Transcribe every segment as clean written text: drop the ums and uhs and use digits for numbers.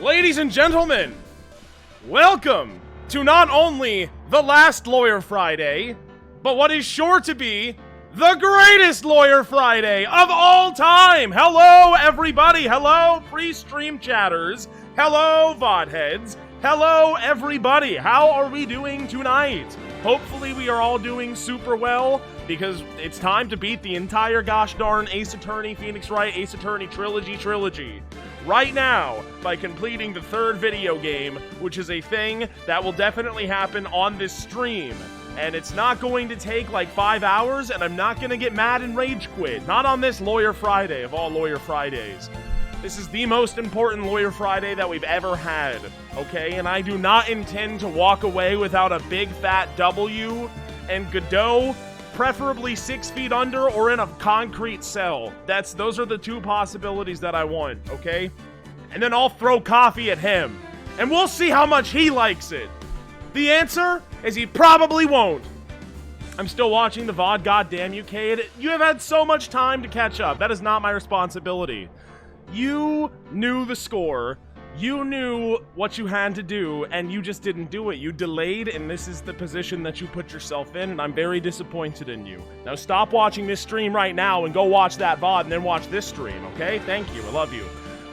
Ladies and gentlemen, welcome to not only the last Lawyer Friday, but what is sure to be the greatest Lawyer Friday of all time! Hello, everybody! Hello, pre-stream chatters! Hello, VOD heads! Hello, everybody! How are we doing tonight? Hopefully we are all doing super well, because it's time to beat the entire gosh darn Ace Attorney, Phoenix Wright, Ace Attorney trilogy. Right now, by completing the third video game, which is a thing that will definitely happen on this stream. And it's not going to take like 5 hours, and I'm not going to get mad and rage quit. Not on this Lawyer Friday of all Lawyer Fridays. This is the most important Lawyer Friday that we've ever had, okay? And I do not intend to walk away without a big fat W and Godot, preferably 6 feet under or in a concrete cell. Those are the two possibilities that I want, okay? And then I'll throw coffee at him, and we'll see how much he likes it. The answer is he probably won't. I'm still watching the VOD, goddamn you, Cade. You have had so much time to catch up. That is not my responsibility. You knew the score. You knew what you had to do, and you just didn't do it. You delayed, and this is the position that you put yourself in, and I'm very disappointed in you. Now stop watching this stream right now and go watch that VOD and then watch this stream, okay? Thank you. I love you.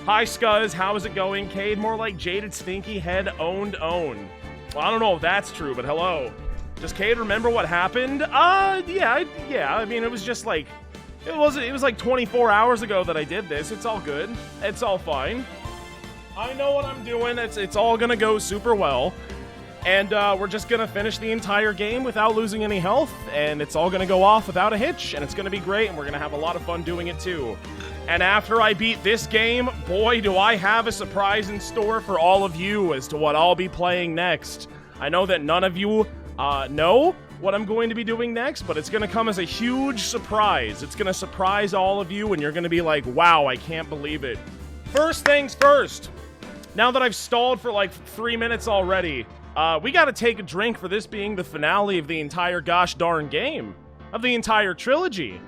Hi, Scuzz. How is it going? Cade, more like jaded, stinky head, owned. Well, I don't know if that's true, but hello. Does Cade remember what happened? Yeah. I mean, it was just like... It was like 24 hours ago that I did this. It's all good. It's all fine. I know what I'm doing. It's all gonna go super well. And we're just gonna finish the entire game without losing any health. And it's all gonna go off without a hitch. And it's gonna be great. And we're gonna have a lot of fun doing it too. And after I beat this game, boy, do I have a surprise in store for all of you as to what I'll be playing next. I know that none of you know what I'm going to be doing next, but it's going to come as a huge surprise. It's going to surprise all of you, and you're going to be like, wow, I can't believe it. First things first. Now that I've stalled for like 3 minutes already, we got to take a drink for this being the finale of the entire gosh darn game. Of the entire trilogy.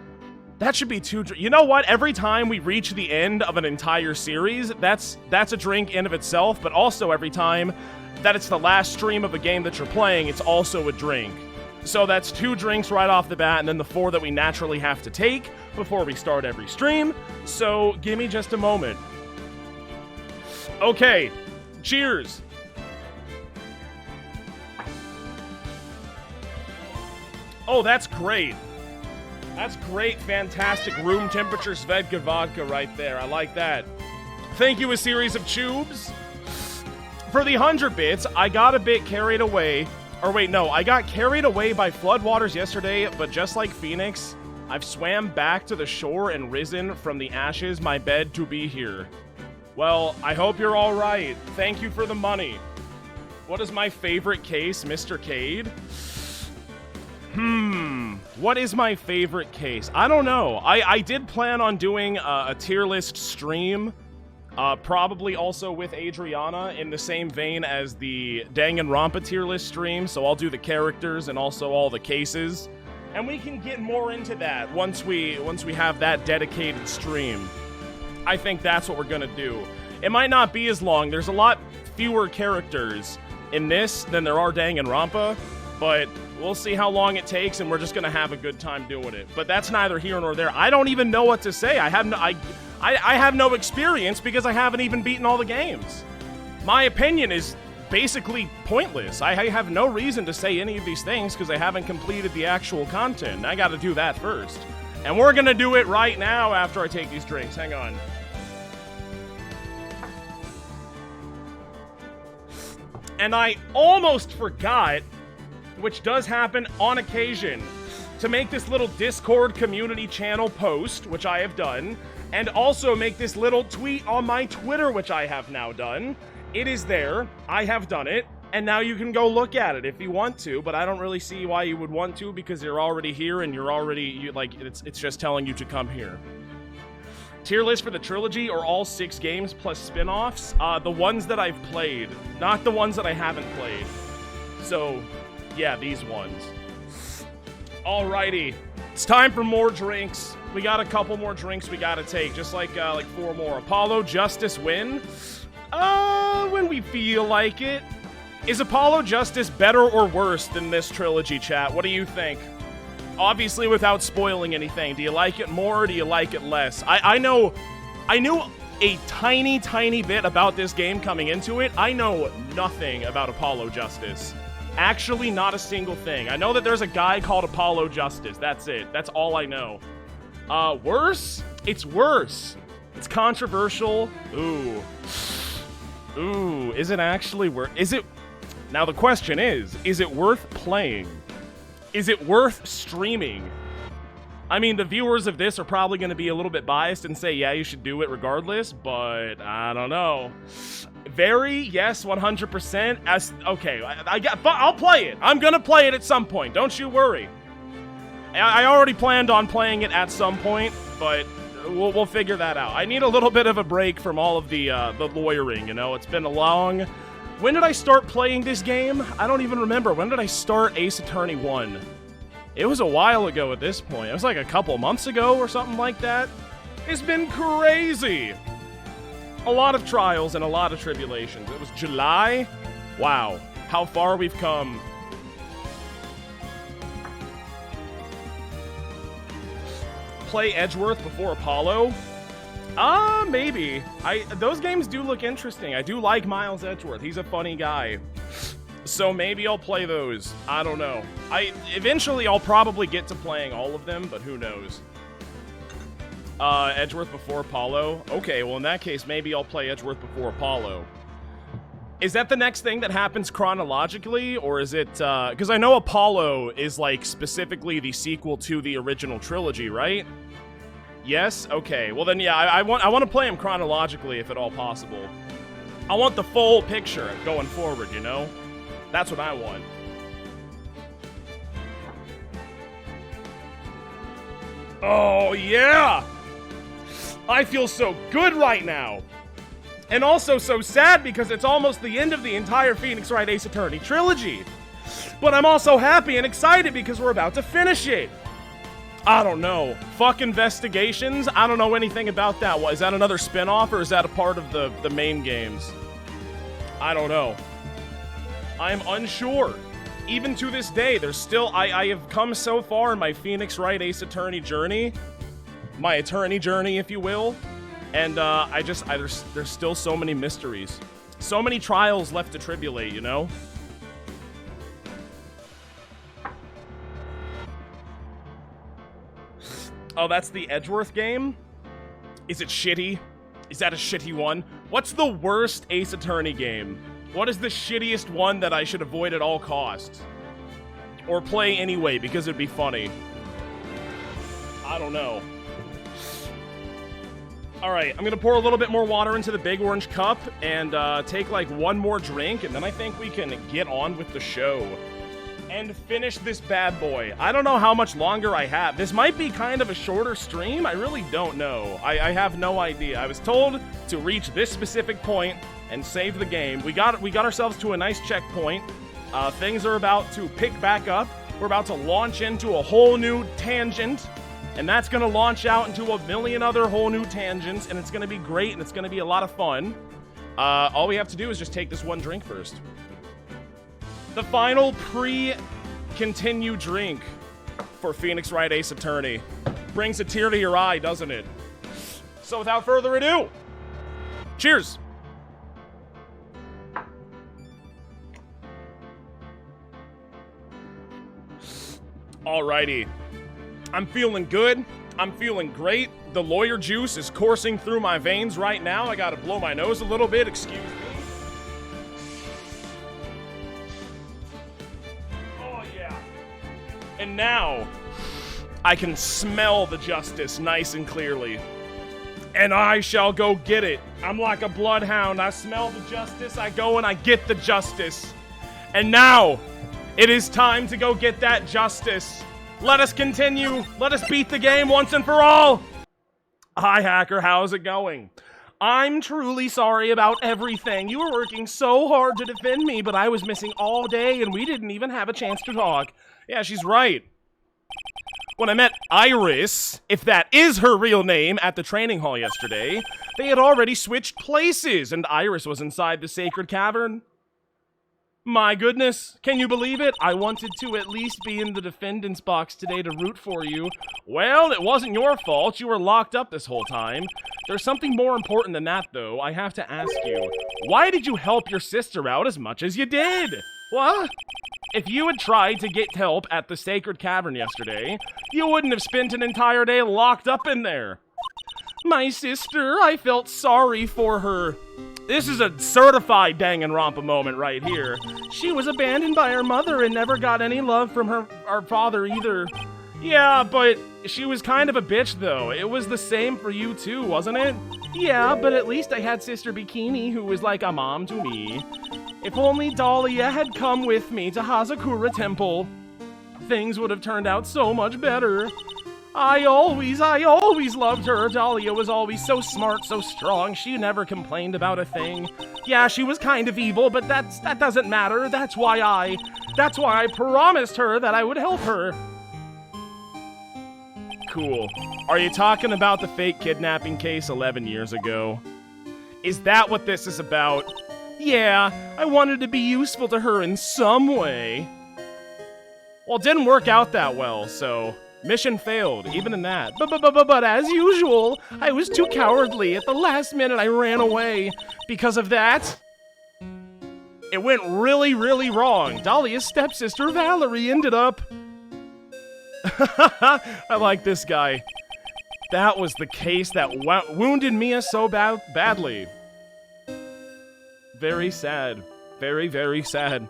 That should be 2 drinks. You know what? Every time we reach the end of an entire series, that's a drink in of itself, but also every time that it's the last stream of a game that you're playing, it's also a drink. So that's 2 drinks right off the bat, and then the 4 that we naturally have to take before we start every stream. So give me just a moment. Okay, cheers. Oh, that's great. That's great, fantastic room temperature Weegeethegod vodka right there. I like that. Thank you, a series of tubes. For the 100 bits, I got a bit carried away. Or wait, no, I got carried away by floodwaters yesterday, but just like Phoenix, I've swam back to the shore and risen from the ashes my bed to be here. Well, I hope you're all right. Thank you for the money. What is my favorite case, Mr. Cade? What is my favorite case? I don't know. I did plan on doing a tier list stream, probably also with Adriana in the same vein as the Danganronpa tier list stream, so I'll do the characters and also all the cases. And we can get more into that once we have that dedicated stream. I think that's what we're gonna do. It might not be as long. There's a lot fewer characters in this than there are Danganronpa, but we'll see how long it takes, and we're just gonna have a good time doing it. But that's neither here nor there. I don't even know what to say. I have no experience because I haven't even beaten all the games. My opinion is basically pointless. I have no reason to say any of these things because I haven't completed the actual content. I gotta do that first. And we're gonna do it right now after I take these drinks. Hang on. And I almost forgot, which does happen on occasion, to make this little Discord community channel post, which I have done, and also make this little tweet on my Twitter, which I have now done. It is there. I have done it. And now you can go look at it if you want to, but I don't really see why you would want to because you're already here and you're already, it's just telling you to come here. Tier list for the trilogy or all 6 games plus spin-offs? The ones that I've played, not the ones that I haven't played. So, yeah, these ones. Alrighty. It's time for more drinks. We got a couple more drinks we gotta take, just like 4 more. Apollo, Justice, Win. When we feel like it. Is Apollo Justice better or worse than this trilogy, chat? What do you think? Obviously, without spoiling anything. Do you like it more or do you like it less? I knew a tiny bit about this game coming into it. I know nothing about Apollo Justice. Actually, not a single thing. I know that there's a guy called Apollo Justice. That's it. That's all I know. Worse? It's worse. It's controversial. Ooh, is it actually worth... Is it... Now the question is it worth playing? Is it worth streaming? I mean, the viewers of this are probably going to be a little bit biased and say, yeah, you should do it regardless, but I don't know. Very, yes, 100%. Okay, I'll play it. I'm going to play it at some point. Don't you worry. I already planned on playing it at some point, but we'll figure that out. I need a little bit of a break from all of the lawyering, you know? It's been a long... When did I start playing this game? I don't even remember. When did I start Ace Attorney 1? It was a while ago at this point. It was like a couple months ago or something like that. It's been crazy. A lot of trials and a lot of tribulations. It was July. Wow. How far we've come. Play Edgeworth before Apollo? Maybe. Those games do look interesting. I do like Miles Edgeworth. He's a funny guy. So maybe I'll play those. I don't know. Eventually I'll probably get to playing all of them, but who knows. Edgeworth before Apollo? Okay, well in that case, maybe I'll play Edgeworth before Apollo. Is that the next thing that happens chronologically, or is it, because I know Apollo is, like, specifically the sequel to the original trilogy, right? Yes? Okay, well then, yeah, I want to play them chronologically, if at all possible. I want the full picture going forward, you know? That's what I want. Oh, yeah! I feel so good right now! And also so sad because it's almost the end of the entire Phoenix Wright Ace Attorney trilogy. But I'm also happy and excited because we're about to finish it. I don't know. Fuck Investigations? I don't know anything about that. What, is that another spin-off or is that a part of the main games? I don't know. I am unsure. Even to this day, there's still... I have come so far in my Phoenix Wright Ace Attorney journey. My attorney journey, if you will. And, there's still so many mysteries. So many trials left to tribulate, you know? Oh, that's the Edgeworth game? Is it shitty? Is that a shitty one? What's the worst Ace Attorney game? What is the shittiest one that I should avoid at all costs? Or play anyway, because it'd be funny. I don't know. Alright, I'm gonna pour a little bit more water into the big orange cup and take like one more drink, and then I think we can get on with the show. And finish this bad boy. I don't know how much longer I have. This might be kind of a shorter stream. I really don't know. I have no idea. I was told to reach this specific point and save the game. We got ourselves to a nice checkpoint. Things are about to pick back up. We're about to launch into a whole new tangent. And that's going to launch out into a million other whole new tangents. And it's going to be great and it's going to be a lot of fun. All we have to do is just take this one drink first. The final pre-continue drink for Phoenix Wright Ace Attorney. Brings a tear to your eye, doesn't it? So without further ado, cheers! Alrighty. I'm feeling good. I'm feeling great. The lawyer juice is coursing through my veins right now. I gotta blow my nose a little bit, excuse me. And now, I can smell the justice nice and clearly. And I shall go get it. I'm like a bloodhound. I smell the justice, I go and I get the justice. And now, it is time to go get that justice. Let us continue. Let us beat the game once and for all. Hi, Hacker. How's it going? I'm truly sorry about everything. You were working so hard to defend me, but I was missing all day and we didn't even have a chance to talk. Yeah, she's right. When I met Iris, if that is her real name, at the training hall yesterday, they had already switched places, and Iris was inside the sacred cavern. My goodness, can you believe it? I wanted to at least be in the defendant's box today to root for you. Well, it wasn't your fault. You were locked up this whole time. There's something more important than that, though. I have to ask you. Why did you help your sister out as much as you did? What? If you had tried to get help at the Sacred Cavern yesterday, you wouldn't have spent an entire day locked up in there. My sister, I felt sorry for her. This is a certified Danganronpa moment right here. She was abandoned by her mother and never got any love from her father either. Yeah, but she was kind of a bitch, though. It was the same for you, too, wasn't it? Yeah, but at least I had Sister Bikini, who was like a mom to me. If only Dahlia had come with me to Hazakura Temple, things would have turned out so much better. I always loved her. Dahlia was always so smart, so strong. She never complained about a thing. Yeah, she was kind of evil, but that doesn't matter. That's why I promised her that I would help her. Cool. Are you talking about the fake kidnapping case 11 years ago? Is that what this is about? Yeah, I wanted to be useful to her in some way. Well, it didn't work out that well, so mission failed, even in that. But as usual, I was too cowardly. At the last minute, I ran away. Because of that, it went really, really wrong. Dahlia's stepsister, Valerie, ended up... I like this guy. That was the case that wounded Mia so badly. Very sad. Very, very sad.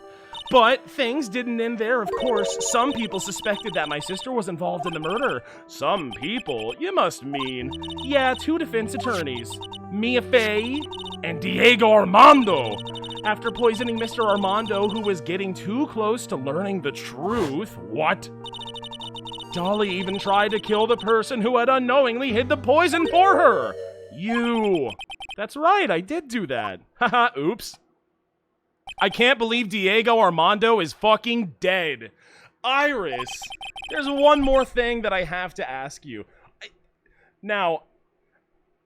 But things didn't end there, of course. Some people suspected that my sister was involved in the murder. Some people? You must mean... Yeah, 2 defense attorneys. Mia Fey and Diego Armando. After poisoning Mr. Armando, who was getting too close to learning the truth... What? Dolly even tried to kill the person who had unknowingly hid the poison for her. You. That's right, I did do that. Haha, oops. I can't believe Diego Armando is fucking dead. Iris, there's one more thing that I have to ask you. Now,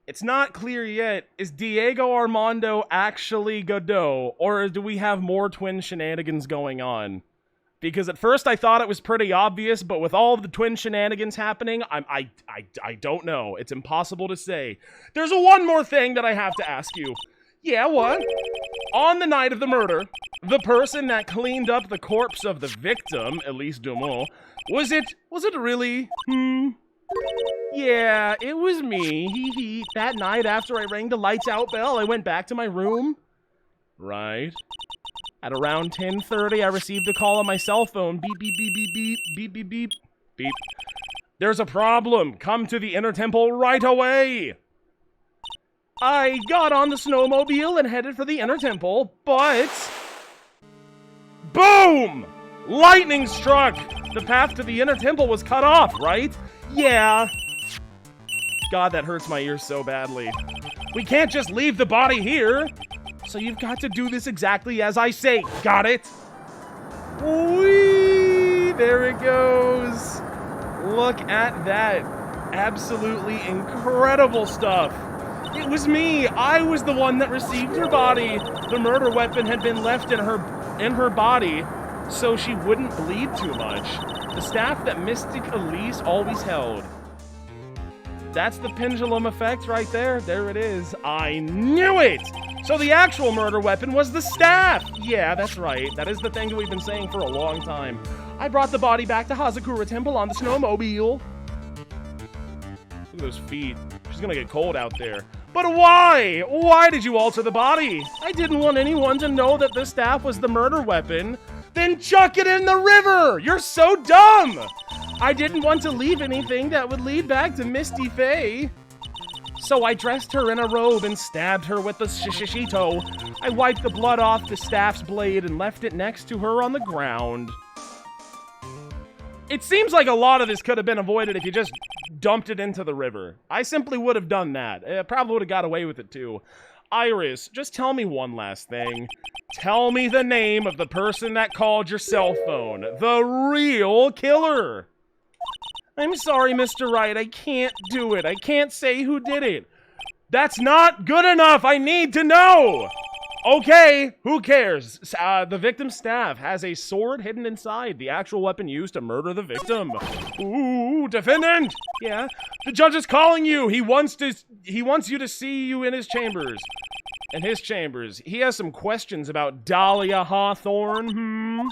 it's not clear yet, is Diego Armando actually Godot, or do we have more twin shenanigans going on? Because at first I thought it was pretty obvious, but with all of the twin shenanigans happening, I don't know. It's impossible to say. There's one more thing that I have to ask you. Yeah, what? On the night of the murder, the person that cleaned up the corpse of the victim, Elise Dumont, was it really? Yeah, it was me. That night after I rang the lights out bell, I went back to my room. Right. At around 10:30, I received a call on my cell phone. Beep, beep, beep, beep, beep, beep, beep, beep, beep. There's a problem. Come to the Inner Temple right away. I got on the snowmobile and headed for the Inner Temple, but... Boom! Lightning struck! The path to the Inner Temple was cut off, right? Yeah. God, that hurts my ears so badly. We can't just leave the body here. So you've got to do this exactly as I say. Got it? Whee! There it goes. Look at that. Absolutely incredible stuff. It was me. I was the one that received her body. The murder weapon had been left in her body so she wouldn't bleed too much. The staff that Mystic Elise always held. That's the pendulum effect right there. There it is. I knew it! So the actual murder weapon was the staff! Yeah, that's right. That is the thing that we've been saying for a long time. I brought the body back to Hazakura Temple on the snowmobile. Look at those feet. She's gonna get cold out there. But why? Why did you alter the body? I didn't want anyone to know that the staff was the murder weapon. Then chuck it in the river! You're so dumb! I didn't want to leave anything that would lead back to Misty Faye. So I dressed her in a robe and stabbed her with the shishito. I wiped the blood off the staff's blade and left it next to her on the ground. It seems like a lot of this could have been avoided if you just dumped it into the river. I simply would have done that. I probably would have got away with it too. Iris, just tell me one last thing. Tell me the name of the person that called your cell phone. The real killer. I'm sorry, Mr. Wright, I can't do it. I can't say who did it. That's not good enough, I need to know! Okay, who cares? The victim's staff has a sword hidden inside, the actual weapon used to murder the victim. Ooh, defendant! Yeah? The judge is calling you! He wants you to see you in his chambers. In his chambers. He has some questions about Dahlia Hawthorne,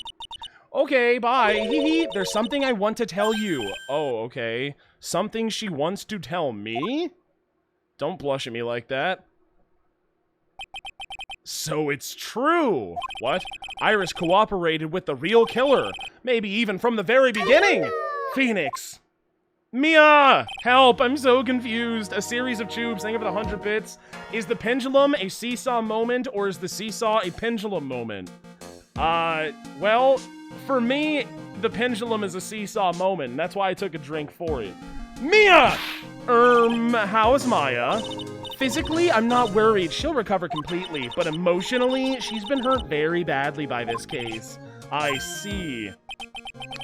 Okay, bye. Hee. There's something I want to tell you. Oh, okay. Something she wants to tell me? Don't blush at me like that. So it's true! What? Iris cooperated with the real killer. Maybe even from the very beginning! Phoenix! Mia! Help! I'm so confused. A series of tubes, thank you for the 100 bits. Is the pendulum a seesaw moment, or is the seesaw a pendulum moment? Well, for me, the pendulum is a seesaw moment, and that's why I took a drink for it. Mia! How is Maya? Physically, I'm not worried. She'll recover completely, but emotionally, she's been hurt very badly by this case. I see.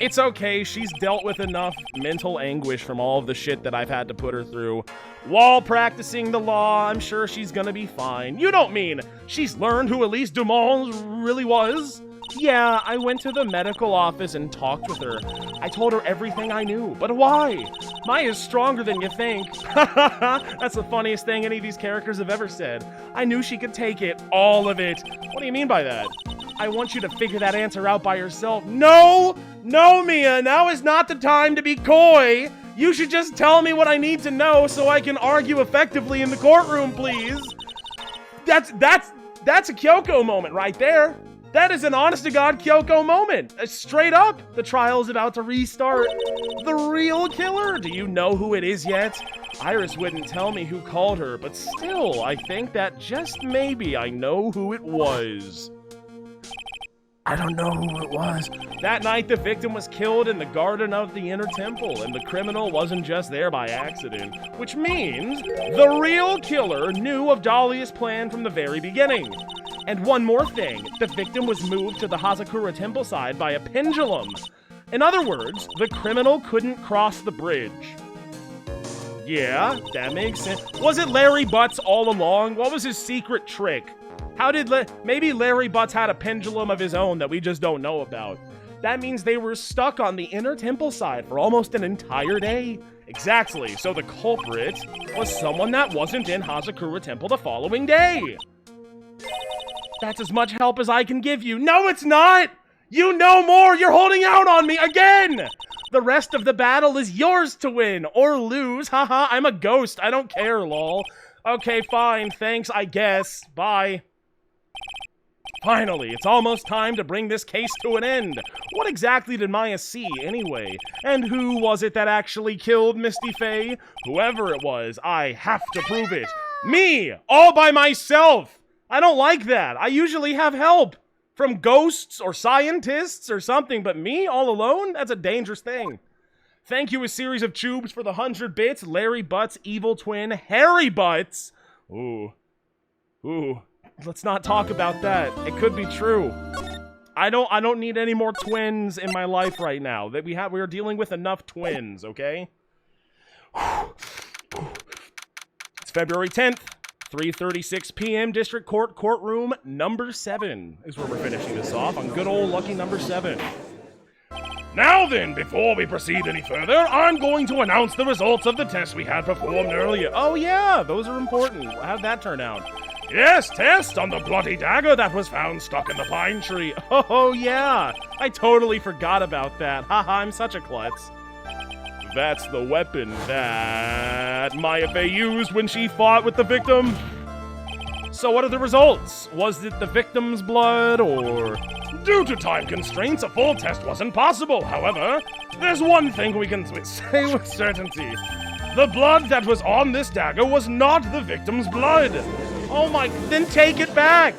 It's okay, she's dealt with enough mental anguish from all of the shit that I've had to put her through. While practicing the law, I'm sure she's gonna be fine. You don't mean she's learned who Elise Dumont really was? Yeah, I went to the medical office and talked with her. I told her everything I knew, but why? Maya's stronger than you think. That's the funniest thing any of these characters have ever said. I knew she could take it, all of it. What do you mean by that? I want you to figure that answer out by yourself. No, Mia, now is not the time to be coy. You should just tell me what I need to know so I can argue effectively in the courtroom, please. That's a Kyoko moment right there. That is an honest-to-God Kyoko moment. Straight up, the trial is about to restart. The real killer? Do you know who it is yet? Iris wouldn't tell me who called her, but still, I think that just maybe I know who it was. I don't know who it was. That night, the victim was killed in the garden of the Inner Temple, and the criminal wasn't just there by accident, which means the real killer knew of Dahlia's plan from the very beginning. And one more thing, the victim was moved to the Hazakura temple side by a pendulum. In other words, the criminal couldn't cross the bridge. Yeah, that makes sense. Was it Larry Butts all along? What was his secret trick? How did maybe Larry Butts had a pendulum of his own that we just don't know about. That means they were stuck on the Inner Temple side for almost an entire day. Exactly, so the culprit was someone that wasn't in Hazakura Temple the following day. That's as much help as I can give you. No, it's not! You know more! You're holding out on me again! The rest of the battle is yours to win, or lose. Haha, I'm a ghost. I don't care, lol. Okay, fine. Thanks, I guess. Bye. Finally, it's almost time to bring this case to an end. What exactly did Maya see, anyway? And who was it that actually killed Misty Faye? Whoever it was, I have to prove it. Me! All by myself! I don't like that. I usually have help from ghosts or scientists or something, but me all alone? That's a dangerous thing. Thank you, a series of tubes for the 100 bits. Larry Butts, evil twin, Harry Butts. Ooh. Let's not talk about that. It could be true. I don't need any more twins in my life right now. That we are dealing with enough twins, okay? It's February 10th. 3:36 p.m. District Court, Courtroom number 7 is where we're finishing this off on good old lucky number 7. Now then, before we proceed any further, I'm going to announce the results of the test we had performed earlier. Oh yeah, those are important. How'd that turn out? Yes, test on the bloody dagger that was found stuck in the pine tree. Oh yeah, I totally forgot about that. Haha, I'm such a klutz. That's the weapon that Maya Faye used when she fought with the victim. So what are the results? Was it the victim's blood, or... Due to time constraints, a full test wasn't possible. However, there's one thing we can say with certainty. The blood that was on this dagger was not the victim's blood. Oh my... Then take it back.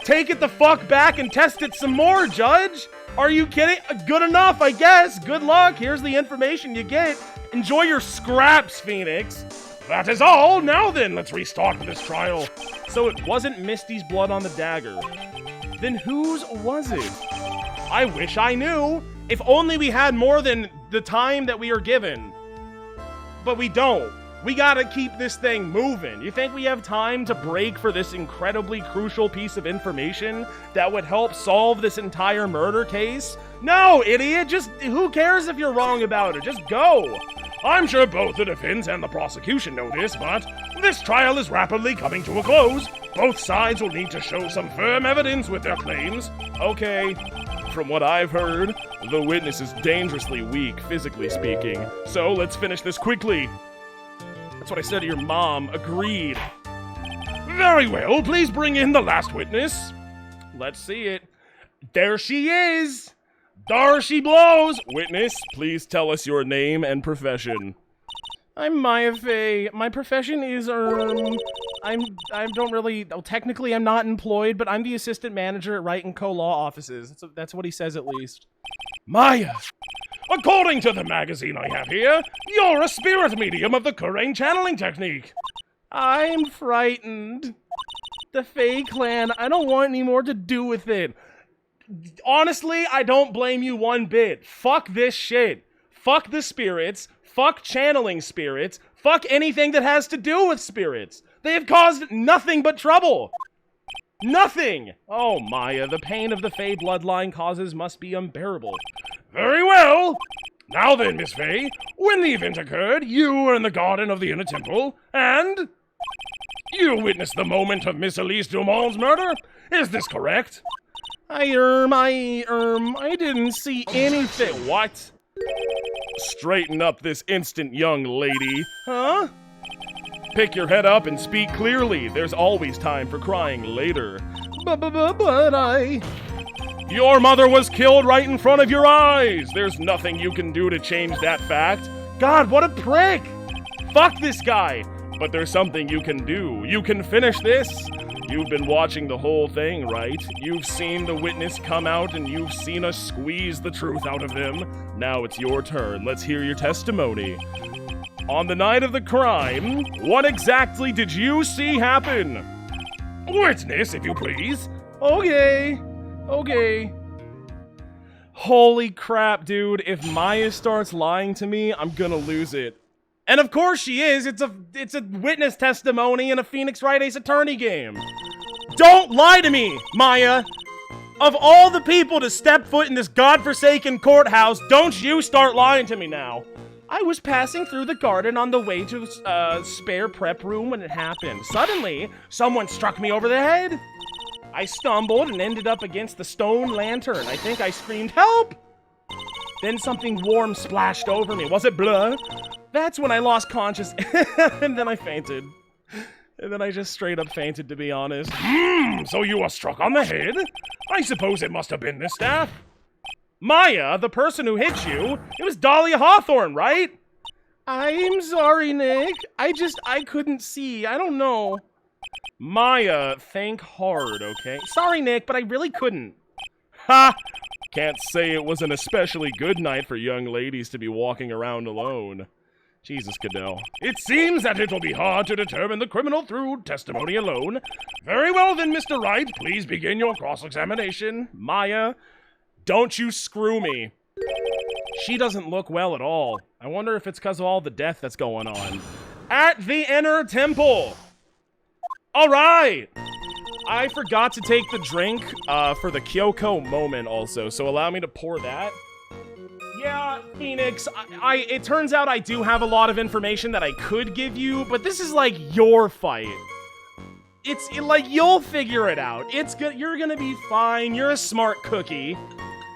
Take it the fuck back and test it some more, Judge. Are you kidding? Good enough, I guess. Good luck. Here's the information you get. Enjoy your scraps, Phoenix. That is all. Now then, let's restart this trial. So it wasn't Misty's blood on the dagger. Then whose was it? I wish I knew. If only we had more than the time that we are given. But we don't. We gotta keep this thing moving. You think we have time to break for this incredibly crucial piece of information that would help solve this entire murder case? No, idiot! Just, who cares if you're wrong about it? Just go! I'm sure both the defense and the prosecution know this, but this trial is rapidly coming to a close. Both sides will need to show some firm evidence with their claims. Okay, from what I've heard, the witness is dangerously weak, physically speaking. So let's finish this quickly. That's what I said to your mom. Agreed. Very well, please bring in the last witness. Let's see it. There she is! There she blows! Witness, please tell us your name and profession. I'm Maya Fey. My profession is, I don't really, technically I'm not employed, but I'm the assistant manager at Wright & Co. Law Offices. That's what he says at least. Maya! According to the magazine I have here, you're a spirit medium of the Courtroom channeling technique. I'm frightened. The Fey clan, I don't want any more to do with it. Honestly, I don't blame you one bit. Fuck this shit. Fuck the spirits. Fuck channeling spirits. Fuck anything that has to do with spirits. They have caused nothing but trouble. Nothing! Oh, Maya, the pain of the Fey bloodline causes must be unbearable. Very well! Now then, Miss Fey, when the event occurred, you were in the garden of the inner temple, and you witnessed the moment of Miss Elise Dumont's murder? Is this correct? I didn't see anything. What? Straighten up this instant, young lady. Huh? Pick your head up and speak clearly. There's always time for crying later. But your mother was killed right in front of your eyes. There's nothing you can do to change that fact. God, what a prick. Fuck this guy. But there's something you can do. You can finish this. You've been watching the whole thing, right? You've seen the witness come out and you've seen us squeeze the truth out of him. Now it's your turn. Let's hear your testimony. On the night of the crime, what exactly did you see happen? Witness, if you please. Okay. Holy crap, dude. If Maya starts lying to me, I'm gonna lose it. And of course she is. It's a witness testimony in a Phoenix Wright Ace Attorney game. Don't lie to me, Maya. Of all the people to step foot in this godforsaken courthouse, don't you start lying to me now. I was passing through the garden on the way to spare prep room when it happened. Suddenly, someone struck me over the head. I stumbled and ended up against the stone lantern. I think I screamed, "Help!" Then something warm splashed over me. Was it blood? That's when I lost consciousness, and then I fainted. And then I just straight up fainted, to be honest. So you were struck on the head? I suppose it must have been this staff. Maya, the person who hit you, it was Dahlia Hawthorne, right? I'm sorry, Nick. I couldn't see. I don't know. Maya, think hard, okay? Sorry, Nick, but I really couldn't. Ha! Can't say it was an especially good night for young ladies to be walking around alone. Jesus, Godot. It seems that it will be hard to determine the criminal through testimony alone. Very well then, Mr. Wright. Please begin your cross-examination. Maya, don't you screw me. She doesn't look well at all. I wonder if it's because of all the death that's going on. At the inner temple. All right. I forgot to take the drink for the Kyoko moment also, so allow me to pour that. Yeah, Phoenix, it turns out I do have a lot of information that I could give you, but this is like your fight. Like, you'll figure it out. It's good. You're gonna be fine. You're a smart cookie.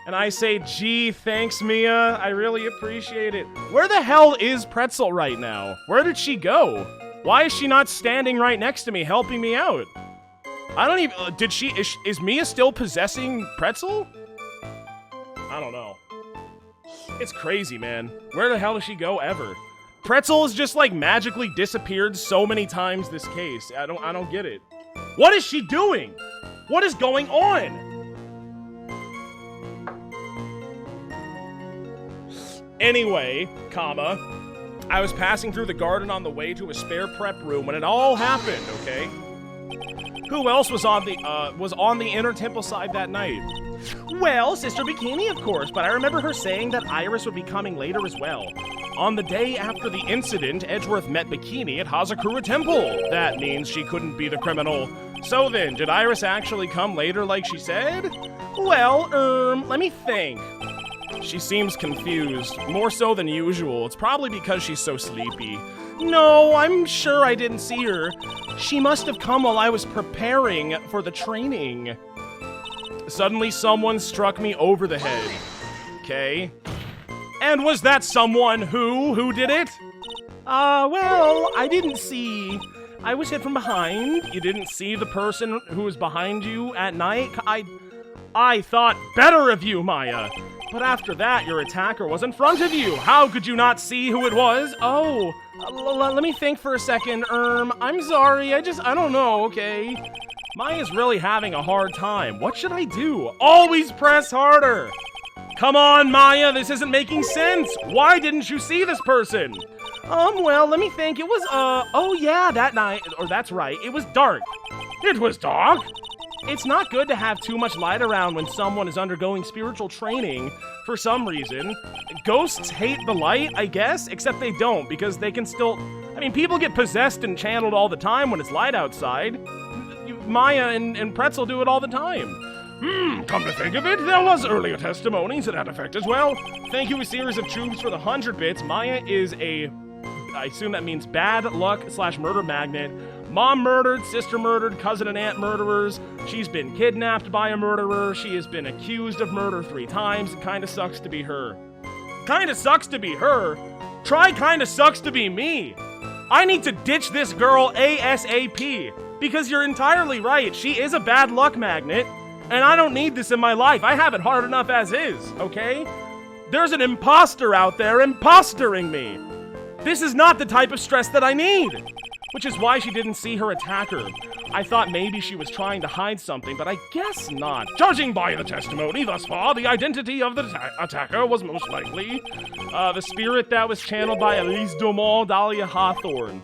And I say, gee, thanks, Mia. I really appreciate it. Where the hell is Pretzel right now? Where did she go? Why is she not standing right next to me, helping me out? I don't even, is Mia still possessing Pretzel? I don't know. It's crazy, man. Where the hell does she go ever? Pretzel has just like magically disappeared so many times this case. I don't get it. What is she doing? What is going on? Anyway, I was passing through the garden on the way to a spare prep room when it all happened, okay? Who else was on the inner temple side that night? Well, Sister Bikini, of course, but I remember her saying that Iris would be coming later as well. On the day after the incident, Edgeworth met Bikini at Hazakura Temple. That means she couldn't be the criminal. So then, did Iris actually come later like she said? Well, let me think. She seems confused, more so than usual. It's probably because she's so sleepy. No, I'm sure I didn't see her. She must have come while I was preparing for the training. Suddenly, someone struck me over the head. Okay. And was that someone who did it? Well, I didn't see. I was hit from behind. You didn't see the person who was behind you at night? I thought better of you, Maya. But after that, your attacker was in front of you. How could you not see who it was? Oh, let me think for a second. I'm sorry. I don't know, okay? Maya's really having a hard time. What should I do? Always press harder. Come on, Maya, this isn't making sense. Why didn't you see this person? Well, let me think. It was, oh yeah, that night, or that's right, it was dark. It was dark? It's not good to have too much light around when someone is undergoing spiritual training for some reason. Ghosts hate the light, I guess, except they don't, because they can still, people get possessed and channeled all the time when it's light outside. Maya and Pretzel do it all the time. Come to think of it, there was earlier testimonies to that effect as well. Thank you, a series of tubes, for the 100 bits. Maya is I assume that means bad luck / murder magnet. Mom murdered, sister murdered, cousin and aunt murderers. She's been kidnapped by a murderer. She has been accused of murder 3 times. It kinda sucks to be her. Kinda sucks to be her? Try kinda sucks to be me. I need to ditch this girl ASAP. Because you're entirely right, she is a bad luck magnet. And I don't need this in my life. I have it hard enough as is, okay? There's an imposter out there impostering me. This is not the type of stress that I need. Which is why she didn't see her attacker. I thought maybe she was trying to hide something, but I guess not. Judging by the testimony thus far, the identity of the attacker was most likely the spirit that was channeled by Elise Dumont Dahlia Hawthorne.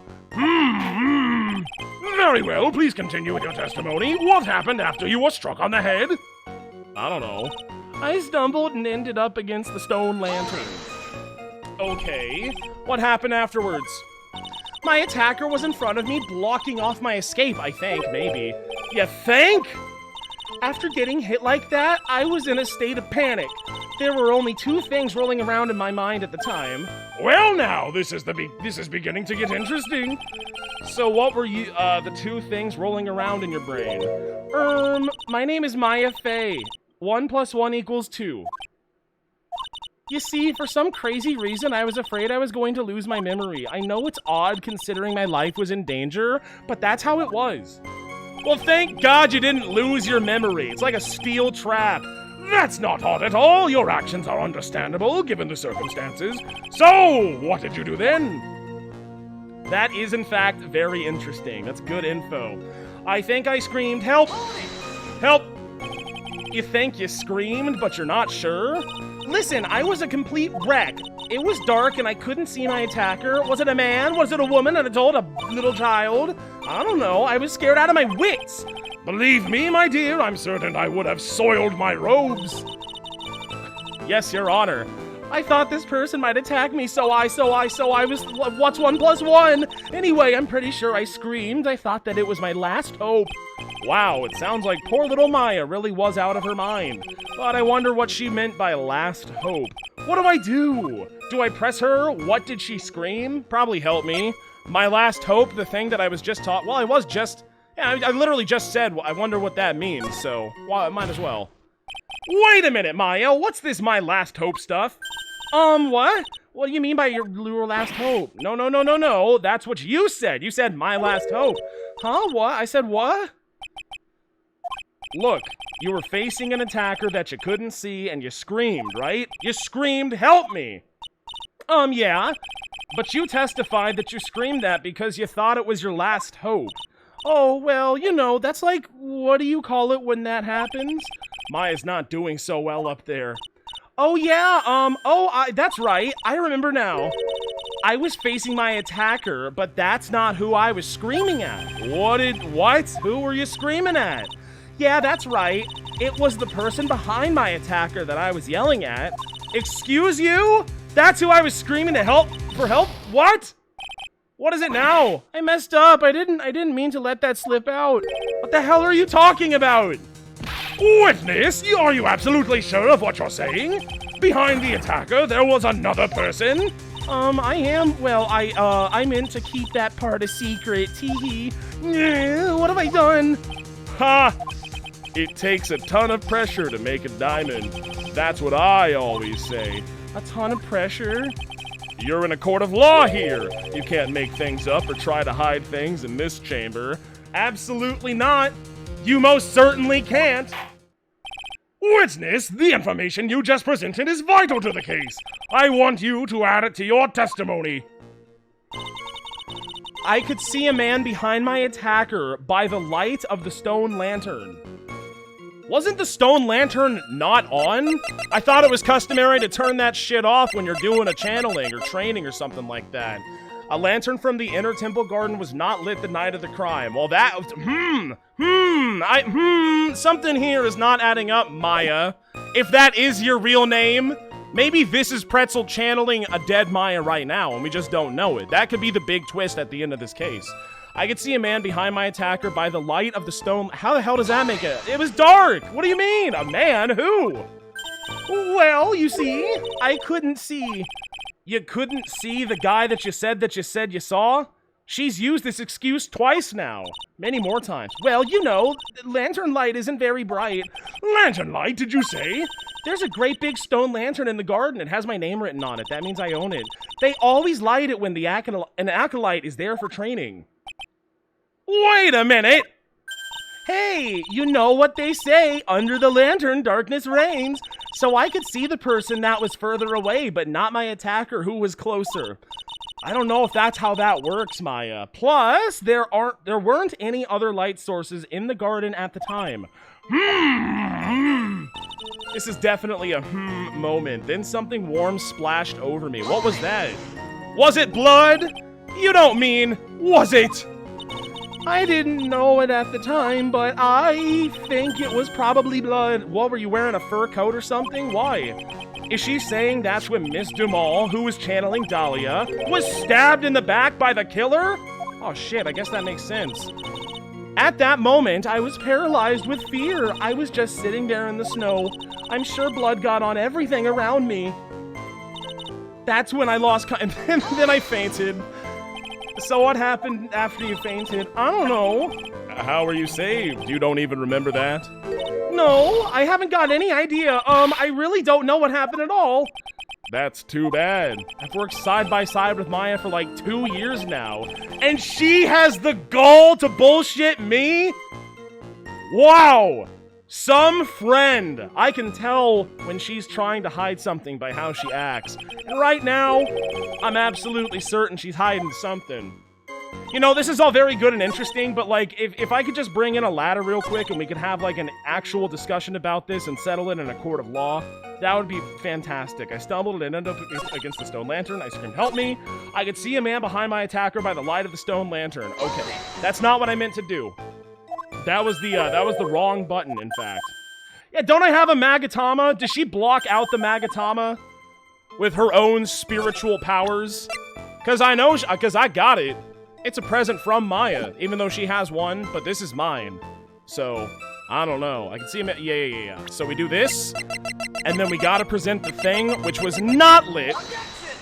Very well, please continue with your testimony. What happened after you were struck on the head? I don't know. I stumbled and ended up against the stone lantern. Okay, what happened afterwards? My attacker was in front of me, blocking off my escape, I think, maybe. You think? After getting hit like that, I was in a state of panic. There were only 2 things rolling around in my mind at the time. Well now, this is beginning to get interesting. So what were you, the 2 things rolling around in your brain? My name is Maya Fey. 1 + 1 = 2. You see, for some crazy reason, I was afraid I was going to lose my memory. I know it's odd considering my life was in danger, but that's how it was. Well, thank God you didn't lose your memory. It's like a steel trap. That's not odd at all. Your actions are understandable, given the circumstances. So, what did you do then? That is, in fact, very interesting. That's good info. I think I screamed, "Help! Help!" You think you screamed, but you're not sure? Listen, I was a complete wreck. It was dark and I couldn't see my attacker. Was it a man? Was it a woman? An adult? A little child? I don't know. I was scared out of my wits. Believe me, my dear, I'm certain I would have soiled my robes. Yes, Your Honor. I thought this person might attack me, so I was, what's 1 + 1? Anyway, I'm pretty sure I screamed. I thought that it was my last hope. Wow, it sounds like poor little Maya really was out of her mind. But I wonder what she meant by last hope. What do I do? Do I press her? What did she scream? Probably help me. My last hope, the thing that I was just taught. Well, I was just, yeah, I literally just said, I wonder what that means, so, well, I might as well. Wait a minute, Maya, what's this my last hope stuff? What? What do you mean by your last hope? No, that's what you said. You said my last hope. Huh, what? I said what? Look, you were facing an attacker that you couldn't see and you screamed, right? You screamed, "Help me!" Yeah. But you testified that you screamed that because you thought it was your last hope. Oh, well, you know, that's like, what do you call it when that happens? Maya's not doing so well up there. Oh, yeah, that's right. I remember now. I was facing my attacker, but that's not who I was screaming at. What? Who were you screaming at? Yeah, that's right. It was the person behind my attacker that I was yelling at. Excuse you? That's who I was screaming for help? What? What is it now? I messed up. I didn't mean to let that slip out. What the hell are you talking about? Witness, are you absolutely sure of what you're saying? Behind the attacker, there was another person? I am. Well, I meant to keep that part a secret. Teehee. What have I done? Ha! It takes a ton of pressure to make a diamond. That's what I always say. A ton of pressure? You're in a court of law here. You can't make things up or try to hide things in this chamber. Absolutely not. You most certainly can't. Witness, the information you just presented is vital to the case. I want you to add it to your testimony. I could see a man behind my attacker by the light of the stone lantern. Wasn't the stone lantern not on? I thought it was customary to turn that shit off when you're doing a channeling or training or something like that. A lantern from the inner temple garden was not lit the night of the crime. Well, that... something here is not adding up, Maya. If that is your real name, maybe this is Pretzel channeling a dead Maya right now, and we just don't know it. That could be the big twist at the end of this case. I could see a man behind my attacker by the light of the stone... How the hell does that make it? It was dark! What do you mean? A man? Who? Well, you see, I couldn't see... You couldn't see the guy that you said you saw? She's used this excuse twice now. Many more times. Well, you know, lantern light isn't very bright. Lantern light, did you say? There's a great big stone lantern in the garden. It has my name written on it. That means I own it. They always light it when an acolyte is there for training. Wait a minute! Hey, you know what they say, under the lantern, darkness reigns. So I could see the person that was further away, but not my attacker who was closer. I don't know if that's how that works, Maya. Plus, there weren't any other light sources in the garden at the time. This is definitely a moment. Then something warm splashed over me. What was that? Was it blood? You don't mean, was it? I didn't know it at the time, but I think it was probably blood. What, were you wearing a fur coat or something? Why? Is she saying that's when Miss Dumal, who was channeling Dahlia, was stabbed in the back by the killer? Oh shit, I guess that makes sense. At that moment, I was paralyzed with fear. I was just sitting there in the snow. I'm sure blood got on everything around me. That's when I lost and then I fainted. So what happened after you fainted? I don't know. How were you saved? You don't even remember that? No, I haven't got any idea. I really don't know what happened at all. That's too bad. I've worked side by side with Maya for like 2 years now, and she has the gall to bullshit me? Wow! Some friend. I can tell when she's trying to hide something by how she acts. And right now, I'm absolutely certain she's hiding something. You know, this is all very good and interesting, but like, if I could just bring in a ladder real quick and we could have like an actual discussion about this and settle it in a court of law, that would be fantastic. I stumbled and ended up against the stone lantern. I screamed, help me. I could see a man behind my attacker by the light of the stone lantern. Okay, that's not what I meant to do. That was the wrong button, in fact. Yeah, don't I have a Magatama? Does she block out the Magatama with her own spiritual powers? Because I know, because I got it. It's a present from Maya, even though she has one, but this is mine. So, I don't know. I can see him. Yeah. So we do this, and then we gotta present the thing, which was not lit.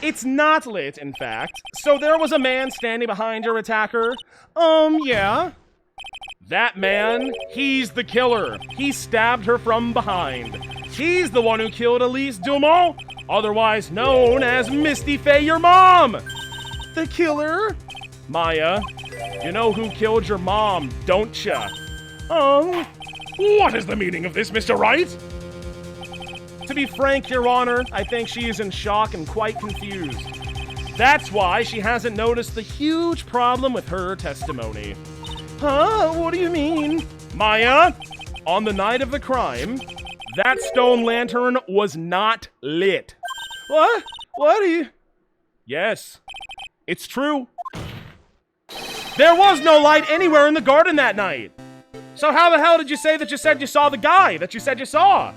It's not lit, in fact. So there was a man standing behind your attacker. Yeah. That man, he's the killer. He stabbed her from behind. He's the one who killed Elise Dumont, otherwise known as Misty Faye, your mom. The killer? Maya, you know who killed your mom, don't ya? What is the meaning of this, Mr. Wright? To be frank, Your Honor, I think she is in shock and quite confused. That's why she hasn't noticed the huge problem with her testimony. Huh? What do you mean? Maya, on the night of the crime, that stone lantern was not lit. What? What are you... Yes, it's true. There was no light anywhere in the garden that night. So how the hell did you say that you said you saw the guy that you said you saw?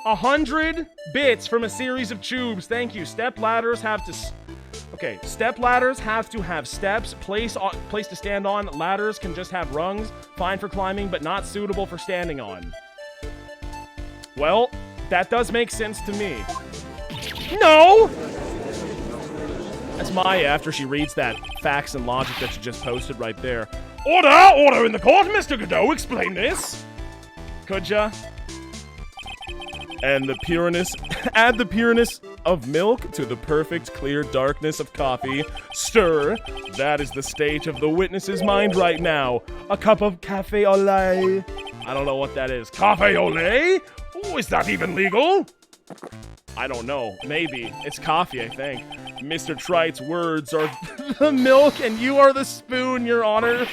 100 bits from a series of tubes. Thank you. Step ladders have to... Okay, step ladders have to have steps. Place to stand on. Ladders can just have rungs. Fine for climbing, but not suitable for standing on. Well, that does make sense to me. No! That's Maya after she reads that facts and logic that you just posted right there. Order! Order in the court, Mr. Godot! Explain this! Could ya? And the pureness... Add the pureness of milk to the perfect clear darkness of coffee. Stir. That is the state of the witness's mind right now. A cup of cafe au lait. I don't know what that is. Cafe au lait? Oh, is that even legal? I don't know. Maybe. It's coffee, I think. Mr. Trite's words are the milk and you are the spoon, Your Honor.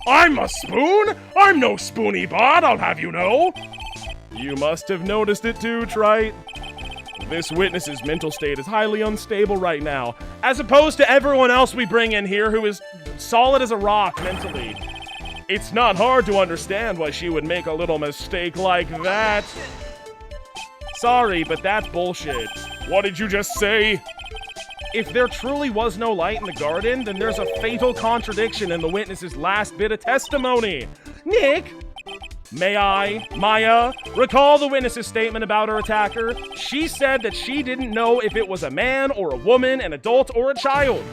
I'm a spoon? I'm no spoony bod, I'll have you know. You must have noticed it too, Trite. This witness's mental state is highly unstable right now, as opposed to everyone else we bring in here who is solid as a rock mentally. It's not hard to understand why she would make a little mistake like that. Sorry, but that's bullshit. What did you just say? If there truly was no light in the garden, then there's a fatal contradiction in the witness's last bit of testimony. Nick? May I, Maya, recall the witness's statement about her attacker? She said that she didn't know if it was a man or a woman, an adult or a child.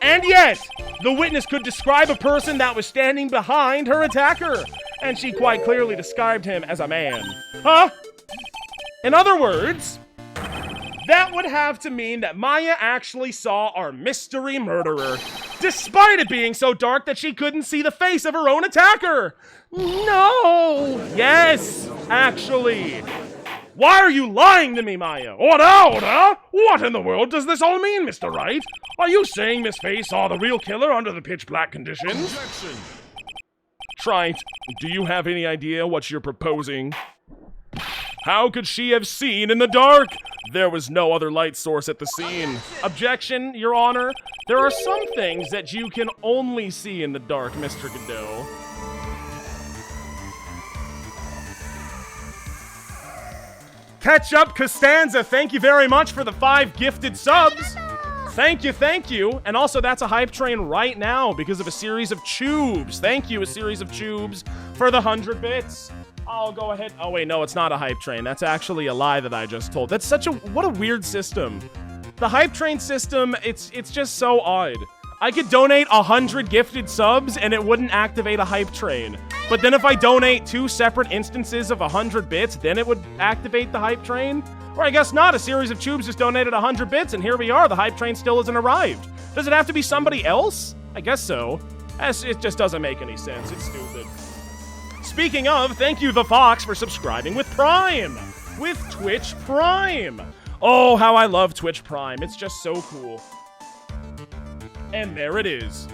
And yet, the witness could describe a person that was standing behind her attacker, and she quite clearly described him as a man. Huh? In other words, that would have to mean that Maya actually saw our mystery murderer, despite it being so dark that she couldn't see the face of her own attacker. No! Yes, actually. Why are you lying to me, Maya? Order, order! What in the world does this all mean, Mr. Wright? Are you saying Miss Faye saw the real killer under the pitch black conditions? Objection. Trite, do you have any idea what you're proposing? How could she have seen in the dark? There was no other light source at the scene. Objection, Your Honor. There are some things that you can only see in the dark, Mr. Godot. Ketchup Costanza, thank you very much for the 5 gifted subs. Thank you, thank you. And also, that's a hype train right now because of a series of tubes. Thank you, a series of tubes for the 100 bits. I'll go ahead. Oh, wait, no, it's not a hype train. That's actually a lie that I just told. That's such a... What a weird system. The hype train system, it's just so odd. I could donate 100 gifted subs and it wouldn't activate a hype train. But then if I donate 2 separate instances of 100 bits, then it would activate the hype train? Or I guess not. A series of tubes just donated 100 bits and here we are. The hype train still hasn't arrived. Does it have to be somebody else? I guess so. It just doesn't make any sense. It's stupid. Speaking of, thank you, The Fox, for subscribing with Prime. With Twitch Prime. Oh, how I love Twitch Prime. It's just so cool. And there it is.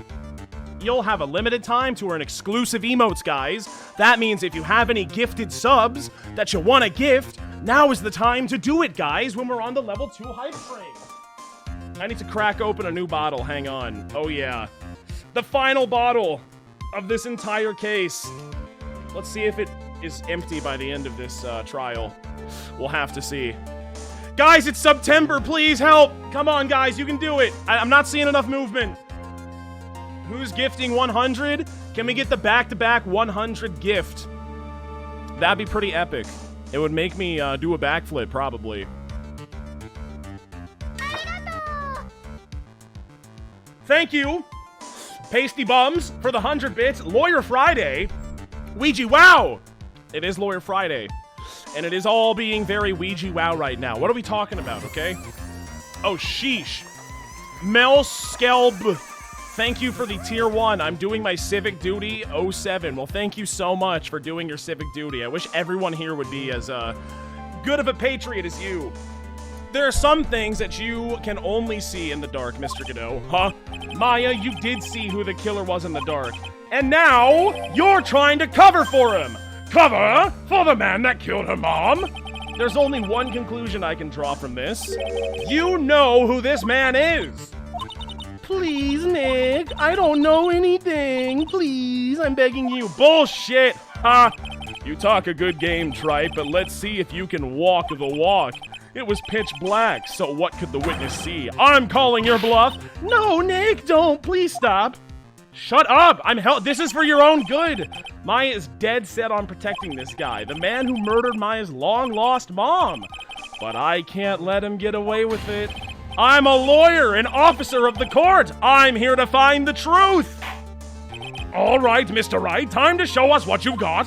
You'll have a limited time to earn exclusive emotes, guys. That means if you have any gifted subs that you want to gift, now is the time to do it, guys, when we're on the level 2 hype train. I need to crack open a new bottle. Hang on. Oh, yeah. The final bottle of this entire case. Let's see if it is empty by the end of this trial. We'll have to see. Guys, it's September. Please help. Come on, guys. You can do it. I'm not seeing enough movement. Who's gifting 100? Can we get the back-to-back 100 gift? That'd be pretty epic. It would make me do a backflip, probably. Thank you, Pasty Bums, for the 100 bits. Lawyer Friday. Ouija Wow! It is Lawyer Friday. And it is all being very Ouija Wow right now. What are we talking about, okay? Oh, sheesh. Mel Skelb. Thank you for the tier 1. I'm doing my civic duty 07. Well, thank you so much for doing your civic duty. I wish everyone here would be as good of a patriot as you. There are some things that you can only see in the dark, Mr. Godot. Huh? Maya, you did see who the killer was in the dark. And now, you're trying to cover for him. Cover for the man that killed her mom? There's only one conclusion I can draw from this. You know who this man is. Please, Nick, I don't know anything. Please, I'm begging you. Bullshit! Ha! You talk a good game, Tripe, but let's see if you can walk the walk. It was pitch black, so what could the witness see? I'm calling your bluff. No, Nick, don't. Please stop. Shut up! This is for your own good. Maya is dead set on protecting this guy, the man who murdered Maya's long-lost mom. But I can't let him get away with it. I'm a lawyer, an officer of the court. I'm here to find the truth. All right, Mr. Wright, time to show us what you've got.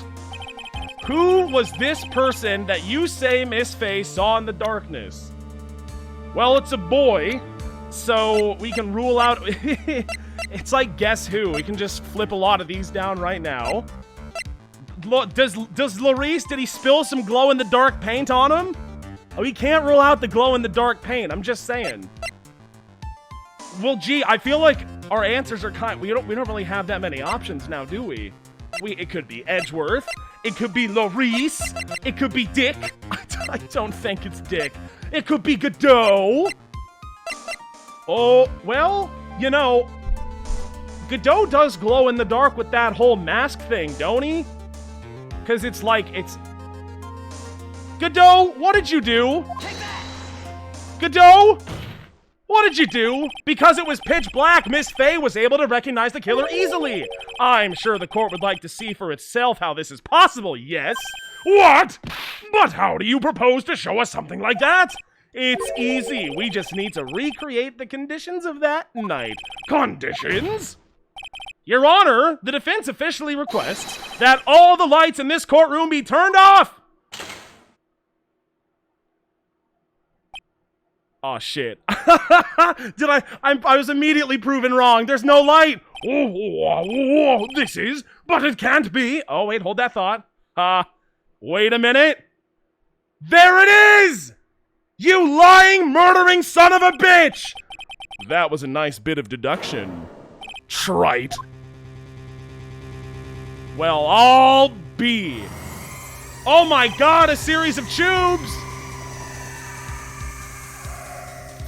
Who was this person that you say Miss Faye saw in the darkness? Well, it's a boy, so we can rule out... It's like Guess Who. We can just flip a lot of these down right now. Does Larice, did he spill some glow-in-the-dark paint on him? Oh, we can't rule out the glow-in-the-dark paint. I'm just saying. Well, gee, I feel like our answers are we don't really have that many options now, do we? It could be Edgeworth. It could be Larice. It could be Dick. I don't think it's Dick. It could be Godot. Oh, well, you know, Godot does glow in the dark with that whole mask thing, don't he? Because it's like, Godot, what did you do? Godot, what did you do? Because it was pitch black, Miss Faye was able to recognize the killer easily. I'm sure the court would like to see for itself how this is possible, yes? What? But how do you propose to show us something like that? It's easy. We just need to recreate the conditions of that night. Conditions? Your Honor, the defense officially requests that all the lights in this courtroom be turned off. Oh shit. I was immediately proven wrong. There's no light. But it can't be. Oh wait, hold that thought. Wait a minute. There it is! You lying, murdering son of a bitch! That was a nice bit of deduction. Trite. Well, I'll be. Oh my god, a series of tubes!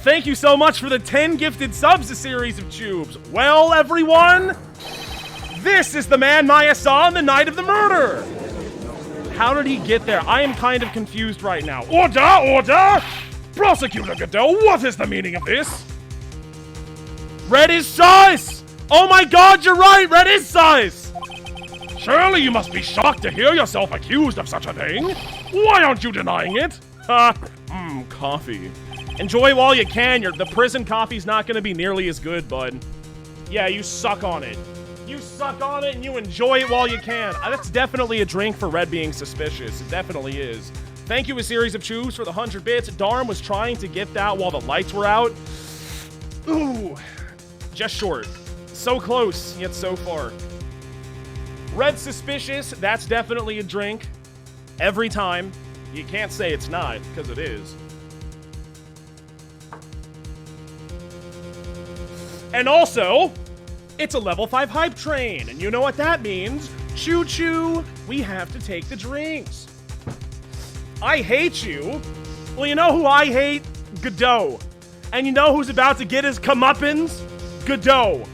Thank you so much for the 10 gifted subs, a series of tubes. Well, everyone, this is the man Maya saw on the night of the murder. How did he get there? I am kind of confused right now. Order! Order! Prosecutor Godot, what is the meaning of this? Red is sus! Oh my god, you're right! Red is sus! Surely you must be shocked to hear yourself accused of such a thing. Why aren't you denying it? Coffee. Enjoy while you can. The prison coffee's not going to be nearly as good, bud. Yeah, you suck on it. You suck on it and you enjoy it while you can. That's definitely a drink for Red being suspicious. It definitely is. Thank you, a series of tubes, for the 100 bits. Darm was trying to get that while the lights were out. Ooh. Just short. So close, yet so far. Red suspicious. That's definitely a drink. Every time. You can't say it's not, because it is. And also, it's a level 5 hype train, and you know what that means. Choo-choo, we have to take the drinks. I hate you. Well, you know who I hate? Godot. And you know who's about to get his comeuppance? Godot.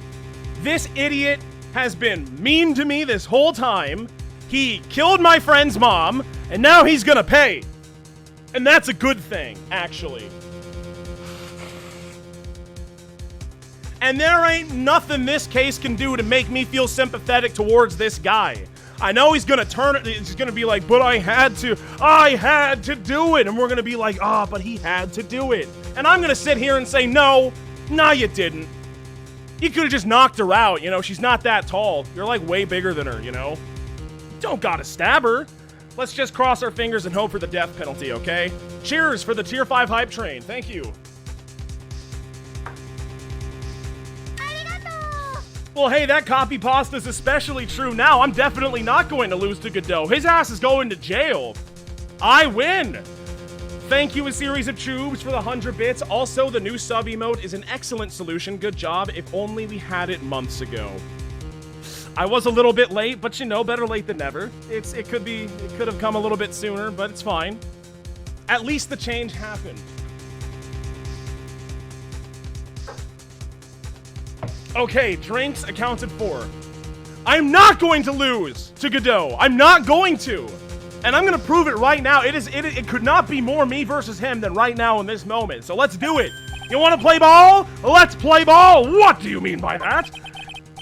This idiot has been mean to me this whole time. He killed my friend's mom, and now he's gonna pay. And that's a good thing, actually. And there ain't nothing this case can do to make me feel sympathetic towards this guy. I know he's gonna he's gonna be like, but I had to do it. And we're gonna be like, but he had to do it. And I'm gonna sit here and say, no, you didn't. You could've just knocked her out, you know, she's not that tall. You're like way bigger than her, you know? Don't gotta stab her. Let's just cross our fingers and hope for the death penalty, okay? Cheers for the tier 5 hype train, thank you. Well, hey, that copy pasta is especially true now. I'm definitely not going to lose to Godot. His ass is going to jail. I win. Thank you, a series of tubes, for the 100 bits. Also, the new sub emote is an excellent solution. Good job. If only we had it months ago. I was a little bit late, but you know, better late than never. It could have come a little bit sooner, but it's fine. At least the change happened. Okay, drinks accounted for. I'm not going to lose to Godot. I'm not going to. And I'm going to prove it right now. It could not be more me versus him than right now in this moment. So let's do it. You want to play ball? Let's play ball. What do you mean by that?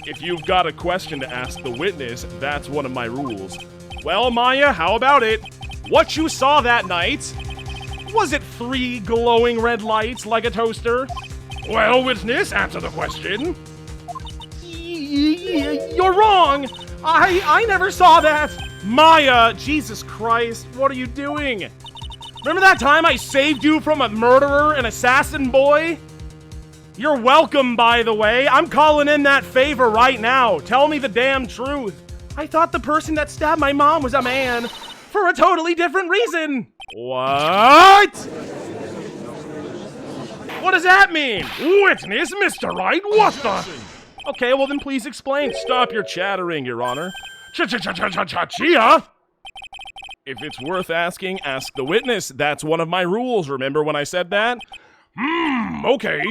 If you've got a question to ask the witness, that's one of my rules. Well, Maya, how about it? What you saw that night, was it 3 glowing red lights like a toaster? Well, witness, answer the question. You're wrong. I never saw that. Maya, Jesus Christ, what are you doing? Remember that time I saved you from a murderer and assassin boy? You're welcome, by the way. I'm calling in that favor right now. Tell me the damn truth. I thought the person that stabbed my mom was a man for a totally different reason. What? What does that mean? Witness, Mr. Wright, what the? Okay, well then please explain. Stop your chattering, Your Honor. Chia? If it's worth asking, ask the witness. That's one of my rules. Remember when I said that? Okay.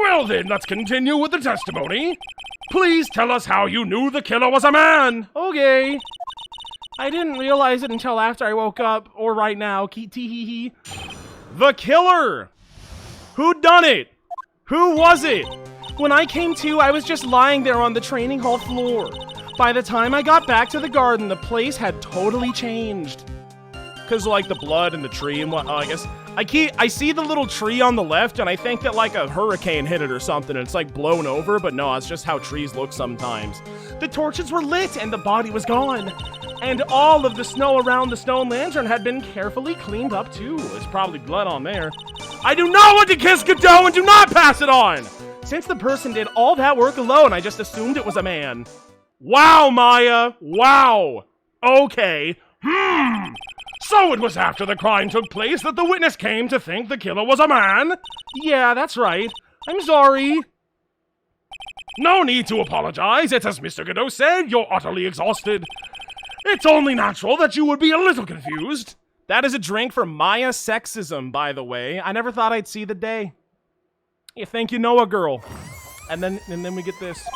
Well then, let's continue with the testimony. Please tell us how you knew the killer was a man. Okay. I didn't realize it until after I woke up, or right now. Tee-hee-hee. The killer! Who done it? Who was it? When I came to, I was just lying there on the training hall floor. By the time I got back to the garden, the place had totally changed. Cause like the blood and the tree and what, I guess. I see the little tree on the left and I think that like a hurricane hit it or something and it's like blown over, but no, it's just how trees look sometimes. The torches were lit and the body was gone. And all of the snow around the stone lantern had been carefully cleaned up too. There's probably blood on there. I do not want to kiss Godot and do not pass it on! Since the person did all that work alone, I just assumed it was a man. Wow, Maya! Wow! Okay. So it was after the crime took place that the witness came to think the killer was a man? Yeah, that's right. I'm sorry. No need to apologize. It's as Mr. Godot said, you're utterly exhausted. It's only natural that you would be a little confused. That is a drink for Maya sexism, by the way. I never thought I'd see the day. You think you know a girl. And then we get this.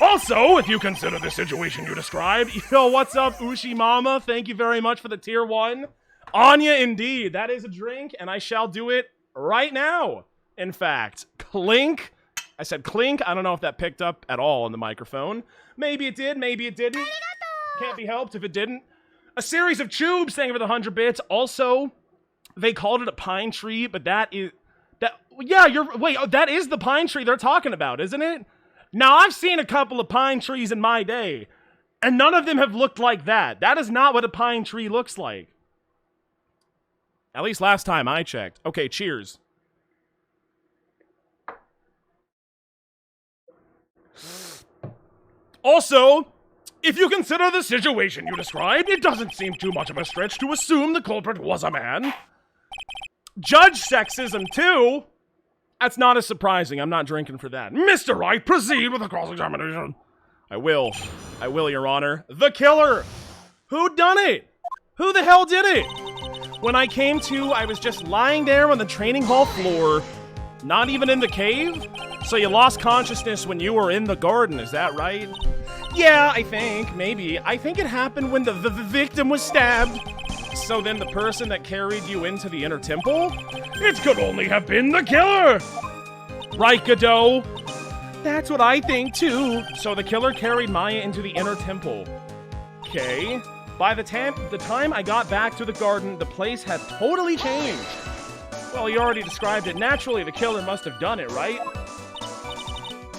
Also, if you consider the situation you described, yo, what's up, Ushi Mama? Thank you very much for the tier 1. Anya, indeed. That is a drink, and I shall do it right now. In fact, clink. I said clink. I don't know if that picked up at all on the microphone. Maybe it did, maybe it didn't. Can't be helped if it didn't. A series of tubes, thank you for the 100 bits. Also, they called it a pine tree, but that is... that is the pine tree they're talking about, isn't it? Now, I've seen a couple of pine trees in my day, and none of them have looked like that. That is not what a pine tree looks like. At least last time I checked. Okay, cheers. Also, if you consider the situation you described, it doesn't seem too much of a stretch to assume the culprit was a man. Judge sexism, too. That's not as surprising. I'm not drinking for that. Mr. Wright, proceed with the cross-examination. I will, Your Honor. The killer! Who done it? Who the hell did it? When I came to, I was just lying there on the training hall floor. Not even in the cave? So you lost consciousness when you were in the garden, is that right? Yeah, I think. Maybe. I think it happened when the victim was stabbed. So then the person that carried you into the inner temple? It could only have been the killer! Right, Godot? That's what I think, too. So the killer carried Maya into the inner temple. Okay. By the time I got back to the garden, the place had totally changed. Well, you already described it. Naturally, the killer must have done it, right?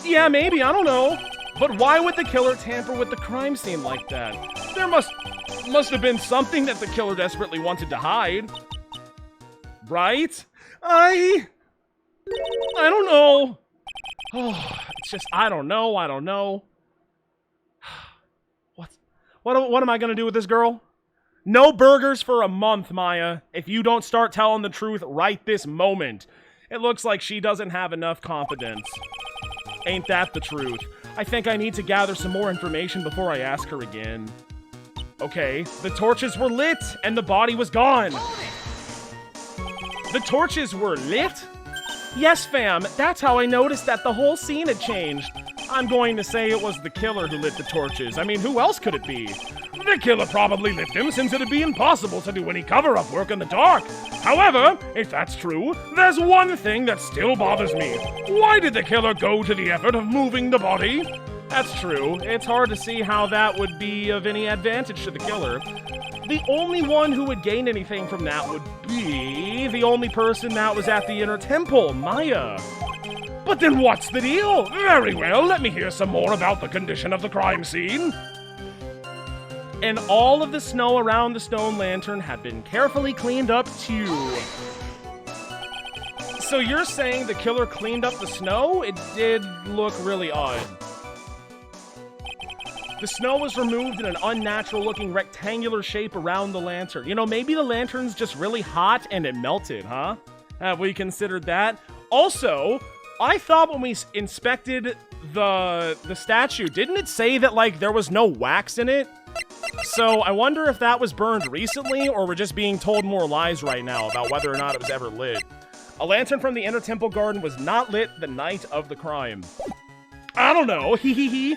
Yeah, maybe. I don't know. But why would the killer tamper with the crime scene like that? There must have been something that the killer desperately wanted to hide. Right? I don't know. Oh, it's just, I don't know. What am I gonna do with this girl? No burgers for a month, Maya, if you don't start telling the truth right this moment. It looks like she doesn't have enough confidence. Ain't that the truth? I think I need to gather some more information before I ask her again. Okay, the torches were lit, and the body was gone. The torches were lit? Yes, fam, that's how I noticed that the whole scene had changed. I'm going to say it was the killer who lit the torches. I mean, who else could it be? The killer probably lit them since it'd be impossible to do any cover-up work in the dark. However, if that's true, there's one thing that still bothers me. Why did the killer go to the effort of moving the body? That's true. It's hard to see how that would be of any advantage to the killer. The only one who would gain anything from that would be the only person that was at the inner temple, Maya. But then what's the deal? Very well, let me hear some more about the condition of the crime scene. And all of the snow around the stone lantern had been carefully cleaned up too. So you're saying the killer cleaned up the snow? It did look really odd. The snow was removed in an unnatural-looking rectangular shape around the lantern. You know, maybe the lantern's just really hot and it melted, huh? Have we considered that? Also, I thought when we inspected the statue, didn't it say that, like, there was no wax in it? So I wonder if that was burned recently, or we're just being told more lies right now about whether or not it was ever lit. A lantern from the inner temple garden was not lit the night of the crime. I don't know, hee hee hee.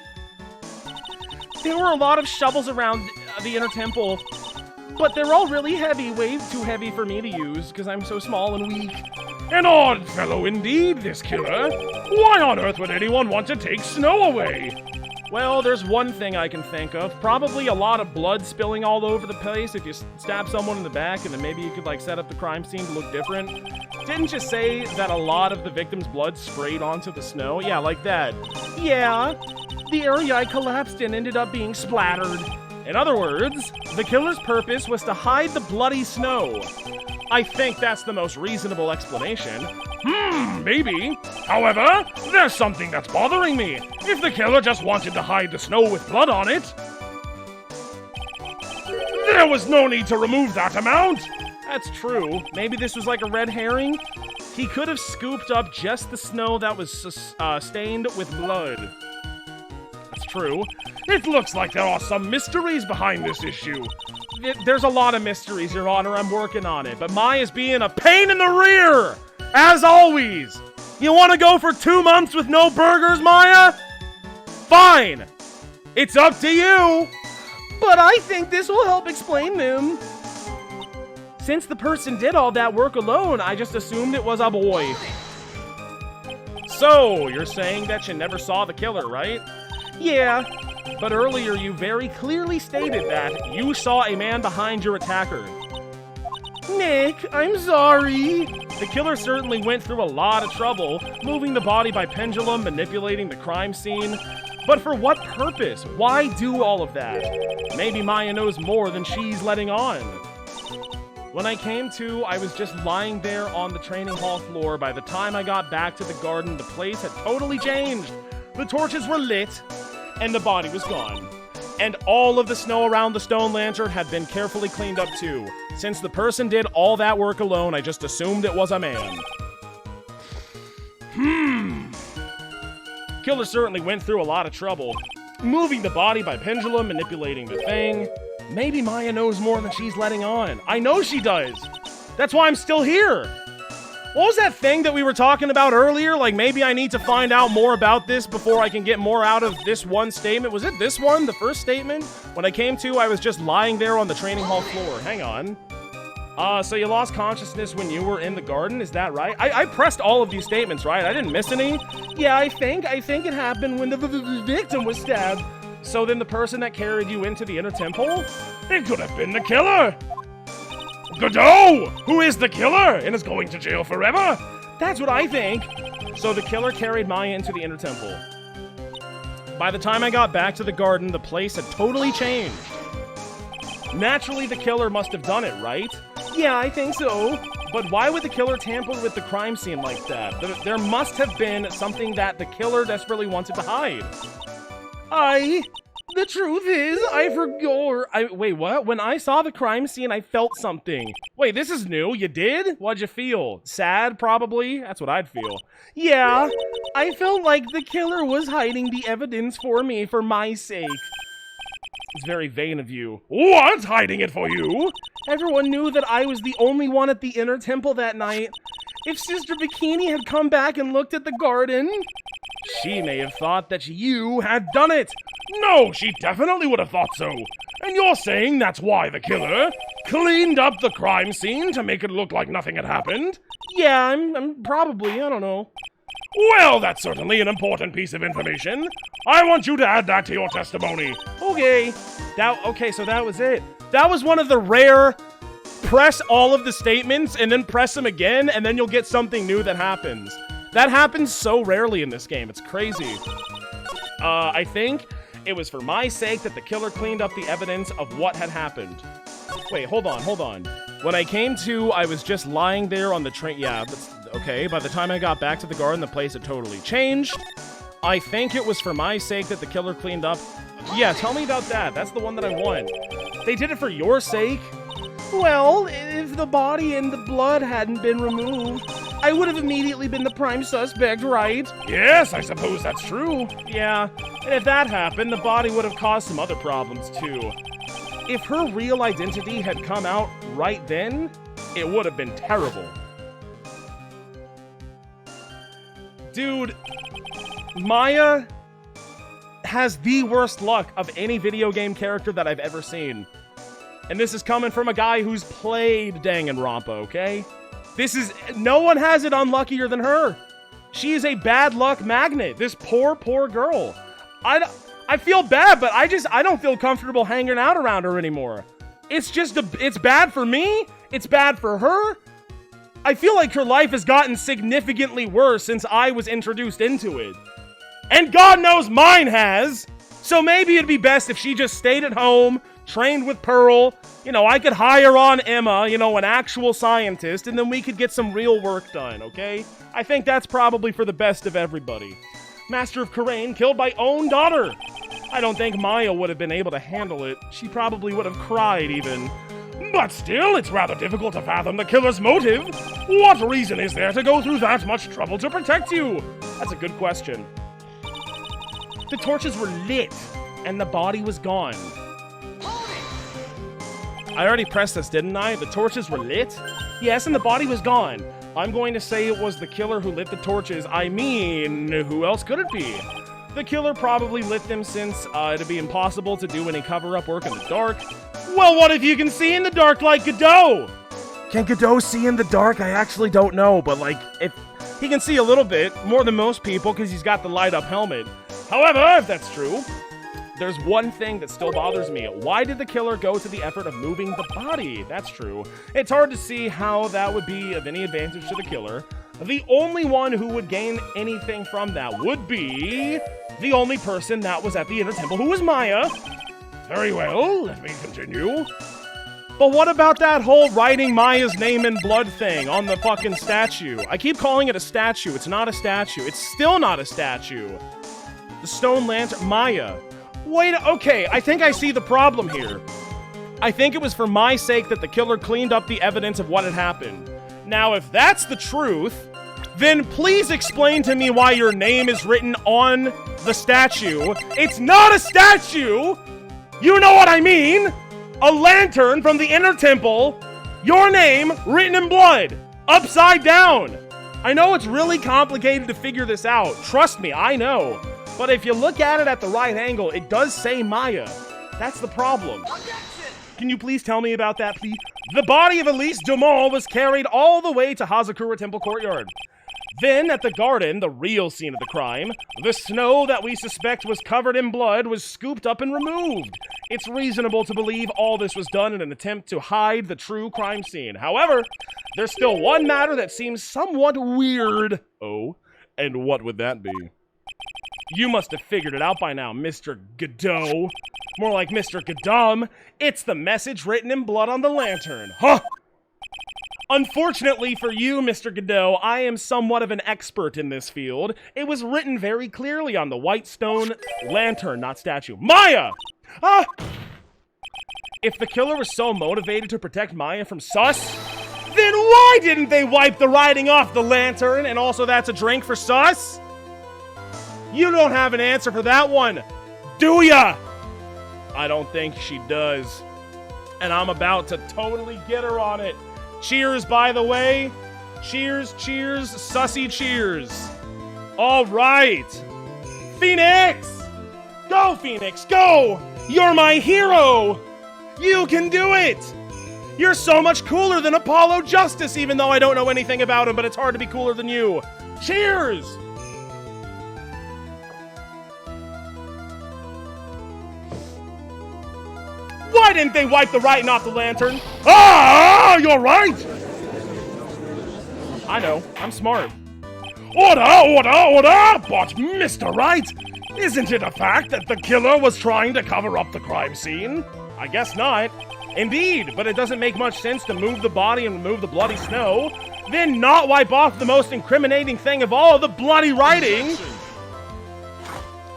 There were a lot of shovels around the inner temple, but they're all really heavy, way too heavy for me to use, because I'm so small and weak. An odd fellow indeed, this killer. Why on earth would anyone want to take snow away? Well, there's one thing I can think of. Probably a lot of blood spilling all over the place if you stab someone in the back, and then maybe you could, like, set up the crime scene to look different. Didn't you say that a lot of the victim's blood sprayed onto the snow? Yeah, like that. Yeah. The area I collapsed in ended up being splattered. In other words, the killer's purpose was to hide the bloody snow. I think that's the most reasonable explanation. Maybe. However, there's something that's bothering me. If the killer just wanted to hide the snow with blood on it, there was no need to remove that amount. That's true. Maybe this was like a red herring. He could have scooped up just the snow that was stained with blood. True. It looks like there are some mysteries behind this issue. There's a lot of mysteries, Your Honor. I'm working on it. But Maya's being a pain in the rear, as always. You want to go for 2 months with no burgers, Maya? Fine. It's up to you. But I think this will help explain them. Since the person did all that work alone, I just assumed it was a boy. So, you're saying that you never saw the killer, right? Yeah, but earlier you very clearly stated that you saw a man behind your attacker. Nick, I'm sorry. The killer certainly went through a lot of trouble, moving the body by pendulum, manipulating the crime scene. But for what purpose? Why do all of that? Maybe Maya knows more than she's letting on. When I came to, I was just lying there on the training hall floor. By the time I got back to the garden, the place had totally changed. The torches were lit, and the body was gone. And all of the snow around the stone lantern had been carefully cleaned up too. Since the person did all that work alone, I just assumed it was a man. Killer certainly went through a lot of trouble. Moving the body by pendulum, manipulating the thing. Maybe Maya knows more than she's letting on. I know she does. That's why I'm still here. What was that thing that we were talking about earlier? Like, maybe I need to find out more about this before I can get more out of this one statement. Was it this one, the first statement? When I came to, I was just lying there on the training hall floor. Hang on. So you lost consciousness when you were in the garden, is that right? I pressed all of these statements, right? I didn't miss any? Yeah, I think it happened when the victim was stabbed. So then the person that carried you into the inner temple? It could have been the killer! Godot! Who is the killer and is going to jail forever? That's what I think. So the killer carried Maya into the inner temple. By the time I got back to the garden, the place had totally changed. Naturally, the killer must have done it, right? Yeah, I think so. But why would the killer tamper with the crime scene like that? There must have been something that the killer desperately wanted to hide. The truth is, I forgot. Wait, what? When I saw the crime scene, I felt something. Wait, this is new. You did? What'd you feel? Sad, probably? That's what I'd feel. Yeah, I felt like the killer was hiding the evidence for me for my sake. It's very vain of you. What? Hiding it for you? Everyone knew that I was the only one at the inner temple that night. If Sister Bikini had come back and looked at the garden, she may have thought that you had done it. No, she definitely would have thought so. And you're saying that's why the killer cleaned up the crime scene to make it look like nothing had happened? Yeah, I'm probably, I don't know. Well, that's certainly an important piece of information. I want you to add that to your testimony. Okay. Okay, so that was it. That was one of the rare press all of the statements and then press them again, and then you'll get something new that happens. That happens so rarely in this game. It's crazy. I think it was for my sake that the killer cleaned up the evidence of what had happened. Wait, hold on. When I came to, I was just lying there on the train. Yeah, that's okay. By the time I got back to the garden, the place had totally changed. I think it was for my sake that the killer cleaned up. Yeah, tell me about that. That's the one that I want. They did it for your sake? Well, if the body and the blood hadn't been removed, I would have immediately been the prime suspect, right? Yes, I suppose that's true. Yeah, and if that happened, the body would have caused some other problems too. If her real identity had come out right then, it would have been terrible. Dude, Maya has the worst luck of any video game character that I've ever seen. And this is coming from a guy who's played Danganronpa, okay? No one has it unluckier than her. She is a bad luck magnet. This poor girl. I feel bad, but I don't feel comfortable hanging out around her anymore. It's bad for me. It's bad for her. I feel like her life has gotten significantly worse since I was introduced into it. And God knows mine has. So maybe it'd be best if she just stayed at home, trained with Pearl. You know, I could hire on Emma, an actual scientist, and then we could get some real work done, okay? I think that's probably for the best of everybody. Master of Karain killed by own daughter. I don't think Maya would have been able to handle it. She probably would have cried even. But still, it's rather difficult to fathom the killer's motive. What reason is there to go through that much trouble to protect you? That's a good question. The torches were lit, and the body was gone. I already pressed this, didn't I? The torches were lit? Yes, and the body was gone. I'm going to say it was the killer who lit the torches. I mean, who else could it be? The killer probably lit them since it'd be impossible to do any cover-up work in the dark. Well, what if you can see in the dark like Godot? Can Godot see in the dark? I actually don't know, but if he can see a little bit, more than most people, because he's got the light-up helmet. However, if that's true, there's one thing that still bothers me. Why did the killer go to the effort of moving the body? That's true. It's hard to see how that would be of any advantage to the killer. The only one who would gain anything from that would be the only person that was at the inner temple, who was Maya. Very well, let me continue. But what about that whole writing Maya's name in blood thing on the fucking statue? I keep calling it a statue. It's not a statue. It's still not a statue. The stone lantern, Maya. Wait, okay, I think I see the problem here. I think it was for my sake that the killer cleaned up the evidence of what had happened. Now, if that's the truth, then please explain to me why your name is written on the statue. It's not a statue! You know what I mean! A lantern from the inner temple, your name written in blood, upside down. I know it's really complicated to figure this out. Trust me, I know. But if you look at it at the right angle, it does say Maya. That's the problem. Can you please tell me about that, please? The body of Elise Dumont was carried all the way to Hazakura Temple Courtyard. Then, at the garden, the real scene of the crime, the snow that we suspect was covered in blood was scooped up and removed. It's reasonable to believe all this was done in an attempt to hide the true crime scene. However, there's still one matter that seems somewhat weird. Oh, and what would that be? You must have figured it out by now, Mr. Godot. More like Mr. Godum. It's the message written in blood on the lantern. Huh! Unfortunately for you, Mr. Godot, I am somewhat of an expert in this field. It was written very clearly on the white stone lantern, not statue. Maya! Ah! If the killer was so motivated to protect Maya from sus, then why didn't they wipe the writing off the lantern? And also that's a drink for sus? You don't have an answer for that one, do ya? I don't think she does. And I'm about to totally get her on it. Cheers, by the way. Cheers, cheers, sussy cheers. All right. Phoenix! Go, Phoenix, go! You're my hero! You can do it! You're so much cooler than Apollo Justice, even though I don't know anything about him, but it's hard to be cooler than you. Cheers! Why didn't they wipe the writing off the lantern? Ah, you're right! I know, I'm smart. Order, order, order! But, Mr. Wright, isn't it a fact that the killer was trying to cover up the crime scene? I guess not. Indeed, but it doesn't make much sense to move the body and remove the bloody snow, then not wipe off the most incriminating thing of all, the bloody writing.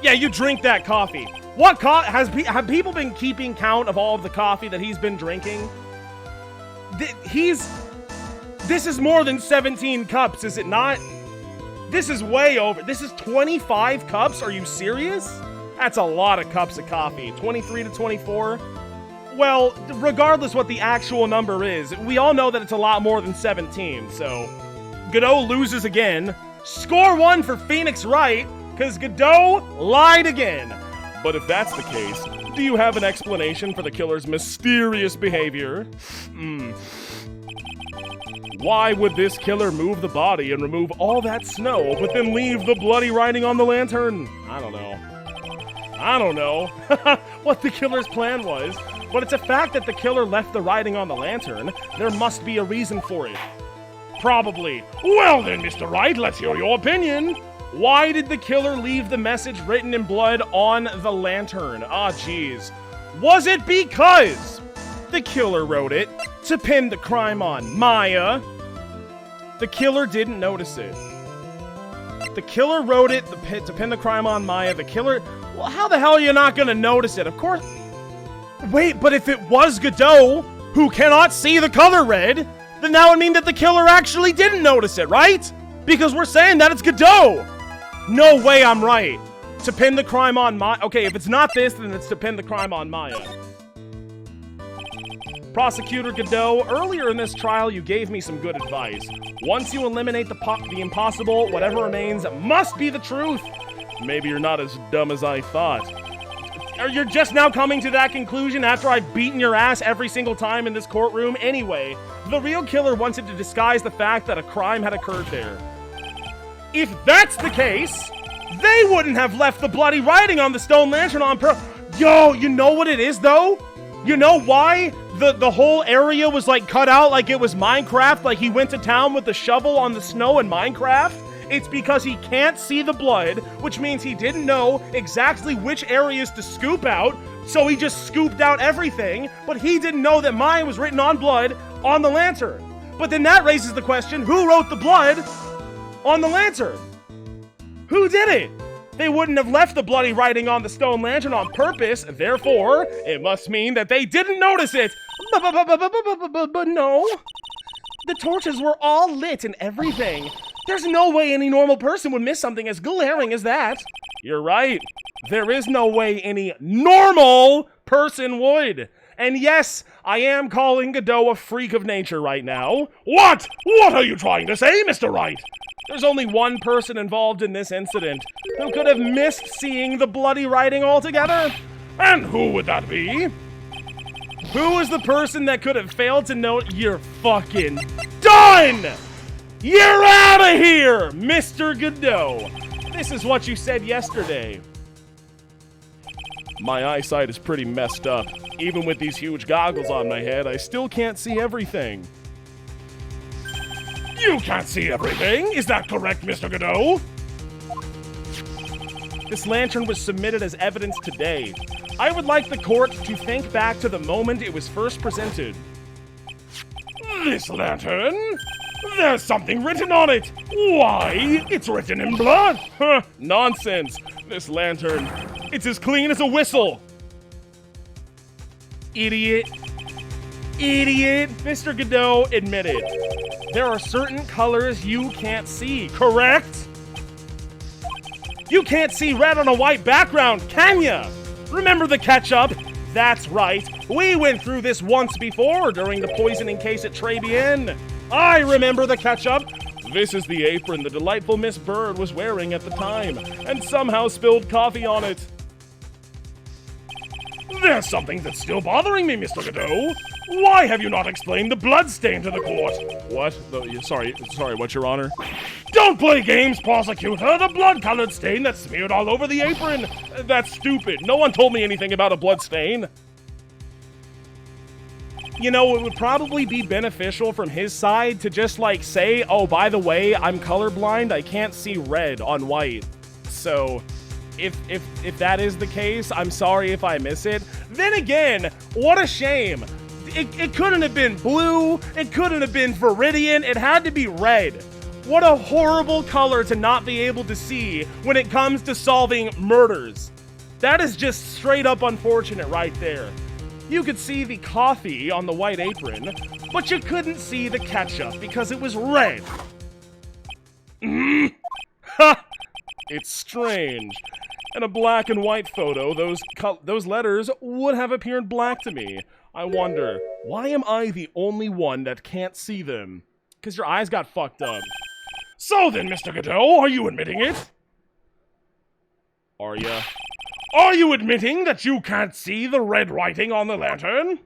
Yeah, you drink that coffee. What have people been keeping count of all of the coffee that he's been drinking? This is more than 17 cups, is it not? This is way over. This is 25 cups? Are you serious? That's a lot of cups of coffee. 23 to 24? Well, regardless what the actual number is, we all know that it's a lot more than 17, so Godot loses again. Score 1 for Phoenix Wright, because Godot lied again. But if that's the case, do you have an explanation for the killer's mysterious behavior? Why would this killer move the body and remove all that snow, but then leave the bloody writing on the lantern? I don't know what the killer's plan was, but it's a fact that the killer left the writing on the lantern. There must be a reason for it. Probably. Well then, Mr. Wright, let's hear your opinion. Why did the killer leave the message written in blood on the lantern? Ah, jeez. Was it because the killer wrote it to pin the crime on Maya? The killer didn't notice it. The killer wrote it to pin the crime on Maya. The killer... Well, how the hell are you not gonna notice it? Of course... Wait, but if it was Godot, who cannot see the color red, then that would mean that the killer actually didn't notice it, right? Because we're saying that it's Godot. No way I'm right. To pin the crime on Maya... Okay, if it's not this, then it's to pin the crime on Maya. Prosecutor Godot, earlier in this trial, you gave me some good advice. Once you eliminate the impossible, whatever remains must be the truth. Maybe you're not as dumb as I thought. You're just now coming to that conclusion after I've beaten your ass every single time in this courtroom? Anyway, the real killer wanted to disguise the fact that a crime had occurred there. If that's the case, they wouldn't have left the bloody writing on the stone lantern on Yo, you know what it is, though? You know why the whole area was, like, cut out like it was Minecraft? Like he went to town with the shovel on the snow in Minecraft? It's because he can't see the blood, which means he didn't know exactly which areas to scoop out, so he just scooped out everything, but he didn't know that Maya was written on blood on the lantern. But then that raises the question, who wrote the blood on the lantern? Who did it? They wouldn't have left the bloody writing on the stone lantern on purpose, therefore, it must mean that they didn't notice it. But no. The torches were all lit and everything. There's no way any normal person would miss something as glaring as that. You're right. There is no way any normal person would. And yes, I am calling Godot a freak of nature right now. What? What are you trying to say, Mr. Wright? There's only one person involved in this incident who could have missed seeing the bloody writing altogether. And who would that be? Who is the person that could have failed to note? You're fucking done! You're out of here, Mr. Godot. This is what you said yesterday. My eyesight is pretty messed up. Even with these huge goggles on my head, I still can't see everything. You can't see everything? Is that correct, Mr. Godot? This lantern was submitted as evidence today. I would like the court to think back to the moment it was first presented. This lantern? There's something written on it! Why? It's written in blood! Huh, nonsense! This lantern, it's as clean as a whistle! Idiot. Idiot! Mr. Godot, admit it. There are certain colors you can't see, correct? You can't see red on a white background, can ya? Remember the ketchup? That's right. We went through this once before during the poisoning case at Trebian. I remember the ketchup. This is the apron the delightful Miss Bird was wearing at the time, and somehow spilled coffee on it. There's something that's still bothering me, Mr. Godot. Why have you not explained the blood stain to the court? What? Sorry, what, Your Honor? Don't play games, prosecutor! The blood-colored stain that's smeared all over the apron! That's stupid. No one told me anything about a blood stain. You know, it would probably be beneficial from his side to just, like, say, oh, by the way, I'm colorblind, I can't see red on white. So, if that is the case, I'm sorry if I miss it. Then again, what a shame. It couldn't have been blue, it couldn't have been Viridian, it had to be red. What a horrible color to not be able to see when it comes to solving murders. That is just straight up unfortunate right there. You could see the coffee on the white apron, but you couldn't see the ketchup because it was red. Ha! It's strange. In a black and white photo, those letters would have appeared black to me. I wonder, why am I the only one that can't see them? Because your eyes got fucked up. So then, Mr. Godot, are you admitting it? Are ya? Are you admitting that you can't see the red writing on the lantern?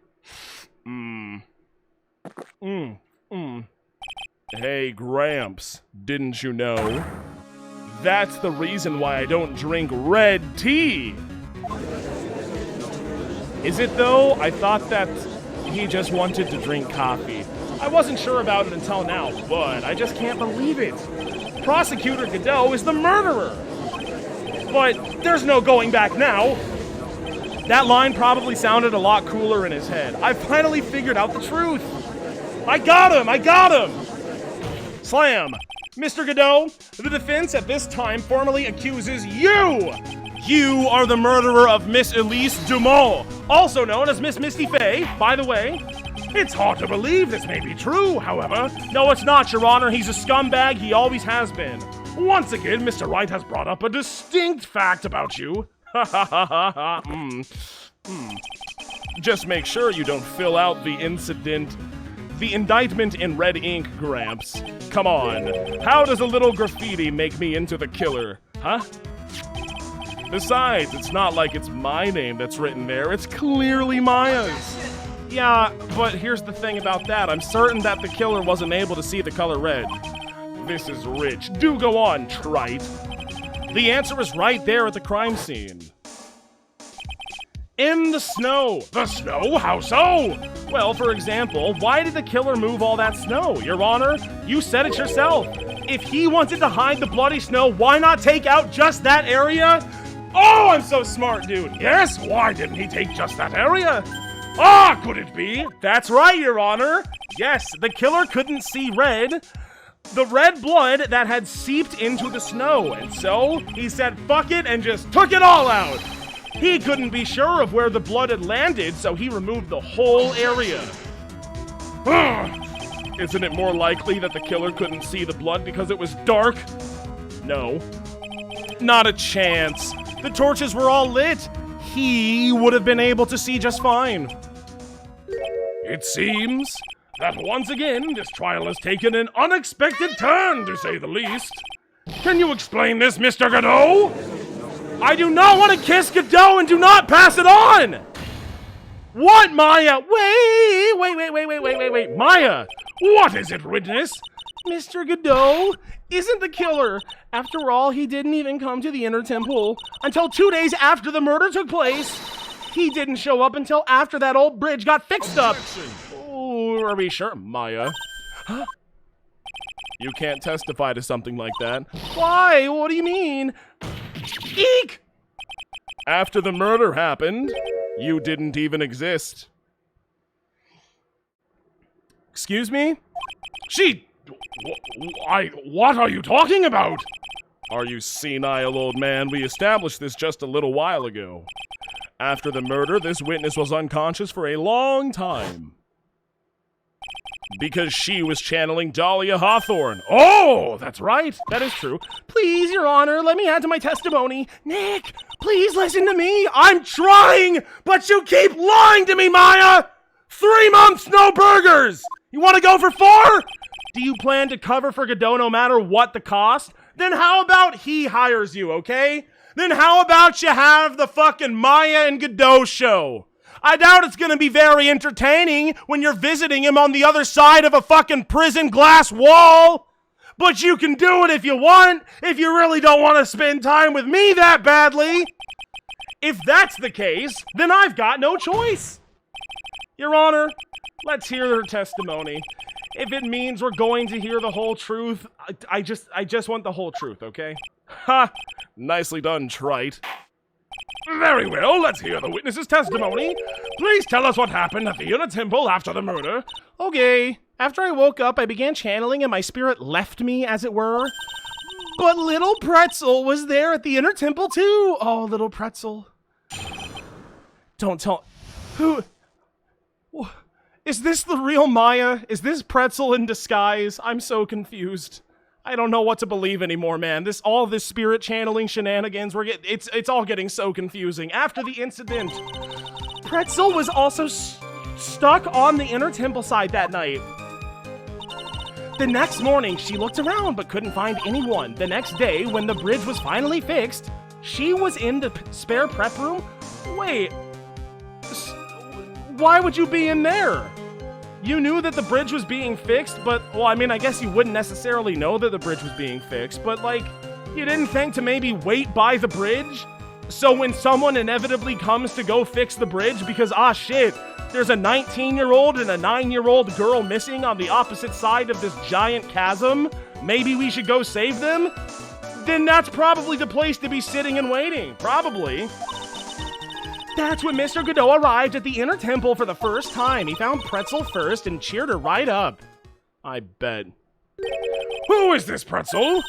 Hey, Gramps, didn't you know? That's the reason why I don't drink red tea. Is it though? I thought that he just wanted to drink coffee. I wasn't sure about it until now, but I just can't believe it. Prosecutor Godot is the murderer. But there's no going back now. That line probably sounded a lot cooler in his head. I finally figured out the truth. I got him! Slam. Mr. Godot, the defense at this time formally accuses you. You are the murderer of Miss Elise Dumont, also known as Miss Misty Fey, by the way. It's hard to believe this may be true, however. No, it's not, Your Honor. He's a scumbag. He always has been. Once again, Mr. Wright has brought up a distinct fact about you. Ha ha ha ha ha. Just make sure you don't fill out the indictment in red ink, Gramps. Come on. How does a little graffiti make me into the killer? Huh? Besides, it's not like it's my name that's written there. It's clearly Maya's. Yeah, but here's the thing about that. I'm certain that the killer wasn't able to see the color red. This is rich. Do go on, trite. The answer is right there at the crime scene. In the snow. The snow? How so? Well, for example, why did the killer move all that snow? Your Honor, you said it yourself. If he wanted to hide the bloody snow, why not take out just that area? Oh, I'm so smart, dude. Yes, why didn't he take just that area? Ah, could it be? That's right, Your Honor. Yes, the killer couldn't see red. The red blood that had seeped into the snow, and so he said fuck it and just took it all out. He couldn't be sure of where the blood had landed, so he removed the whole area. Isn't it more likely that the killer couldn't see the blood because it was dark? No. Not a chance. The torches were all lit. He would have been able to see just fine. It seems that once again, this trial has taken an unexpected turn, to say the least. Can you explain this, Mr. Godot? I do not want to kiss Godot and do not pass it on! What, Maya? Wait. Maya, what is it, witness? Mr. Godot isn't the killer. After all, he didn't even come to the inner temple until 2 days after the murder took place. He didn't show up until after that old bridge got fixed up. Oh, are we sure, Maya? Huh? You can't testify to something like that. Why? What do you mean? Eek! After the murder happened, you didn't even exist. Excuse me? What are you talking about? Are you senile, old man? We established this just a little while ago. After the murder, this witness was unconscious for a long time. Because she was channeling Dahlia Hawthorne. Oh, that's right. That is true. Please, Your Honor, let me add to my testimony. Nick, please listen to me. I'm trying, but you keep lying to me, Maya. 3 months, no burgers. You want to go for 4? Do you plan to cover for Godot no matter what the cost? Then how about he hires you, okay? Then how about you have the fucking Maya and Godot show? I doubt it's gonna be very entertaining when you're visiting him on the other side of a fucking prison glass wall. But you can do it if you want, if you really don't want to spend time with me that badly. If that's the case, then I've got no choice. Your Honor, let's hear her testimony. If it means we're going to hear the whole truth, I just want the whole truth, okay? Ha! Nicely done, trite. Very well, let's hear the witness's testimony. Please tell us what happened at the inner temple after the murder. Okay. After I woke up, I began channeling and my spirit left me, as it were. But little Pretzel was there at the inner temple too. Oh, little Pretzel. Don't tell... Who... Is this the real Maya? Is this Pretzel in disguise? I'm so confused. I don't know what to believe anymore, man. All this spirit channeling shenanigans, it's all getting so confusing. After the incident, Pretzel was also stuck on the inner temple side that night. The next morning, she looked around but couldn't find anyone. The next day, when the bridge was finally fixed, she was in the spare prep room. Wait, why would you be in there? You knew that the bridge was being fixed, but, well, I mean, I guess you wouldn't necessarily know that the bridge was being fixed, but, like, you didn't think to maybe wait by the bridge? So when someone inevitably comes to go fix the bridge because, ah, shit, there's a 19-year-old and a 9-year-old girl missing on the opposite side of this giant chasm, maybe we should go save them? Then that's probably the place to be sitting and waiting. Probably. That's when Mr. Godot arrived at the inner temple for the first time. He found Pretzel first and cheered her right up. I bet. Who is this Pretzel?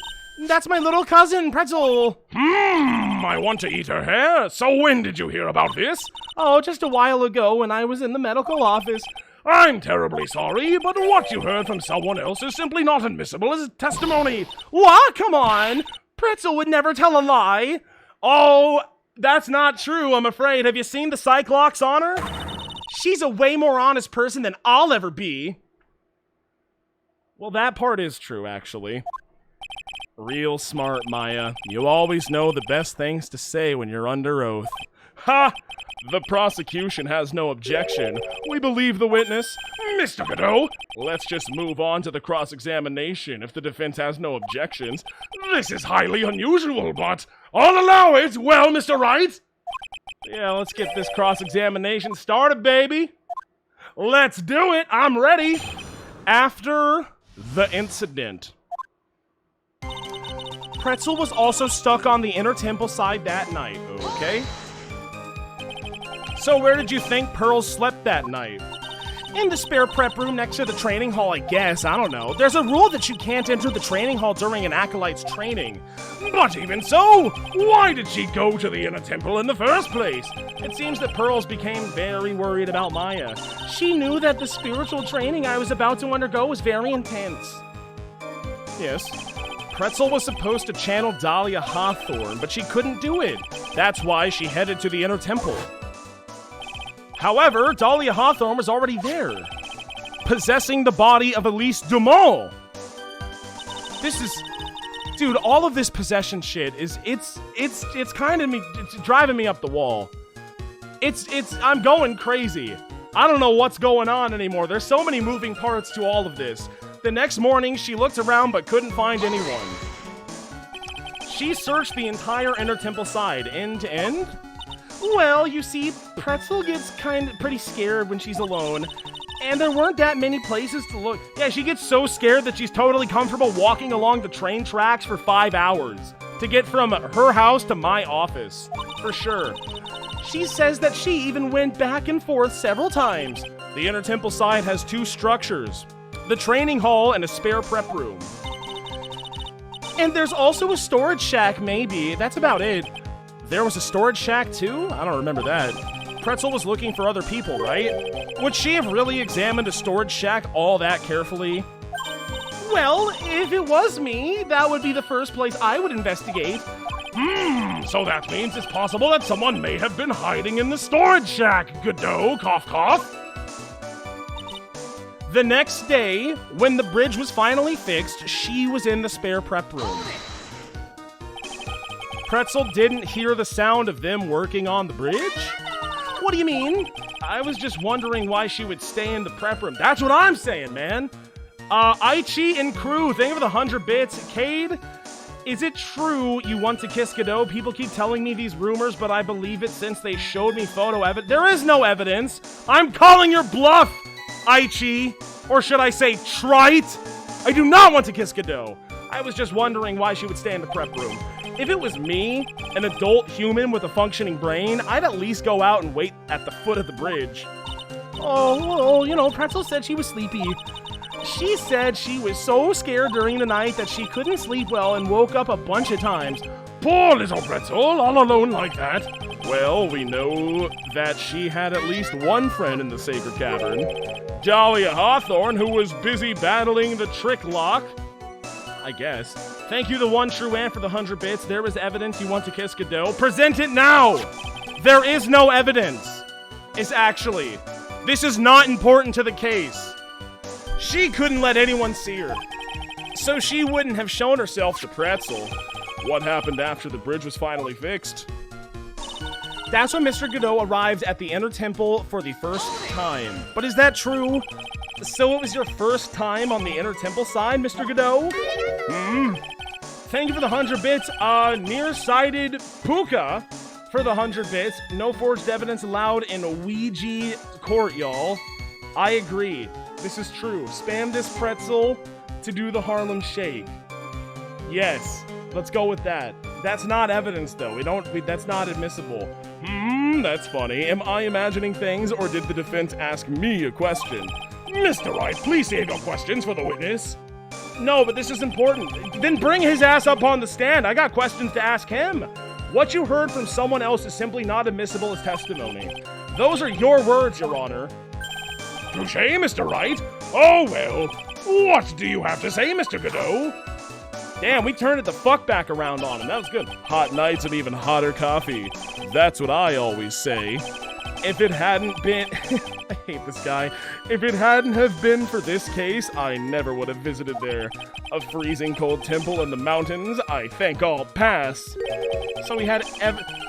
That's my little cousin, Pretzel. I want to eat her hair. So when did you hear about this? Oh, just a while ago when I was in the medical office. I'm terribly sorry, but what you heard from someone else is simply not admissible as testimony. What? Come on. Pretzel would never tell a lie. Oh... That's not true, I'm afraid. Have you seen the Cyclops on her? She's a way more honest person than I'll ever be. Well, that part is true, actually. Real smart, Maya. You always know the best things to say when you're under oath. Ha! The prosecution has no objection. We believe the witness. Mr. Godot, let's just move on to the cross-examination if the defense has no objections. This is highly unusual, but I'll allow it. Well, Mr. Wright? Yeah, let's get this cross-examination started, baby. Let's do it. I'm ready. After the incident. Pretzel was also stuck on the inner temple side that night, okay? So where did you think Pearl slept that night? In the spare prep room next to the training hall, I guess. I don't know. There's a rule that you can't enter the training hall during an acolyte's training. But even so, why did she go to the inner temple in the first place? It seems that Pearls became very worried about Maya. She knew that the spiritual training I was about to undergo was very intense. Yes. Pretzel was supposed to channel Dahlia Hawthorne, but she couldn't do it. That's why she headed to the inner temple. However, Dahlia Hawthorne was already there, possessing the body of Elise Dumont. This is, dude, all of this possession shit is, it's kind of it's driving me up the wall. I'm going crazy. I don't know what's going on anymore. There's so many moving parts to all of this. The next morning, she looked around but couldn't find anyone. She searched the entire inner temple side, end to end. Well, you see, Pretzel gets pretty scared when she's alone, and there weren't that many places to look. Yeah, she gets so scared that she's totally comfortable walking along the train tracks for 5 hours to get from her house to my office, for sure. She says that she even went back and forth several times. The inner temple side has 2 structures, the training hall and a spare prep room. And there's also a storage shack, maybe. That's about it. There was a storage shack too? I don't remember that. Pretzel was looking for other people, right? Would she have really examined a storage shack all that carefully? Well, if it was me, that would be the first place I would investigate. So that means it's possible that someone may have been hiding in the storage shack. Godot, cough, cough. The next day, when the bridge was finally fixed, she was in the spare prep room. Pretzel didn't hear the sound of them working on the bridge? What do you mean? I was just wondering why she would stay in the prep room. That's what I'm saying, man. Aichi and crew, thank you for the 100 bits. Cade, is it true you want to kiss Godot? People keep telling me these rumors, but I believe it since they showed me photo evidence. There is no evidence. I'm calling your bluff, Aichi. Or should I say trite? I do not want to kiss Godot. I was just wondering why she would stay in the prep room. If it was me, an adult human with a functioning brain, I'd at least go out and wait at the foot of the bridge. Oh, you know, Pretzel said she was sleepy. She said she was so scared during the night that she couldn't sleep well and woke up a bunch of times. Poor little Pretzel, all alone like that. Well, we know that she had at least one friend in the Sacred Cavern. Dahlia Hawthorne, who was busy battling the trick lock. I guess. Thank you, the one true ant, for the 100 bits. There is evidence you want to kiss Godot. Present it now! There is no evidence. This is not important to the case. She couldn't let anyone see her. So she wouldn't have shown herself to Pretzel. What happened after the bridge was finally fixed? That's when Mr. Godot arrived at the Inner Temple for the first time. But is that true? So it was your first time on the Inner Temple side, Mr. Godot? Thank you for the 100 bits. Nearsighted Puka for the 100 bits. No forged evidence allowed in Ouija court, y'all. I agree. This is true. Spam this Pretzel to do the Harlem Shake. Yes, let's go with that. That's not evidence, though. That's not admissible. That's funny. Am I imagining things, or did the defense ask me a question? Mr. Wright, please save your questions for the witness. No, but this is important. Then bring his ass up on the stand. I got questions to ask him. What you heard from someone else is simply not admissible as testimony. Those are your words, Your Honor. Touché, Mr. Wright. Oh, well. What do you have to say, Mr. Godot? Damn, we turned it the fuck back around on him. That was good. Hot nights and even hotter coffee. That's what I always say. If it hadn't been... I hate this guy. If it hadn't have been for this case, I never would have visited there. A freezing cold temple in the mountains, I think I'll pass. So we had...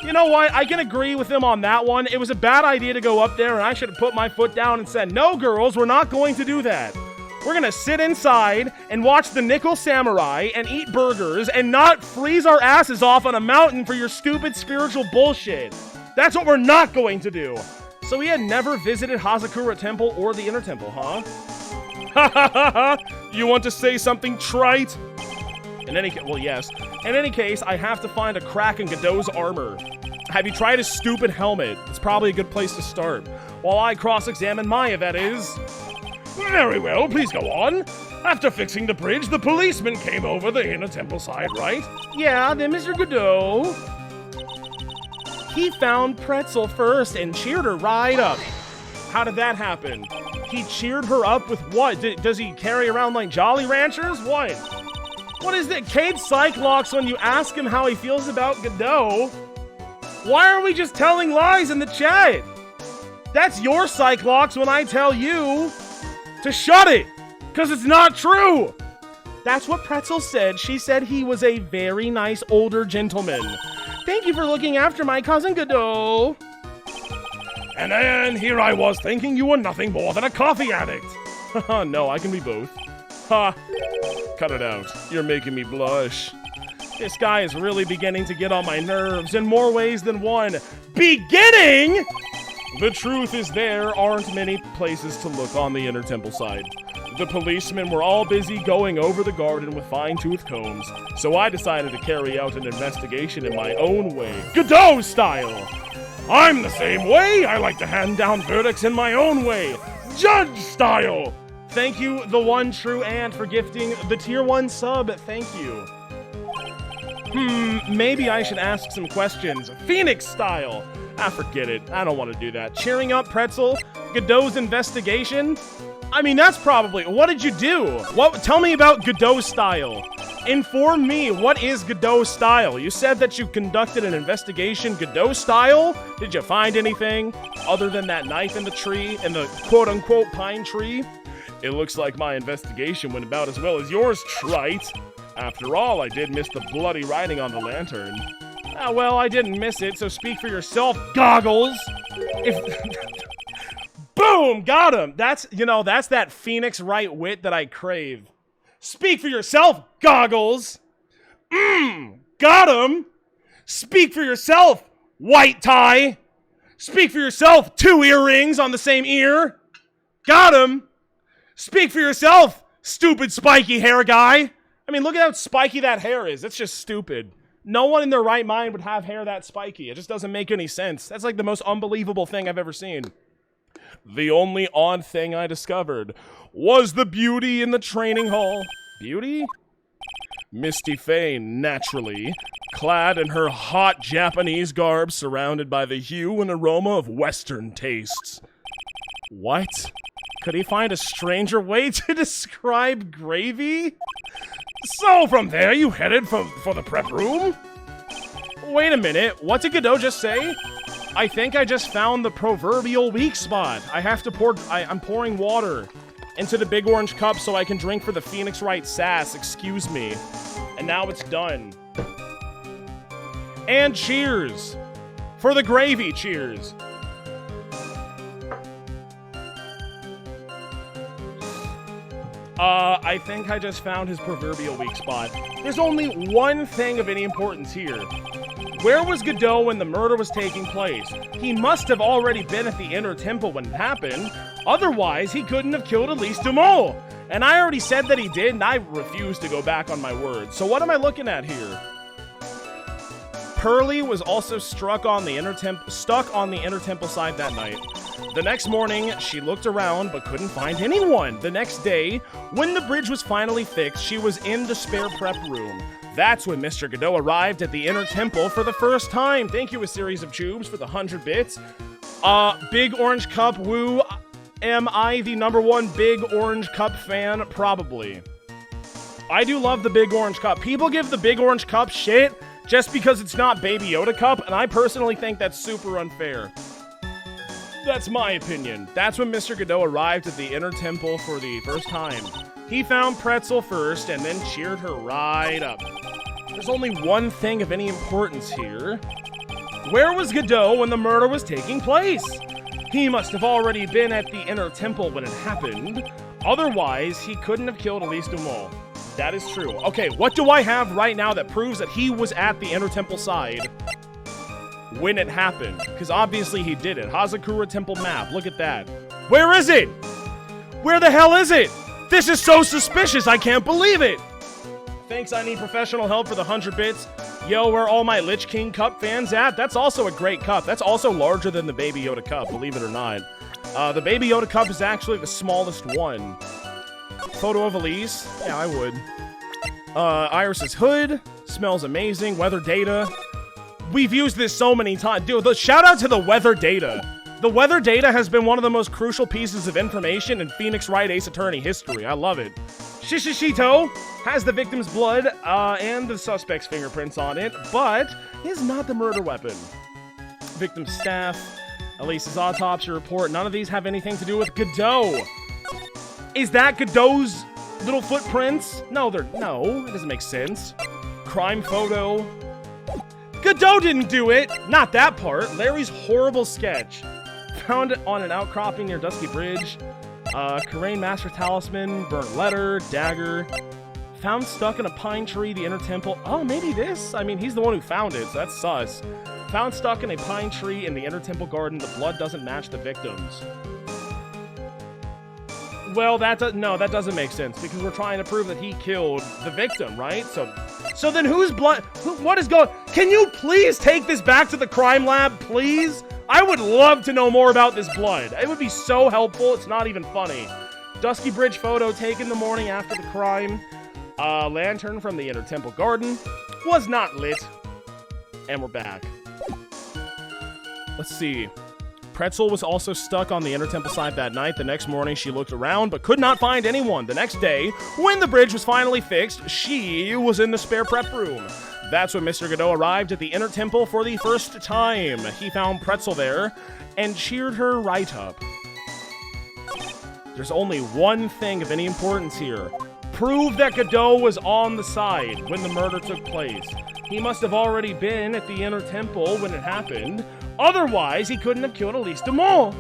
You know what? I can agree with him on that one. It was a bad idea to go up there, and I should have put my foot down and said, no, girls, we're not going to do that. We're gonna sit inside and watch the Nickel Samurai and eat burgers and not freeze our asses off on a mountain for your stupid spiritual bullshit. That's what we're not going to do. So he had never visited Hazakura Temple or the Inner Temple, huh? Ha ha ha ha! You want to say something trite? Well, yes. In any case, I have to find a crack in Godot's armor. Have you tried his stupid helmet? It's probably a good place to start. While I cross-examine Maya, that is. Very well, please go on. After fixing the bridge, the policeman came over the Inner Temple side, right? Yeah, then Mr. Godot. He found Pretzel first and cheered her right up. How did that happen? He cheered her up with what? Does he carry around like Jolly Ranchers? What? What is that? Cade Cyclops, when you ask him how he feels about Godot, why are we just telling lies in the chat? That's your Cyclops when I tell you to shut it, because it's not true. That's what Pretzel said. She said he was a very nice older gentleman. Thank you for looking after my cousin Godot. And then here I was thinking you were nothing more than a coffee addict. No, I can be both. Ha! Cut it out. You're making me blush. This guy is really beginning to get on my nerves in more ways than one. Beginning? The truth is there aren't many places to look on the Inner Temple side. The policemen were all busy going over the garden with fine-tooth combs, so I decided to carry out an investigation in my own way, Godot style. I'm the same way. I like to hand down verdicts in my own way, judge style. Thank you, the one true ant, for gifting the tier 1 sub. Thank you. Maybe I should ask some questions, Phoenix style. Forget it. I don't want to do that. Cheering up Pretzel, Godot's investigation. I mean, that's probably... What did you do? Tell me about Godot style. Inform me, what is Godot style? You said that you conducted an investigation Godot style? Did you find anything other than that knife in the tree, in the quote-unquote pine tree? It looks like my investigation went about as well as yours, trite. After all, I did miss the bloody writing on the lantern. Ah, well, I didn't miss it, so speak for yourself, Goggles! Boom! Got him! That's that Phoenix Wright wit that I crave. Speak for yourself, Goggles! Got him! Speak for yourself, white tie! Speak for yourself, 2 earrings on the same ear! Got him! Speak for yourself, stupid spiky hair guy! I mean, look at how spiky that hair is. It's just stupid. No one in their right mind would have hair that spiky. It just doesn't make any sense. That's like the most unbelievable thing I've ever seen. The only odd thing I discovered was the beauty in the training hall. Beauty? Misty Fane, naturally, clad in her hot Japanese garb surrounded by the hue and aroma of Western tastes. What? Could he find a stranger way to describe gravy? So from there you headed for the prep room? Wait a minute, what did Godot just say? I think I just found the proverbial weak spot. I'm pouring water into the big orange cup so I can drink for the Phoenix Wright sass, excuse me. And now it's done. And cheers! For the gravy, cheers! I think I just found his proverbial weak spot. There's only one thing of any importance here. Where was Godot when the murder was taking place? He must have already been at the inner temple when it happened. Otherwise, he couldn't have killed Elise Dumont. And I already said that he did, and I refuse to go back on my word. So what am I looking at here? Pearlie was also stuck on the inner temple side that night. The next morning, she looked around but couldn't find anyone. The next day, when the bridge was finally fixed, she was in the spare prep room. That's when Mr. Godot arrived at the inner temple for the first time. Thank you, a series of tubes, for the 100 bits. Big Orange Cup, woo. Am I the #1 Big Orange Cup fan? Probably. I do love the Big Orange Cup. People give the Big Orange Cup shit just because it's not Baby Yoda Cup, and I personally think that's super unfair. That's my opinion. That's when Mr. Godot arrived at the inner temple for the first time. He found Pretzel first and then cheered her right up. There's only one thing of any importance here. Where was Godot when the murder was taking place? He must have already been at the inner temple when it happened. Otherwise, he couldn't have killed Elise Dumont. That is true. Okay, what do I have right now that proves that he was at the inner temple side when it happened? Because obviously he didn't. Hazakura Temple map. Look at that. Where is it? Where the hell is it? This is so suspicious. I can't believe it. Thanks, I need professional help for the 100 bits. Yo, where all my Lich King Cup fans at? That's also a great cup. That's also larger than the Baby Yoda Cup, believe it or not. The Baby Yoda Cup is actually the smallest one. Photo of Elise? Yeah, I would. Iris's hood. Smells amazing. Weather data. We've used this so many times. Dude, shout out to the weather data. The weather data has been one of the most crucial pieces of information in Phoenix Wright Ace Attorney history. I love it. Shishishito has the victim's blood and the suspect's fingerprints on it, but is not the murder weapon. Victim's staff, Elise's autopsy report, none of these have anything to do with Godot. Is that Godot's little footprints? No, it doesn't make sense. Crime photo. Godot didn't do it! Not that part. Larry's horrible sketch. Found it on an outcropping near Dusky Bridge. Karain Master Talisman, burnt letter, dagger. Found stuck in a pine tree, the inner temple. Oh, maybe this? I mean, he's the one who found it, so that's sus. Found stuck in a pine tree in the inner temple garden. The blood doesn't match the victim's. Well, that doesn't make sense, because we're trying to prove that he killed the victim, right? So then whose blood? What is going? Can you please take this back to the crime lab, please? I would love to know more about this blood. It would be so helpful, it's not even funny. Dusky Bridge photo taken the morning after the crime. Lantern from the inner temple garden was not lit. And we're back. Let's see. Pretzel was also stuck on the inner temple side that night. The next morning, she looked around but could not find anyone. The next day, when the bridge was finally fixed, she was in the spare prep room. That's when Mr. Godot arrived at the inner temple for the first time. He found Pretzel there and cheered her right up. There's only one thing of any importance here. Prove that Godot was on the side when the murder took place. He must have already been at the inner temple when it happened. Otherwise, he couldn't have killed Elise de Mont.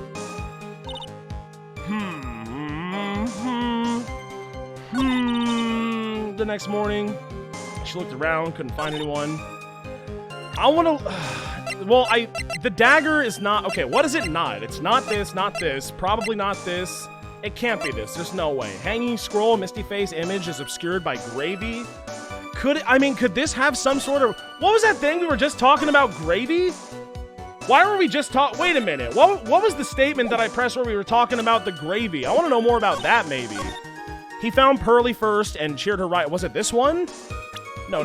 The next morning, she looked around, couldn't find anyone. I want to... Well, the dagger is not... Okay, what is it not? It's not this, probably not this. It can't be this, there's no way. Hanging scroll, misty face image is obscured by gravy. Could this have some sort of... What was that thing we were just talking about, gravy? Why were we just talking... Wait a minute, what was the statement that I pressed where we were talking about the gravy? I want to know more about that, maybe. He found Pearly first and cheered her right... Was it this one? No.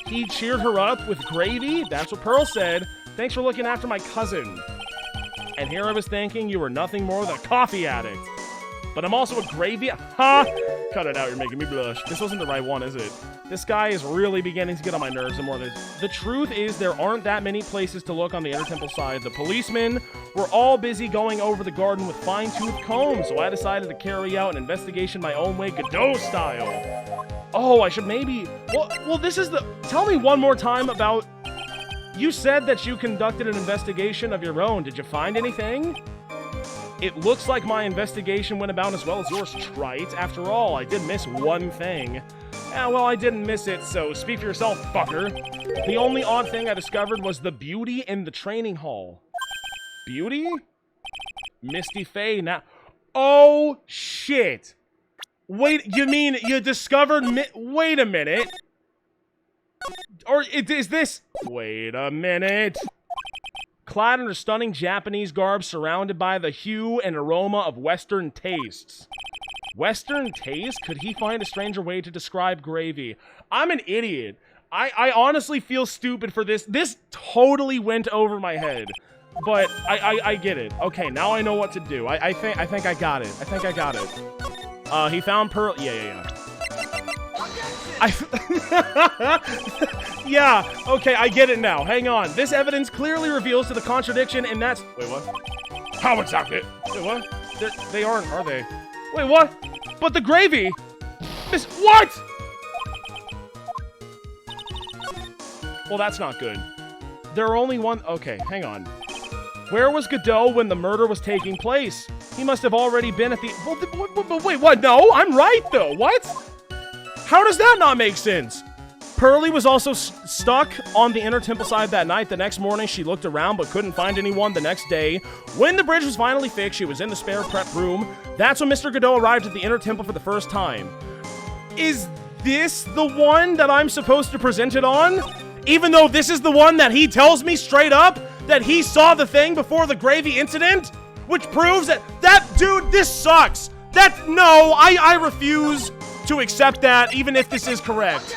He cheered her up with gravy? That's what Pearl said. Thanks for looking after my cousin. And here I was thinking you were nothing more than a coffee addict. But I'm also a gravy... Ha! Cut it out, you're making me blush. This wasn't the right one, is it? This guy is really beginning to get on my nerves the more than... The truth is there aren't that many places to look on the inner temple side. The policemen were all busy going over the garden with fine-toothed combs, so I decided to carry out an investigation my own way, Godot style. Oh, I should maybe... Well, this is the... Tell me one more time about... You said that you conducted an investigation of your own. Did you find anything? It looks like my investigation went about as well as yours, trite. After all, I did miss one thing. Yeah, well, I didn't miss it, so speak for yourself, fucker. The only odd thing I discovered was the beauty in the training hall. Beauty? Misty Faye now... Oh, shit. Wait, you mean you discovered wait a minute. Or is this... Wait a minute. Clad in her stunning Japanese garb, surrounded by the hue and aroma of Western tastes. Western taste? Could he find a stranger way to describe gravy? I'm an idiot. I honestly feel stupid for this. This totally went over my head. But I get it. Okay, now I know what to do. I think I got it. I think I got it. He found Pearl... Yeah. Yeah, okay, I get it now. Hang on. This evidence clearly reveals to the contradiction, and that's... Wait, what? How exactly? Wait, what? They aren't, are they? Wait, what? But the gravy... Miss... What? Well, that's not good. There are only one... Okay, hang on. Where was Godot when the murder was taking place? He must have already been at the... Well, wait, what? No, I'm right, though. What? How does that not make sense? Pearly was also stuck on the inner temple side that night. The next morning, she looked around but couldn't find anyone the next day. When the bridge was finally fixed, she was in the spare prep room. That's when Mr. Godot arrived at the inner temple for the first time. Is this the one that I'm supposed to present it on? Even though this is the one that he tells me straight up that he saw the thing before the gravy incident? Which proves that dude, this sucks. No, I refuse to accept that, even if this is correct.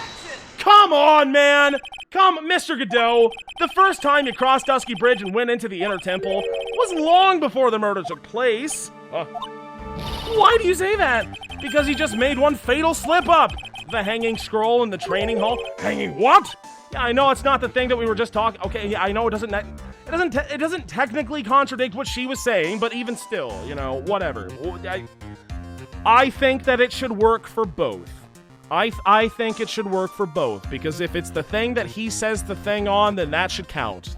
Come on, man! Mr. Godot, the first time you crossed Dusky Bridge and went into the inner temple was long before the murder took place. Why do you say that? Because he just made one fatal slip-up. The hanging scroll in the training hall. Hanging what? Yeah, I know it's not the thing that we were just talking... Okay, yeah, I know it doesn't technically contradict what she was saying, but even still, you know, whatever. I think that it should work for both. I think it should work for both, because if it's the thing that he says the thing on, then that should count.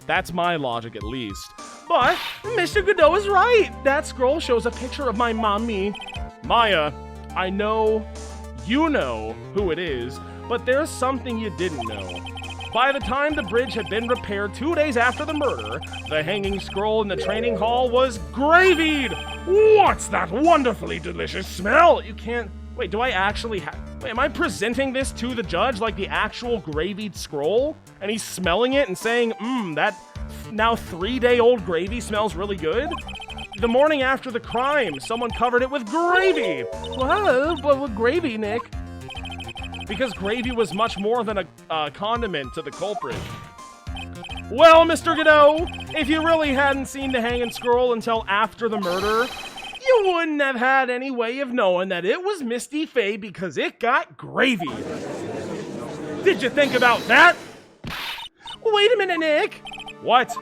That's my logic, at least. But Mr. Godot is right. That scroll shows a picture of my mommy. Maya, I know you know who it is, but there's something you didn't know. By the time the bridge had been repaired 2 days after the murder, the hanging scroll in the training hall was gravied. What's that wonderfully delicious smell? You can't... Wait, do I actually have... Wait, am I presenting this to the judge like the actual gravied scroll? And he's smelling it and saying, that now 3-day-old gravy smells really good? The morning after the crime, someone covered it with gravy. Well, but with gravy, Nick. Because gravy was much more than a condiment to the culprit. Well, Mr. Godot, if you really hadn't seen the hanging scroll until after the murder, you wouldn't have had any way of knowing that it was Misty Faye because it got gravy. Did you think about that? Wait a minute, Nick. What?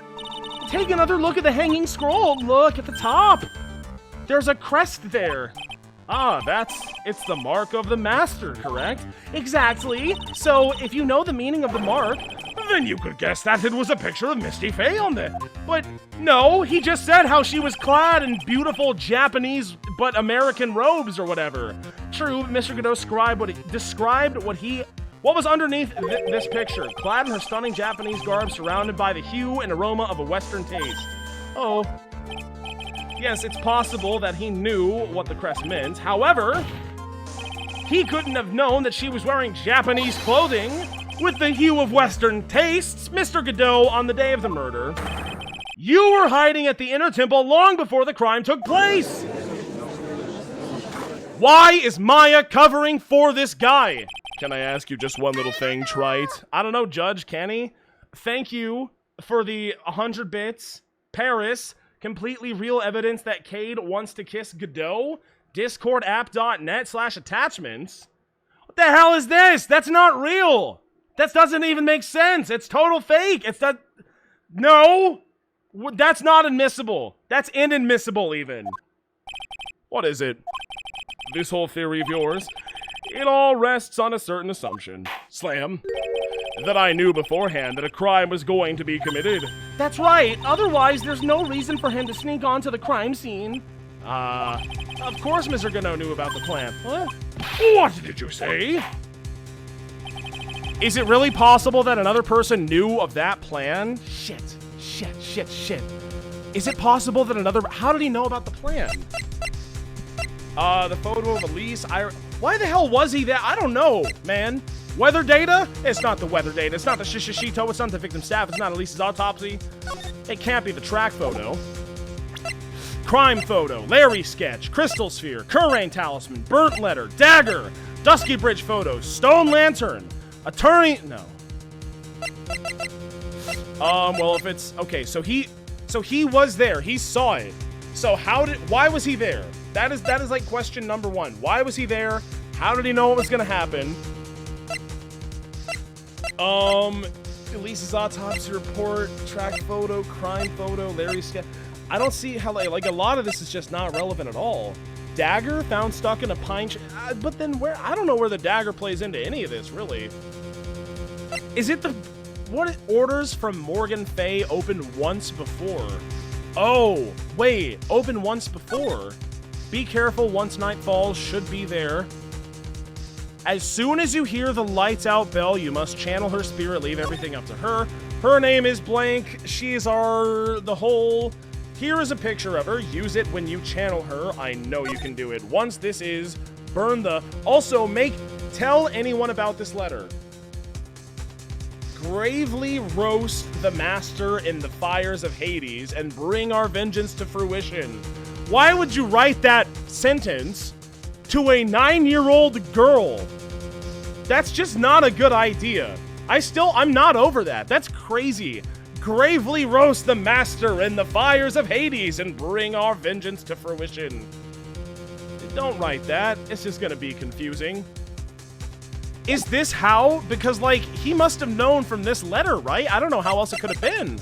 Take another look at the hanging scroll. Look at the top. There's a crest there. Ah, it's the mark of the master, correct? Exactly. So, if you know the meaning of the mark, then you could guess that it was a picture of Misty Faye on it. But no, he just said how she was clad in beautiful Japanese but American robes or whatever. True, Mr. Godot described what was underneath this picture, clad in her stunning Japanese garb surrounded by the hue and aroma of a Western taste. Oh. Yes, it's possible that he knew what the crest meant. However, he couldn't have known that she was wearing Japanese clothing with the hue of Western tastes, Mr. Godot, on the day of the murder. You were hiding at the Inner Temple long before the crime took place! Why is Maya covering for this guy? Can I ask you just one little thing, Trite? I don't know, Judge, can he? Thank you for the 100 bits. Paris, completely real evidence that Cade wants to kiss Godot? Discordapp.net/attachments? What the hell is this? That's not real! That doesn't even make sense! It's total fake! It's that... No! That's not admissible. That's inadmissible, even. What is it? This whole theory of yours? It all rests on a certain assumption. Slam. That I knew beforehand that a crime was going to be committed. That's right. Otherwise, there's no reason for him to sneak onto the crime scene. Of course Mr. Godot knew about the plan. What? What did you say? Is it really possible that another person knew of that plan? Shit. Is it possible that another... How did he know about the plan? The photo of Elise, why the hell was he there? I don't know, man. Weather data? It's not the weather data. It's not the shishishito. It's not the victim's staff. It's not Elise's autopsy. It can't be the track photo. Crime photo, Larry sketch, crystal sphere, Kurain talisman, burnt letter, dagger, Dusky Bridge photo, stone lantern, attorney... No. Well, if it's... Okay, so he was there. He saw it. So why was he there? That is like question number one. Why was he there? How did he know what was gonna happen? Elise's autopsy report, track photo, crime photo, Larry sketch. I don't see how, like, a lot of this is just not relevant at all. Dagger found stuck in a pine tree. But then where? I don't know where the dagger plays into any of this, really. Is it what orders from Morgan Fay opened once before? Oh, wait, open once before. Be careful once night falls, should be there. As soon as you hear the lights out bell, you must channel her spirit, leave everything up to her. Her name is blank, she's the whole. Here is a picture of her, use it when you channel her, I know you can do it. Once this is, burn the, also tell anyone about this letter. Gravely roast the master in the fires of Hades and bring our vengeance to fruition. Why would you write that sentence to a 9-year-old girl? That's just not a good idea. I'm not over that. That's crazy. Gravely roast the master in the fires of Hades and bring our vengeance to fruition. Don't write that. It's just gonna be confusing. Is this how? Because, like, he must have known from this letter, right? I don't know how else it could have been.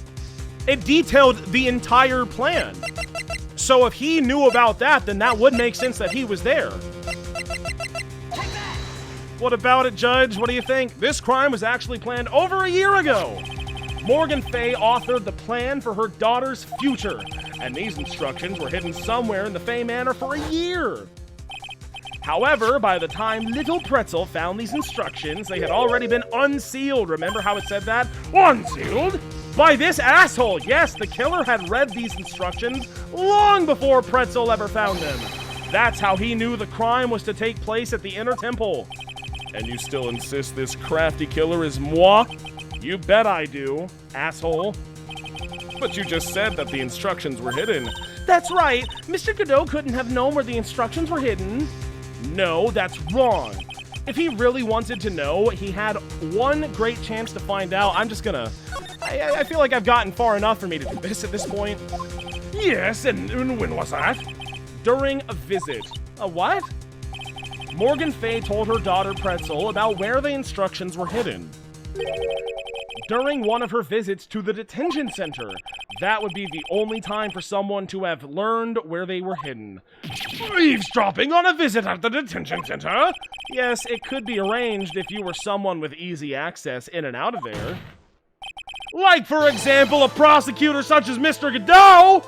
It detailed the entire plan. So if he knew about that, then that would make sense that he was there. What about it, Judge? What do you think? This crime was actually planned over a year ago. Morgan Fay authored the plan for her daughter's future, and these instructions were hidden somewhere in the Fay Manor for a year. However, by the time Little Pretzel found these instructions, they had already been unsealed. Remember how it said that? Unsealed? By this asshole! Yes, the killer had read these instructions long before Pretzel ever found them. That's how he knew the crime was to take place at the Inner Temple. And you still insist this crafty killer is moi? You bet I do, asshole. But you just said that the instructions were hidden. That's right. Mr. Godot couldn't have known where the instructions were hidden. No, that's wrong. If he really wanted to know, he had one great chance to find out. I'm just gonna... I feel like I've gotten far enough for me to do this at this point. Yes, and when was that? During a visit. A what? Morgan Fay told her daughter Pretzel about where the instructions were hidden. During one of her visits to the detention center, that would be the only time for someone to have learned where they were hidden. Eavesdropping on a visit at the detention center? Yes, it could be arranged if you were someone with easy access in and out of there. Like, for example, a prosecutor such as Mr. Godot!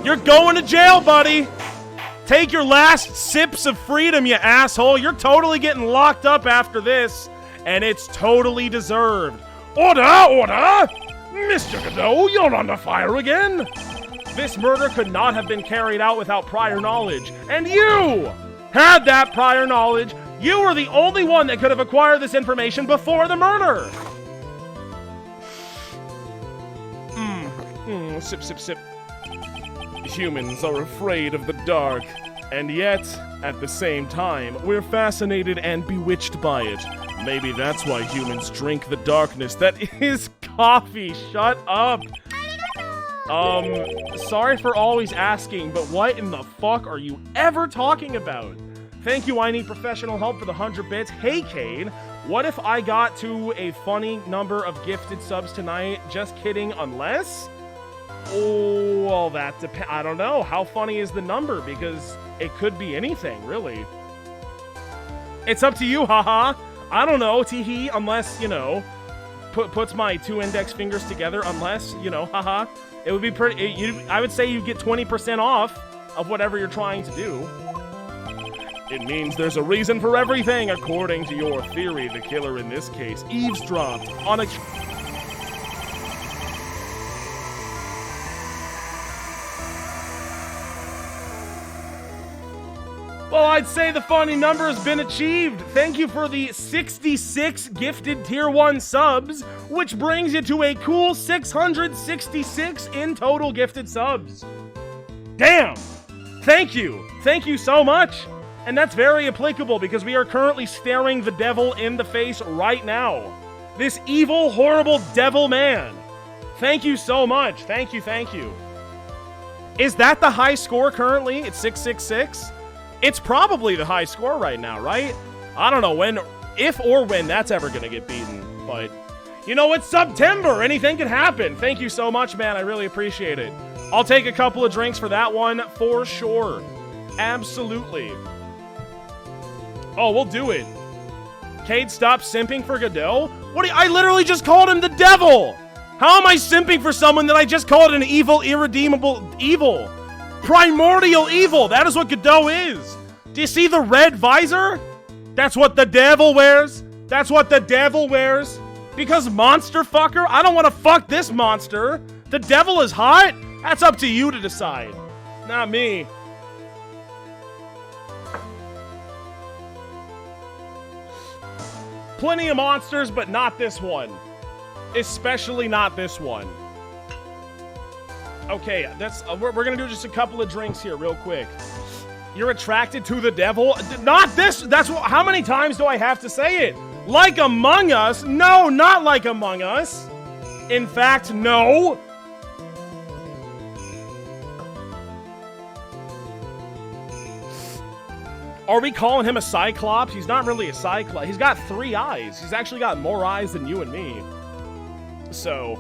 You're going to jail, buddy! Take your last sips of freedom, you asshole! You're totally getting locked up after this, and it's totally deserved. Order! Order! Mr. Godot, you're under fire again! This murder could not have been carried out without prior knowledge, and you had that prior knowledge. You were the only one that could have acquired this information before the murder! Sip, sip, sip. Humans are afraid of the dark, and yet, at the same time, we're fascinated and bewitched by it. Maybe that's why humans drink the darkness that is coffee. Shut up. Sorry for always asking, but what in the fuck are you ever talking about? Thank you, I need professional help for the 100 bits. Hey, Cade, what if I got to a funny number of gifted subs tonight? Just kidding, unless? Oh, well, that depends. I don't know. How funny is the number? Because it could be anything, really. It's up to you, haha. I don't know, teehee, unless, you know, puts my 2 index fingers together, unless, you know, haha. It would be pretty, I would say you get 20% off of whatever you're trying to do. It means there's a reason for everything, according to your theory. The killer in this case eavesdropped on a... Well, I'd say the funny number has been achieved. Thank you for the 66 gifted Tier 1 subs, which brings you to a cool 666 in total gifted subs. Damn! Thank you! Thank you so much! And that's very applicable because we are currently staring the devil in the face right now. This evil, horrible devil man. Thank you so much. Thank you, thank you. Is that the high score currently? It's 666? It's probably the high score right now, right? I don't know when, if or when that's ever gonna get beaten, but you know, it's September. Anything can happen. Thank you so much, man. I really appreciate it. I'll take a couple of drinks for that one for sure. Absolutely. Oh, we'll do it. Cade, stop simping for Godot? What? I literally just called him the devil. How am I simping for someone that I just called an evil, irredeemable evil? Primordial evil. That is what Godot is. Do you see the red visor? That's what the devil wears. That's what the devil wears. Because monster fucker, I don't want to fuck this monster. The devil is hot. That's up to you to decide. Not me. Plenty of monsters, but not this one. Especially not this one. Okay, that's we're gonna do just a couple of drinks here real quick. You're attracted to the devil? Not this. That's what, how many times do I have to say it? Like Among Us? No, not like Among Us. In fact, no. Are we calling him a Cyclops? He's not really a Cyclops. He's got 3 eyes. He's actually got more eyes than you and me. So,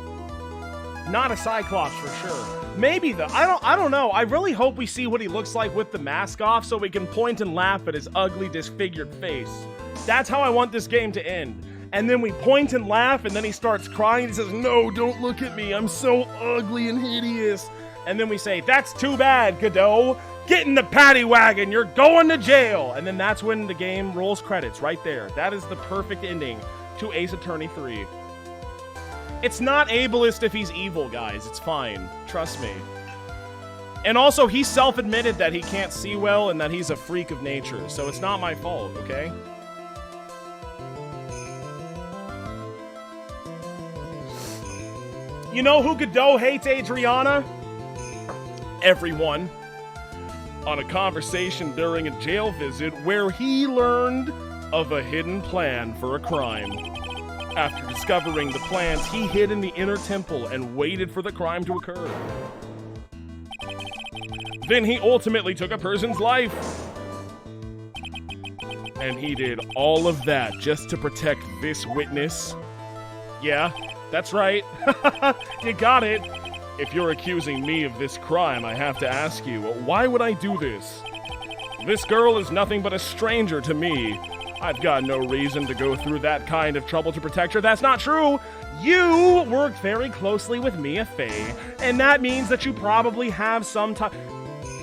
not a Cyclops for sure. Maybe though. I don't know. I really hope we see what he looks like with the mask off so we can point and laugh at his ugly, disfigured face. That's how I want this game to end. And then we point and laugh, and then he starts crying. He says, "No, don't look at me. I'm so ugly and hideous." And then we say, "That's too bad, Godot. Get in the paddy wagon. You're going to jail." And then that's when the game rolls credits right there. That is the perfect ending to Ace Attorney 3. It's not ableist if he's evil, guys. It's fine. Trust me. And also, he self-admitted that he can't see well and that he's a freak of nature. So it's not my fault, okay? You know who Godot hates, Adriana? Everyone. On a conversation during a jail visit where he learned of a hidden plan for a crime. After discovering the plans, he hid in the inner temple and waited for the crime to occur. Then he ultimately took a person's life. And he did all of that just to protect this witness. Yeah, That's right. You got it. If you're accusing me of this crime, I have to ask you, why would I do this? This girl is nothing but a stranger to me. I've got no reason to go through that kind of trouble to protect her. That's not true. You work very closely with Mia Fey, and that means that you probably have some time.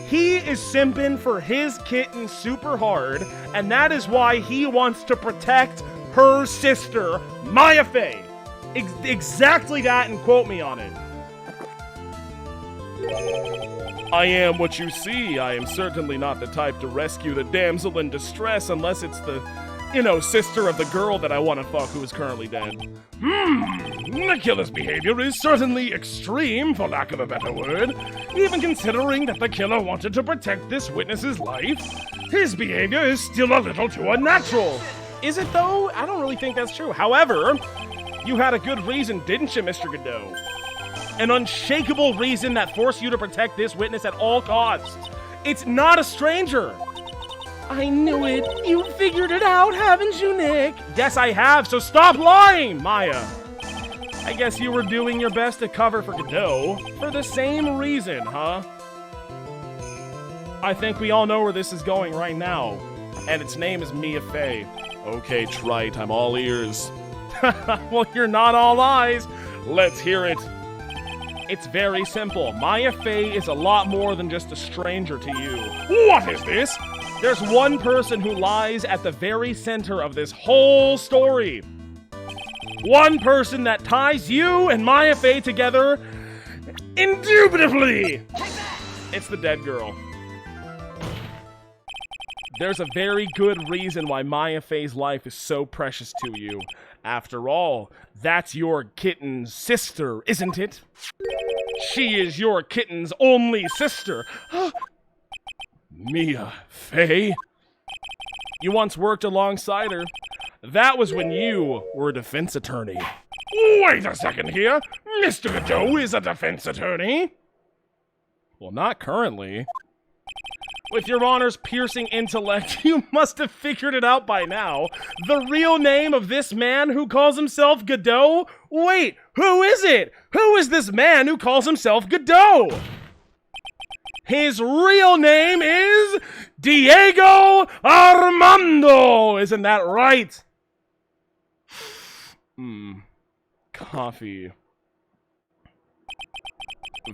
He is simping for his kitten super hard, and that is why he wants to protect her sister, Maya Fey. Exactly that, and quote me on it. I am what you see. I am certainly not the type to rescue the damsel in distress unless it's the, sister of the girl that I want to fuck who is currently dead. The killer's behavior is certainly extreme, for lack of a better word. Even considering that the killer wanted to protect this witness's life, his behavior is still a little too unnatural. Is it though? I don't really think that's true. However, you had a good reason, didn't you, Mr. Godot? An unshakable reason that forced you to protect this witness at all costs. It's not a stranger. I knew it. You figured it out, haven't you, Nick? Yes, I have, so stop lying, Maya. I guess you were doing your best to cover for Godot. For the same reason, huh? I think we all know where this is going right now. And its name is Mia Fey. Okay, trite, I'm all ears. Well, you're not all eyes. Let's hear it. It's very simple. Maya Fey is a lot more than just a stranger to you. What is this? There's one person who lies at the very center of this whole story. One person that ties you and Maya Fey together indubitably. It's the dead girl. There's a very good reason why Maya Fey's life is so precious to you. After all, that's your kitten's sister, isn't it? She is your kitten's only sister. Mia Fey? You once worked alongside her. That was when you were a defense attorney. Wait a second here. Mr. Godot is a defense attorney? Well, not currently. With your Honor's piercing intellect, you must have figured it out by now. The real name of this man who calls himself Godot? Wait, who is it? Who is this man who calls himself Godot? His real name is Diego Armando! Isn't that right? Coffee.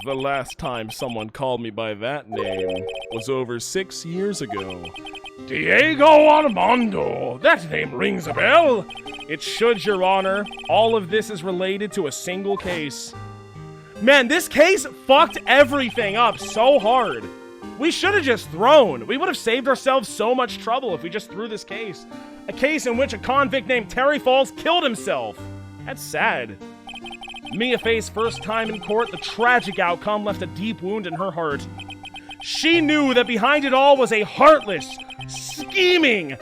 The last time someone called me by that name was over 6 years ago. Diego Armando! That name rings a bell! It should, Your Honor. All of this is related to a single case. Man, this case fucked everything up so hard. We should have just thrown. We would have saved ourselves so much trouble if we just threw this case. A case in which a convict named Terry Falls killed himself. That's sad. Mia Fey's first time in court, the tragic outcome left a deep wound in her heart. She knew that behind it all was a heartless, scheming,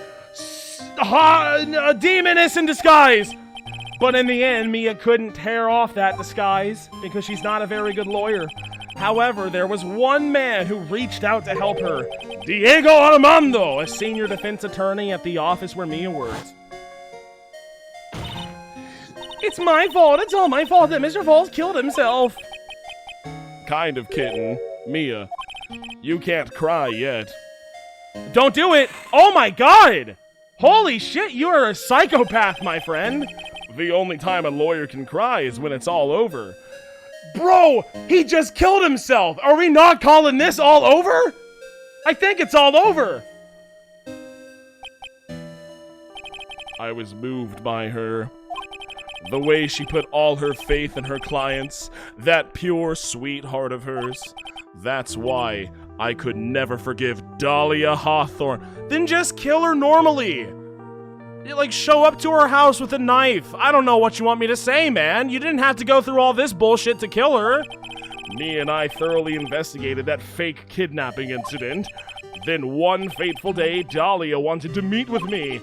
demoness in disguise. But in the end, Mia couldn't tear off that disguise because she's not a very good lawyer. However, there was one man who reached out to help her. Diego Armando, a senior defense attorney at the office where Mia works. It's my fault. It's all my fault that Mr. Falls killed himself. Kind of, kitten. Mia, you can't cry yet. Don't do it. Oh my god. Holy shit, you are a psychopath, my friend. The only time a lawyer can cry is when it's all over. Bro, he just killed himself. Are we not calling this all over? I think it's all over. I was moved by her. The way she put all her faith in her clients, that pure, sweet heart of hers. That's why I could never forgive Dahlia Hawthorne. Then just kill her normally. Like, show up to her house with a knife. I don't know what you want me to say, man. You didn't have to go through all this bullshit to kill her. Me and I thoroughly investigated that fake kidnapping incident. Then one fateful day, Dahlia wanted to meet with me.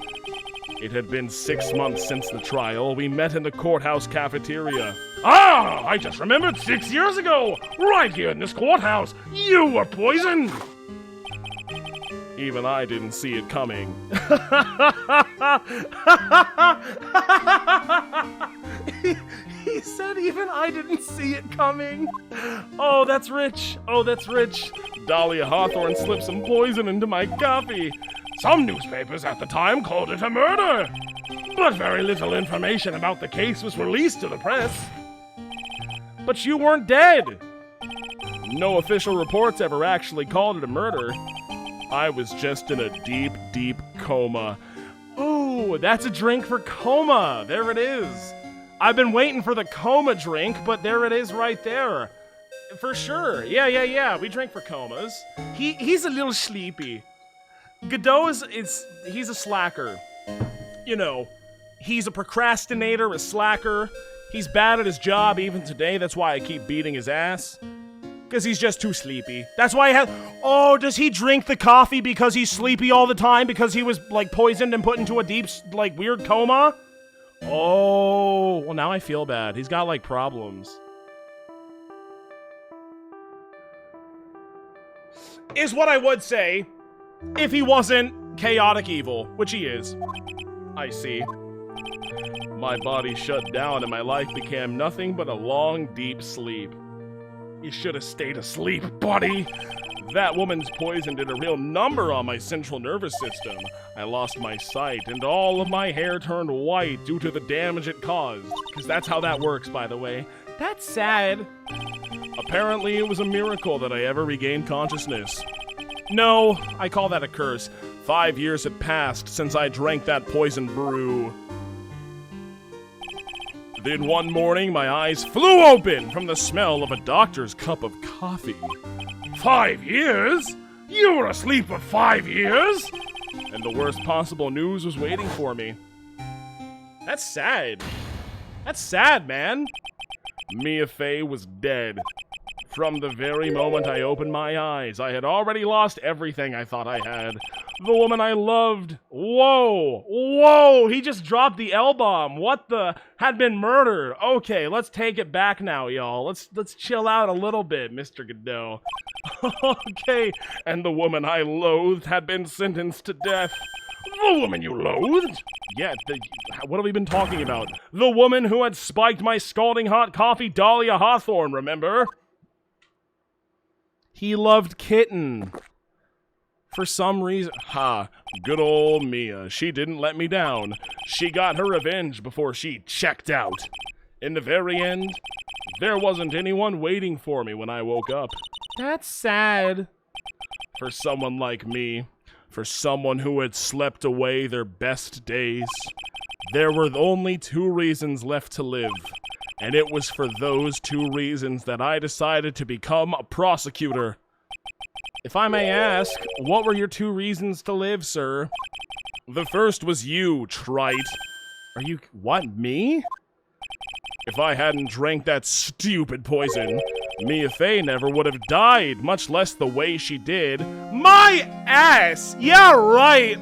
It had been 6 months since the trial. We met in the courthouse cafeteria. Ah, I just remembered 6 years ago. Right here in this courthouse. You were poisoned. Even I didn't see it coming. He said even I didn't see it coming. Oh, that's rich. Oh, that's rich. Dahlia Hawthorne slipped some poison into my coffee. Some newspapers at the time called it a murder. But very little information about the case was released to the press. But you weren't dead. No official reports ever actually called it a murder. I was just in a deep, deep coma. Ooh, that's a drink for coma. There it is. I've been waiting for the coma drink, but there it is right there. For sure. Yeah. We drink for comas. He's a little sleepy. Godot he's a slacker. You know, he's a procrastinator, a slacker. He's bad at his job even today. That's why I keep beating his ass. Because he's just too sleepy. That's why Oh, does he drink the coffee because he's sleepy all the time? Because he was, like, poisoned and put into a deep, like, weird coma? Oh, well, now I feel bad. He's got, like, problems. Is what I would say if he wasn't chaotic evil, which he is. I see. My body shut down and my life became nothing but a long, deep sleep. You should have stayed asleep, buddy. That woman's poison did a real number on my central nervous system. I lost my sight, and all of my hair turned white due to the damage it caused. Because that's how that works, by the way. That's sad. Apparently, it was a miracle that I ever regained consciousness. No, I call that a curse. 5 years had passed since I drank that poison brew. Then one morning, my eyes flew open from the smell of a doctor's cup of coffee. 5 years? You were asleep for 5 years? And the worst possible news was waiting for me. That's sad. That's sad, man. Mia Fey was dead. From the very moment I opened my eyes, I had already lost everything I thought I had. The woman I loved. Whoa, he just dropped the L-bomb. What the? Had been murdered. Okay, let's take it back now, y'all. Let's chill out a little bit, Mr. Godot. Okay, and the woman I loathed had been sentenced to death. The woman you loathed? Yeah, what have we been talking about? The woman who had spiked my scalding hot coffee, Dahlia Hawthorne, remember? He loved kitten. For some reason. Ha, good old Mia. She didn't let me down. She got her revenge before she checked out. In the very end, there wasn't anyone waiting for me when I woke up. That's sad. For someone like me, for someone who had slept away their best days, there were only 2 reasons left to live. And it was for those 2 reasons that I decided to become a prosecutor. If I may ask, what were your 2 reasons to live, sir? The first was you, trite. Are you... what, me? If I hadn't drank that stupid poison, Mia Fey never would have died, much less the way she did. My ass! Yeah, right!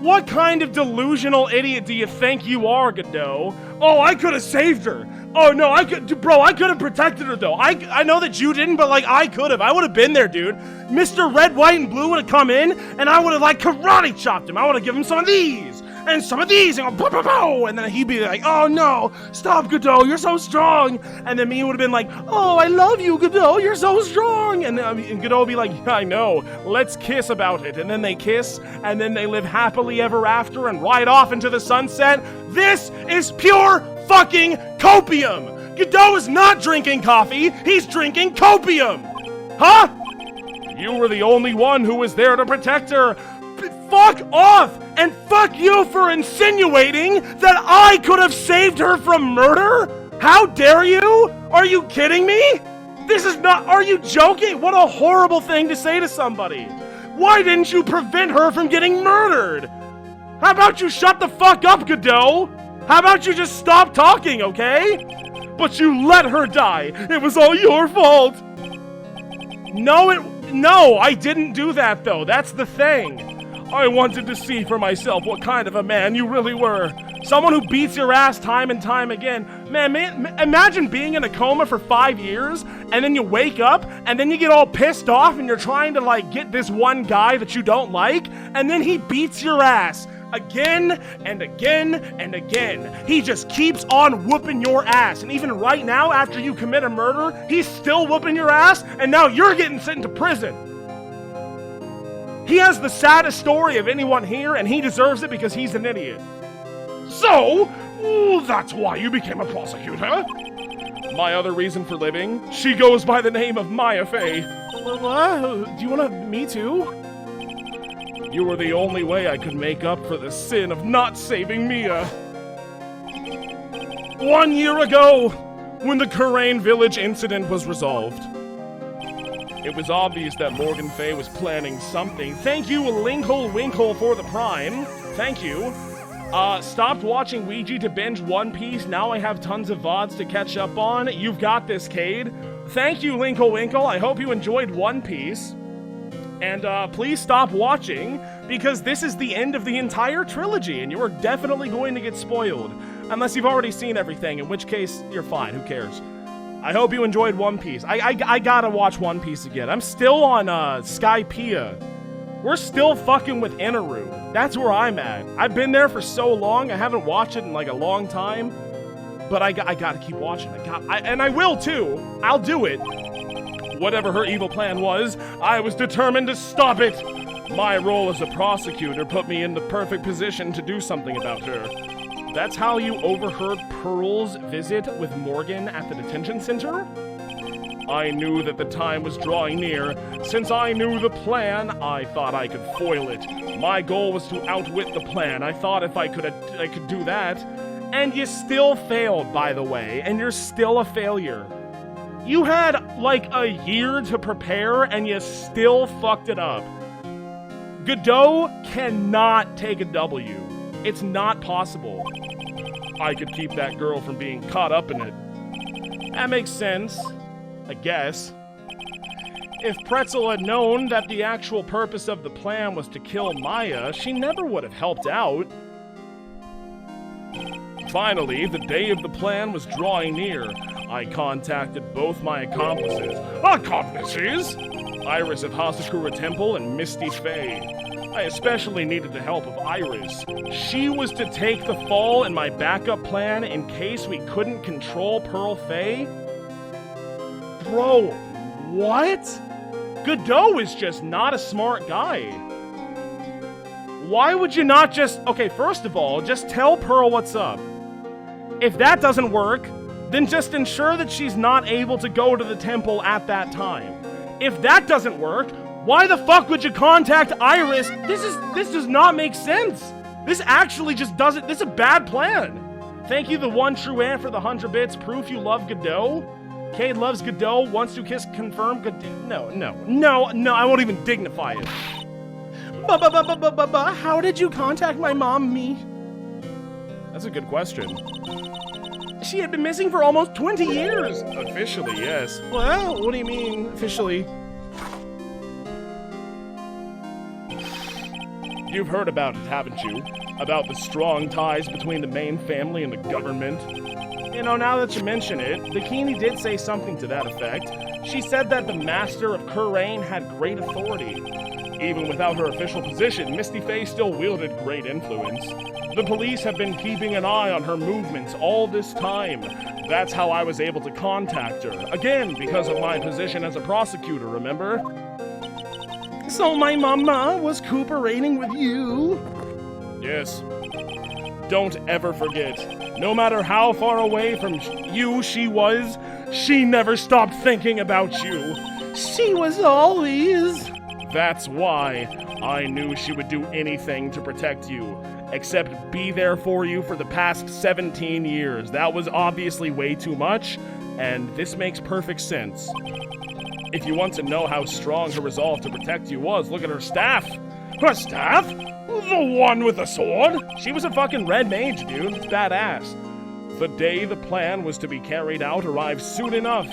What kind of delusional idiot do you think you are, Godot? Oh, I could have saved her! Oh, no, I could have protected her, though. I know that you didn't, but, like, I could have. I would have been there, dude. Mr. Red, White, and Blue would have come in, and I would have, like, karate chopped him. I would have given him some of these, and some of these, and go, pow, pow, pow, and then he'd be like, oh, no, stop, Godot, you're so strong. And then me would have been like, oh, I love you, Godot, you're so strong. And Godot would be like, yeah, I know, let's kiss about it. And then they kiss, and then they live happily ever after and ride off into the sunset. This is pure fucking copium! Godot is not drinking coffee, he's drinking copium! Huh? You were the only one who was there to protect her. Fuck off! And fuck you for insinuating that I could have saved her from murder? How dare you? Are you kidding me? This is not... are you joking? What a horrible thing to say to somebody. Why didn't you prevent her from getting murdered? How about you shut the fuck up, Godot? How about you just stop talking, okay? But you let her die. It was all your fault. No, I didn't do that, though. That's the thing. I wanted to see for myself what kind of a man you really were. Someone who beats your ass time and time again. Man, imagine being in a coma for 5 years and then you wake up, and then you get all pissed off, and you're trying to, like, get this one guy that you don't like, and then he beats your ass. Again and again and again. He just keeps on whooping your ass. And even right now, after you commit a murder, he's still whooping your ass, and now you're getting sent to prison. He has the saddest story of anyone here, and he deserves it because he's an idiot. So, that's why you became a prosecutor? My other reason for living? She goes by the name of Maya Fey. What? Do you want to... me too? You were the only way I could make up for the sin of not saving Mia. 1 year ago, when the Courtroom village incident was resolved, it was obvious that Morgan Fey was planning something. Thank you, Linkle Winkle, for the Prime. Thank you. Stopped watching Weegie to binge One Piece. Now I have tons of VODs to catch up on. You've got this, Cade. Thank you, Linkle Winkle. I hope you enjoyed One Piece. And please stop watching, because this is the end of the entire trilogy, and you are definitely going to get spoiled. Unless you've already seen everything, in which case, you're fine, who cares? I hope you enjoyed One Piece. I gotta watch One Piece again. I'm still on Skypiea. We're still fucking with Inaru. That's where I'm at. I've been there for so long, I haven't watched it in like a long time. But I gotta keep watching. And I will too. I'll do it. Whatever her evil plan was, I was determined to stop it. My role as a prosecutor put me in the perfect position to do something about her. That's how you overheard Pearl's visit with Morgan at the detention center? I knew that the time was drawing near. Since I knew the plan, I thought I could foil it. My goal was to outwit the plan. I thought if I could do that. And you still failed, by the way, and you're still a failure. You had, like, a year to prepare, and you still fucked it up. Godot cannot take a W. It's not possible. I could keep that girl from being caught up in it. That makes sense, I guess. If Pretzel had known that the actual purpose of the plan was to kill Maya, she never would have helped out. Finally, the day of the plan was drawing near. I contacted both my accomplices. Accomplices? Iris of Hasakura Temple and Misty Fey. I especially needed the help of Iris. She was to take the fall in my backup plan in case we couldn't control Pearl Fey. Bro, what? Godot is just not a smart guy. Why would you not just... Okay, first of all, just tell Pearl what's up. If that doesn't work, then just ensure that she's not able to go to the temple at that time. If that doesn't work, why the fuck would you contact Iris? This does not make sense. This actually just doesn't... This is a bad plan. Thank you, the one true ant, for the 100 bits. Proof you love Godot. Cade loves Godot. Wants to kiss confirm Godot. No, I won't even dignify it. How did you contact my mom, me? That's a good question. She had been missing for almost 20 years. Officially, yes. Well, what do you mean, officially? You've heard about it, haven't you? About the strong ties between the main family and the government. You know, now that you mention it, Bikini did say something to that effect. She said that the master of Courtroom had great authority. Even without her official position, Misty Fey still wielded great influence. The police have been keeping an eye on her movements all this time. That's how I was able to contact her. Again, because of my position as a prosecutor, remember? So my mama was cooperating with you? Yes. Don't ever forget. No matter how far away from you she was, she never stopped thinking about you. She was always... That's why I knew she would do anything to protect you, except be there for you for the past 17 years. That was obviously way too much, and this makes perfect sense. If you want to know how strong her resolve to protect you was, look at her staff. Her staff? The one with the sword? She was a fucking red mage, dude. It's badass. The day the plan was to be carried out arrived soon enough.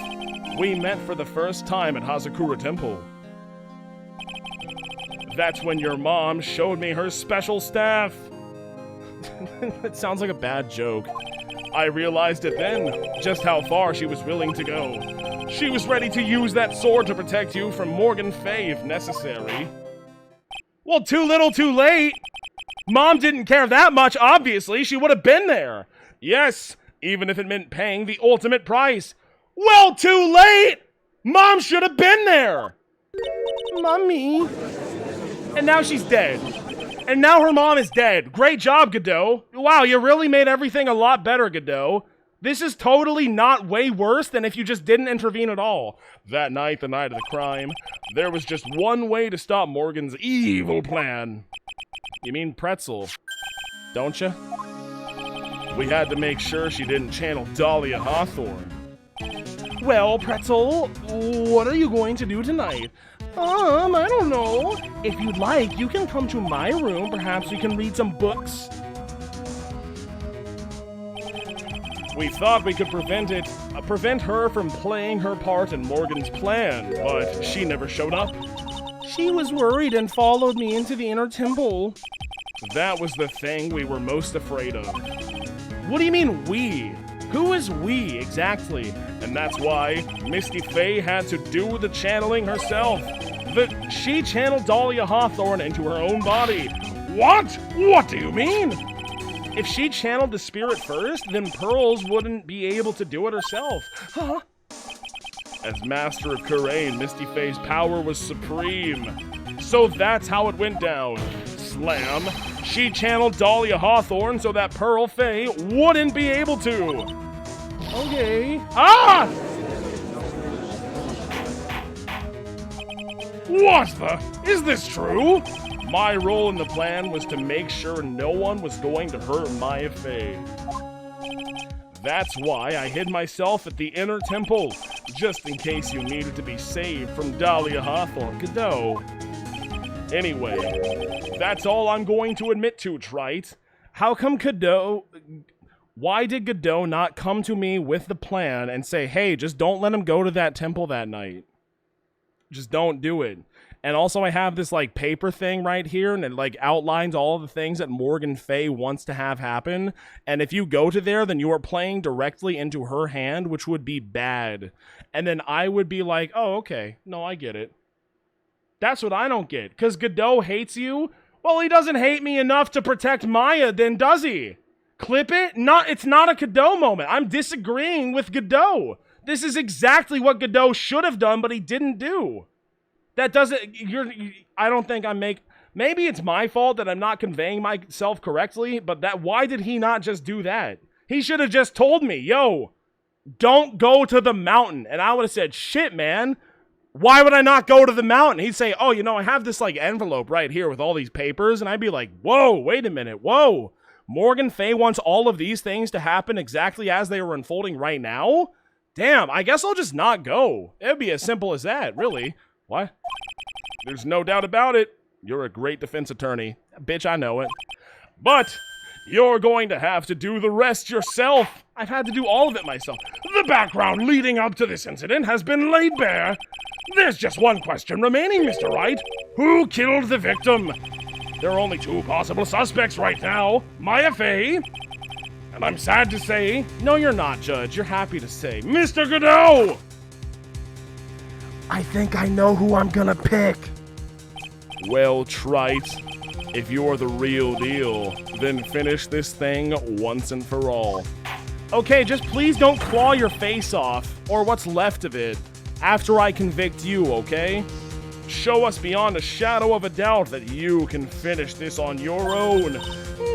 We met for the first time at Hasakura Temple. That's when your mom showed me her special staff. It sounds like a bad joke. I realized it then, just how far she was willing to go. She was ready to use that sword to protect you from Morgan Fay if necessary. Well, too little, too late. Mom didn't care that much, obviously. She would have been there. Yes, even if it meant paying the ultimate price. Well, too late! Mom should have been there! Mommy. And now she's dead. And now her mom is dead. Great job, Godot. Wow, you really made everything a lot better, Godot. This is totally not way worse than if you just didn't intervene at all. That night, the night of the crime, there was just one way to stop Morgan's evil plan. You mean Pretzel, don't you? We had to make sure she didn't channel Dahlia Hawthorne. Well, Pretzel, what are you going to do tonight? I don't know. If you'd like, you can come to my room. Perhaps we can read some books. We thought we could prevent her from playing her part in Morgan's plan, but she never showed up. She was worried and followed me into the inner temple. That was the thing we were most afraid of. What do you mean, we? Who is we, exactly? And that's why Misty Fay had to do the channeling herself. She channeled Dahlia Hawthorne into her own body. What? What do you mean? If she channeled the spirit first, then Pearls wouldn't be able to do it herself. Huh? As Master of Kurain, Misty Fay's power was supreme. So that's how it went down. Slam. She channeled Dahlia Hawthorne so that Pearl Fay wouldn't be able to. Okay. Ah! What the? Is this true? My role in the plan was to make sure no one was going to hurt Maya Fay. That's why I hid myself at the inner temple, just in case you needed to be saved from Dahlia Hawthorne, Godot. Anyway, that's all I'm going to admit to, Trite. How come Godot... Why did Godot not come to me with the plan and say, hey, just don't let him go to that temple that night? Just don't do it. And also I have this like paper thing right here and it like outlines all the things that Morgan Fay wants to have happen. And if you go to there, then you are playing directly into her hand, which would be bad. And then I would be like, oh, okay. No, I get it. That's what I don't get. Because Godot hates you? Well, he doesn't hate me enough to protect Maya, then does he? Clip it? It's not a Godot moment. I'm disagreeing with Godot. This is exactly what Godot should have done, but he didn't do. That doesn't, I don't think maybe it's my fault that I'm not conveying myself correctly, but why did he not just do that? He should have just told me, yo, don't go to the mountain. And I would have said, shit, man, why would I not go to the mountain? He'd say, oh, I have this like envelope right here with all these papers. And I'd be like, whoa, wait a minute, whoa. Morgan Fay wants all of these things to happen exactly as they were unfolding right now? Damn, I guess I'll just not go. It'd be as simple as that, really. What? There's no doubt about it. You're a great defense attorney. Bitch, I know it. But you're going to have to do the rest yourself. I've had to do all of it myself. The background leading up to this incident has been laid bare. There's just one question remaining, Mr. Wright. Who killed the victim? There are only two possible suspects right now. Maya Fay. And I'm sad to say... No, you're not, Judge. You're happy to say. Mr. Godot! I think I know who I'm gonna pick. Well, Trite, if you're the real deal, then finish this thing once and for all. Okay, just please don't claw your face off, or what's left of it, after I convict you, okay? Show us beyond a shadow of a doubt that you can finish this on your own.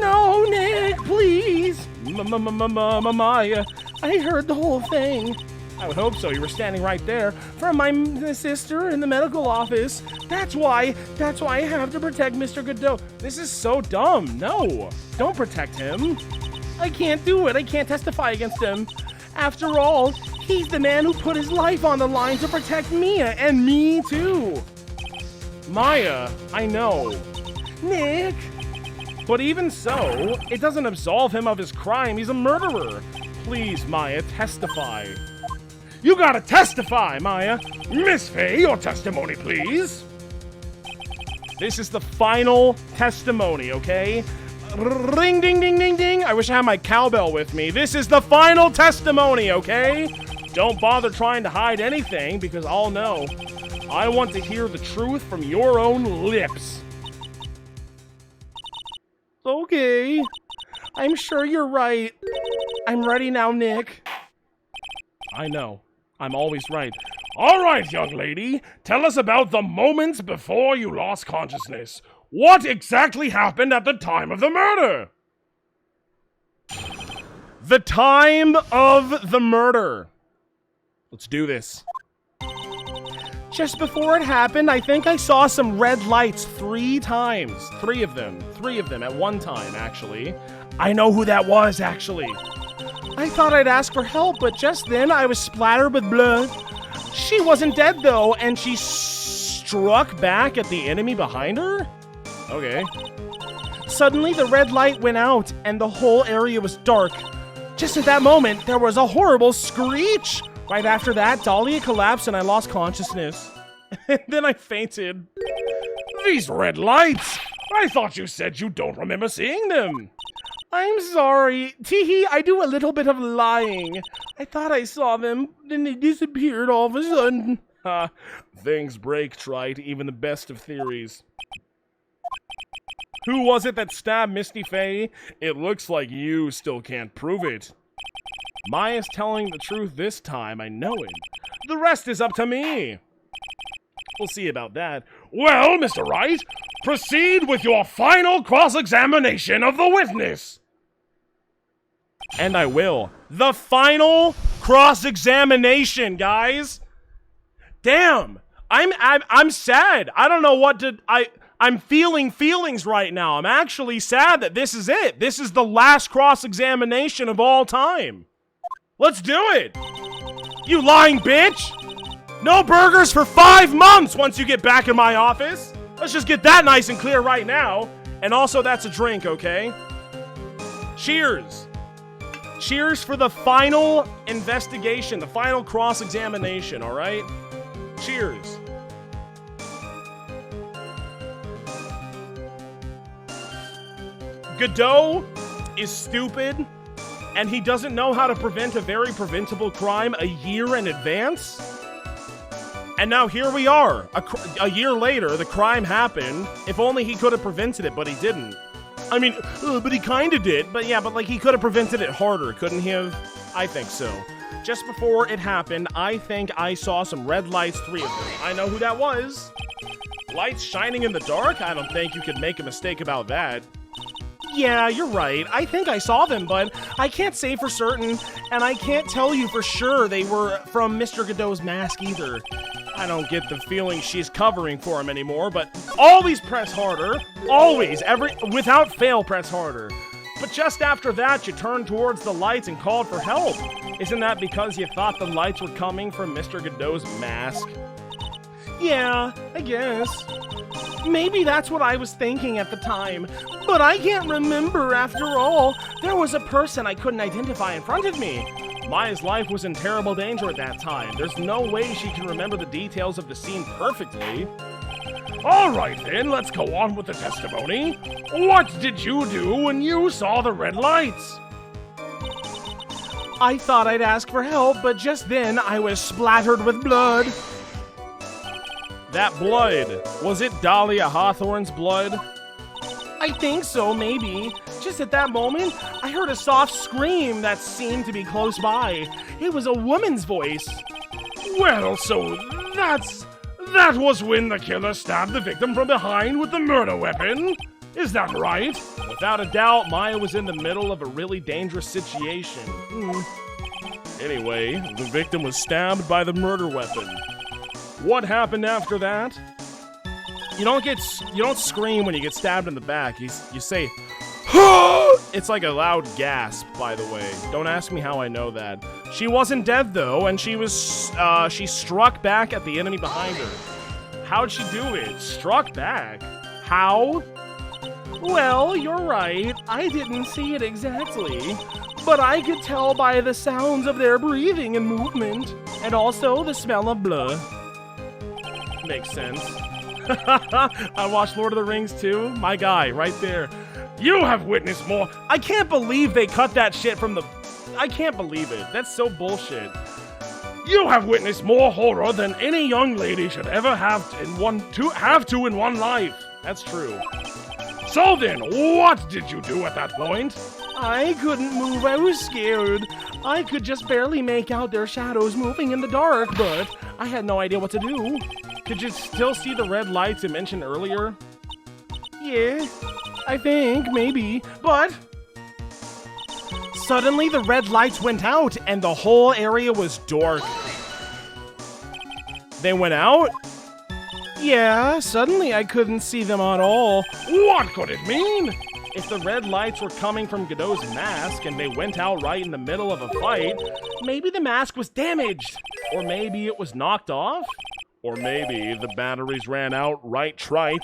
No, Nick, please. Maya, I heard the whole thing. I would hope so. You were standing right there from my sister in the medical office. That's why I have to protect Mr. Godot. This is so dumb. No, don't protect him. I can't do it. I can't testify against him. After all, he's the man who put his life on the line to protect Mia and me too. Maya, I know. Nick. But even so, it doesn't absolve him of his crime. He's a murderer. Please, Maya, testify. You gotta testify, Maya. Miss Fay, your testimony, please. This is the final testimony, okay? Ring, ding, ding, ding, ding. I wish I had my cowbell with me. This is the final testimony, okay? Don't bother trying to hide anything, because I'll know. I want to hear the truth from your own lips. Okay. I'm sure you're right. I'm ready now, Nick. I know. I'm always right. All right, young lady. Tell us about the moments before you lost consciousness. What exactly happened at the time of the murder? The time of the murder. Let's do this. Just before it happened, I think I saw some red lights 3 times. 3 of them. 3 of them at one time, actually. I know who that was, actually. I thought I'd ask for help, but just then I was splattered with blood. She wasn't dead, though, and she struck back at the enemy behind her? Okay. Suddenly, the red light went out, and the whole area was dark. Just at that moment, there was a horrible screech. Right after that, Dahlia collapsed, and I lost consciousness. And then I fainted. These red lights! I thought you said you don't remember seeing them. I'm sorry. Teehee, I do a little bit of lying. I thought I saw them, then they disappeared all of a sudden. Ha, things break, trite, even the best of theories. Who was it that stabbed Misty Faye? It looks like you still can't prove it. Maya's telling the truth this time, I know it. The rest is up to me. We'll see about that. Well, Mr. Wright, proceed with your final cross-examination of the witness. And I will. The final cross-examination, guys. Damn. I'm sad. I don't know what to... I'm feeling feelings right now. I'm actually sad that this is it. This is the last cross-examination of all time. Let's do it. You lying bitch. No burgers for 5 months once you get back in my office. Let's just get that nice and clear right now. And also, that's a drink, okay? Cheers. Cheers for the final investigation, the final cross-examination, all right? Cheers. Godot is stupid, and he doesn't know how to prevent a very preventable crime a year in advance. And now here we are. A year later, the crime happened. If only he could have prevented it, but he didn't. I mean, but he kind of did. But yeah, but like he could have prevented it harder, couldn't he have? I think so. Just before it happened, I think I saw some red lights, 3 of them. I know who that was. Lights shining in the dark? I don't think you could make a mistake about that. Yeah, you're right. I think I saw them, but I can't say for certain, and I can't tell you for sure they were from Mr. Godot's mask either. I don't get the feeling she's covering for him anymore, but always press harder. Always, without fail, press harder. But just after that, you turned towards the lights and called for help. Isn't that because you thought the lights were coming from Mr. Godot's mask? Yeah, I guess. Maybe that's what I was thinking at the time. But I can't remember after all. There was a person I couldn't identify in front of me. Maya's life was in terrible danger at that time. There's no way she can remember the details of the scene perfectly. All right then, let's go on with the testimony. What did you do when you saw the red lights? I thought I'd ask for help, but just then I was splattered with blood. That blood, was it Dahlia Hawthorne's blood? I think so, maybe. Just at that moment, I heard a soft scream that seemed to be close by. It was a woman's voice. Well, so that was when the killer stabbed the victim from behind with the murder weapon? Is that right? Without a doubt, Maya was in the middle of a really dangerous situation. Anyway, the victim was stabbed by the murder weapon. What happened after that? You don't scream when you get stabbed in the back. You say, it's like a loud gasp, by the way. Don't ask me how I know that. She wasn't dead though, and she struck back at the enemy behind her. How'd she do it? Struck back? How? Well, you're right. I didn't see it exactly, but I could tell by the sounds of their breathing and movement, and also the smell of blood. Makes sense. I watched Lord of the Rings too. My guy, right there. You have witnessed more. I can't believe they cut that shit from the... I can't believe it. That's so bullshit. You have witnessed more horror than any young lady should ever have in one life. That's true. So then, what did you do at that point? I couldn't move. I was scared. I could just barely make out their shadows moving in the dark, but I had no idea what to do. Could you still see the red lights I mentioned earlier? Yeah, I think, maybe, but... Suddenly, the red lights went out, and the whole area was dark. They went out? Yeah, suddenly I couldn't see them at all. What could it mean? If the red lights were coming from Godot's mask, and they went out right in the middle of a fight, maybe the mask was damaged. Or maybe it was knocked off. Or maybe the batteries ran out right trite.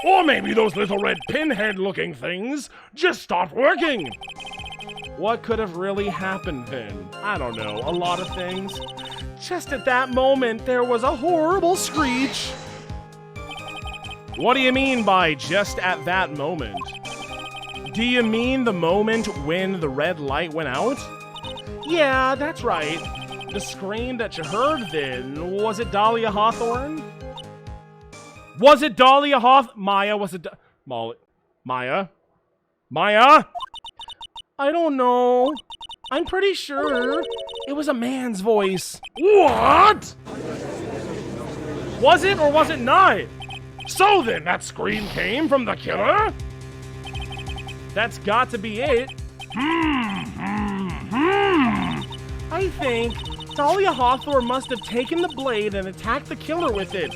Or maybe those little red pinhead-looking things just stopped working. What could have really happened then? I don't know, a lot of things. Just at that moment, there was a horrible screech. What do you mean by just at that moment? Do you mean the moment when the red light went out? Yeah, that's right. The scream that you heard then, was it Dahlia Hawthorne? Was it Dahlia Maya, was it Maya? Maya? I don't know. I'm pretty sure it was a man's voice. What? Was it or was it not? So then, that scream came from the killer? That's got to be it. I think Dahlia Hawthorne must have taken the blade and attacked the killer with it.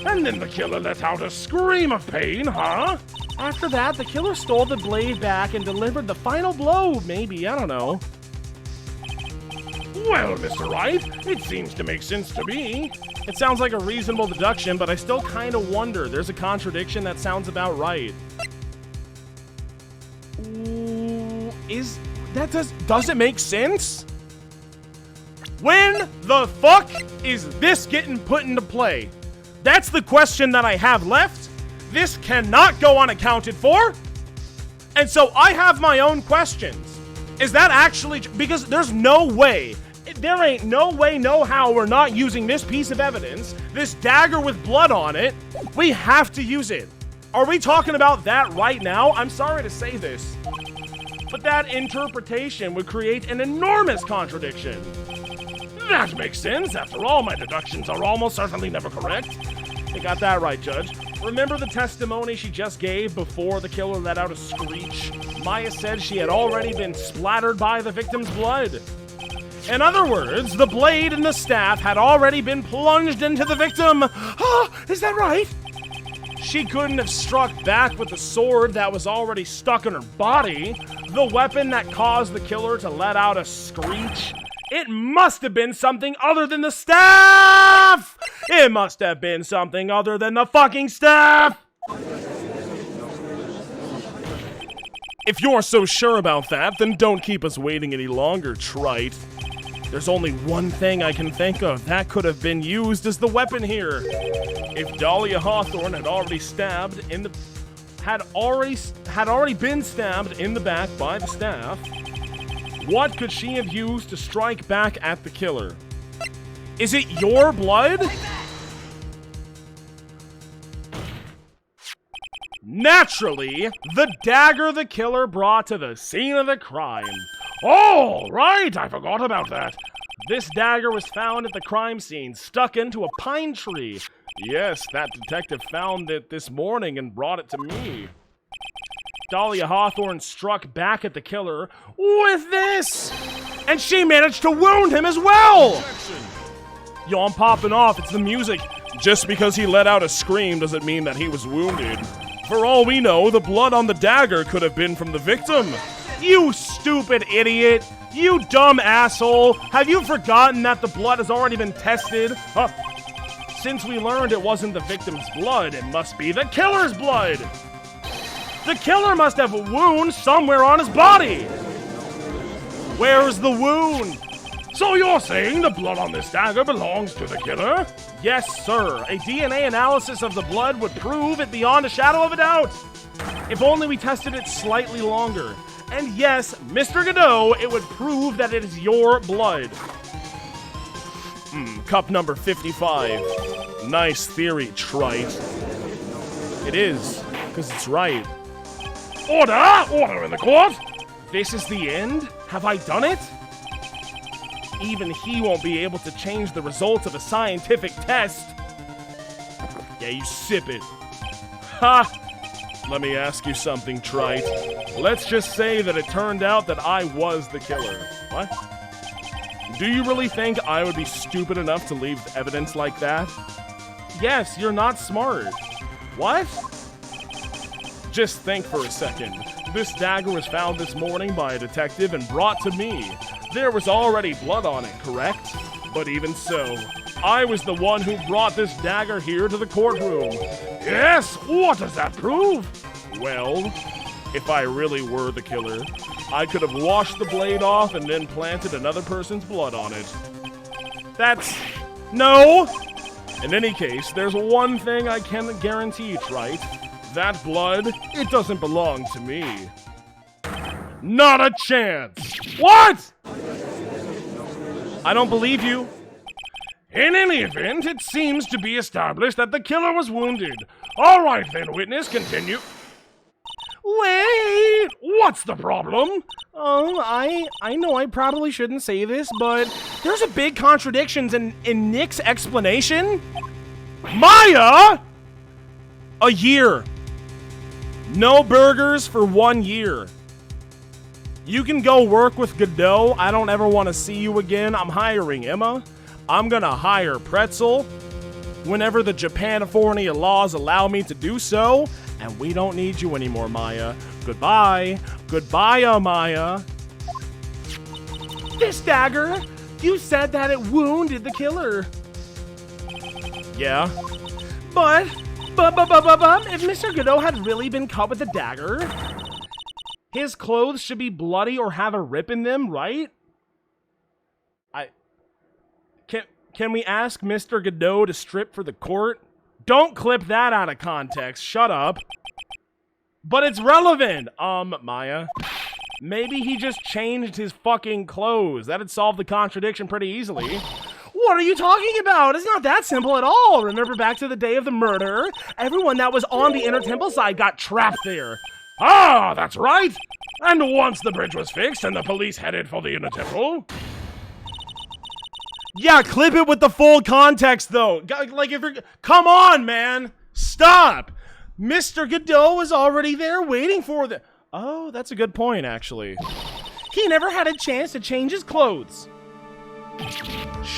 And then the killer let out a scream of pain, huh? After that, the killer stole the blade back and delivered the final blow, maybe, I don't know. Well, Mr. Wright, it seems to make sense to me. It sounds like a reasonable deduction, but I still kind of wonder. There's a contradiction that sounds about right. Does it make sense? When the fuck is this getting put into play? That's the question that I have left. This cannot go unaccounted for. And so I have my own questions. Is that actually... Because there's no way. There ain't no way, no how we're not using this piece of evidence, this dagger with blood on it. We have to use it. Are we talking about that right now? I'm sorry to say this, but that interpretation would create an enormous contradiction. That makes sense. After all, my deductions are almost certainly never correct. You got that right, Judge. Remember the testimony she just gave before the killer let out a screech? Maya said she had already been splattered by the victim's blood. In other words, the blade and the staff had already been plunged into the victim. Is that right? She couldn't have struck back with the sword that was already stuck in her body. The weapon that caused the killer to let out a screech. It must have been something other than the staff! It must have been something other than the fucking staff! If you're so sure about that, then don't keep us waiting any longer, trite. There's only one thing I can think of that could have been used as the weapon here. If Dahlia Hawthorne had already been stabbed in the back by the staff, what could she have used to strike back at the killer? Is it your blood? Naturally, the dagger the killer brought to the scene of the crime. Oh, right, I forgot about that. This dagger was found at the crime scene, stuck into a pine tree. Yes, that detective found it this morning and brought it to me. Dahlia Hawthorne struck back at the killer with this, and she managed to wound him as well! Yo, I'm popping off, it's the music. Just because he let out a scream doesn't mean that he was wounded. For all we know, the blood on the dagger could have been from the victim. You stupid idiot! You dumb asshole! Have you forgotten that the blood has already been tested? Since we learned it wasn't the victim's blood, it must be the killer's blood! The killer must have a wound somewhere on his body! Where's the wound? So you're saying the blood on this dagger belongs to the killer? Yes, sir. A DNA analysis of the blood would prove it beyond a shadow of a doubt. If only we tested it slightly longer. And yes, Mr. Godot, it would prove that it is your blood. Cup number 55. Nice theory, trite. It is, because it's right. Order! Order in the court! This is the end? Have I done it? Even he won't be able to change the results of a scientific test. Yeah, you sip it. Ha! Let me ask you something, trite. Let's just say that it turned out that I was the killer. What? Do you really think I would be stupid enough to leave evidence like that? Yes, you're not smart. What? Just think for a second. This dagger was found this morning by a detective and brought to me. There was already blood on it, correct? But even so, I was the one who brought this dagger here to the courtroom. Yes, what does that prove? Well, if I really were the killer, I could have washed the blade off and then planted another person's blood on it. No! In any case, there's one thing I can guarantee, trite. That blood, it doesn't belong to me. Not a chance! What?! I don't believe you. In any event, it seems to be established that the killer was wounded. All right then, witness, continue. Wait! What's the problem? I know I probably shouldn't say this, but there's a big contradiction in Nick's explanation. Maya! A year. No burgers for 1 year. You can go work with Godot. I don't ever want to see you again. I'm hiring Emma. I'm gonna hire Pretzel whenever the Japanifornia laws allow me to do so. And we don't need you anymore, Maya. Goodbye. Goodbye, Maya. This dagger? You said that it wounded the killer. Yeah. But, if Mr. Godot had really been cut with a dagger, his clothes should be bloody or have a rip in them, right? Can we ask Mr. Godot to strip for the court? Don't clip that out of context. Shut up. But it's relevant. Maya. Maybe he just changed his fucking clothes. That'd solve the contradiction pretty easily. What are you talking about? It's not that simple at all. Remember back to the day of the murder? Everyone that was on the Inner Temple side got trapped there. Ah, that's right. And once the bridge was fixed and the police headed for the Inner Temple... Yeah, clip it with the full context, though. Like, if you're... Come on, man. Stop. Mr. Godot was already there waiting for the... Oh, that's a good point, actually. He never had a chance to change his clothes.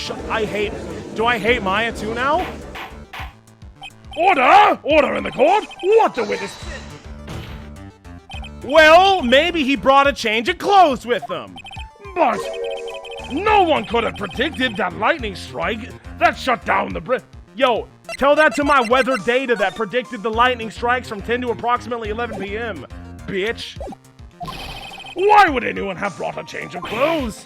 Do I hate Maya, too, now? Order! Order in the court! What the witness... Well, maybe he brought a change of clothes with him. But... no one could have predicted that lightning strike that shut down the bridge. Yo, tell that to my weather data that predicted the lightning strikes from 10 to approximately 11 p.m., bitch. Why would anyone have brought a change of clothes?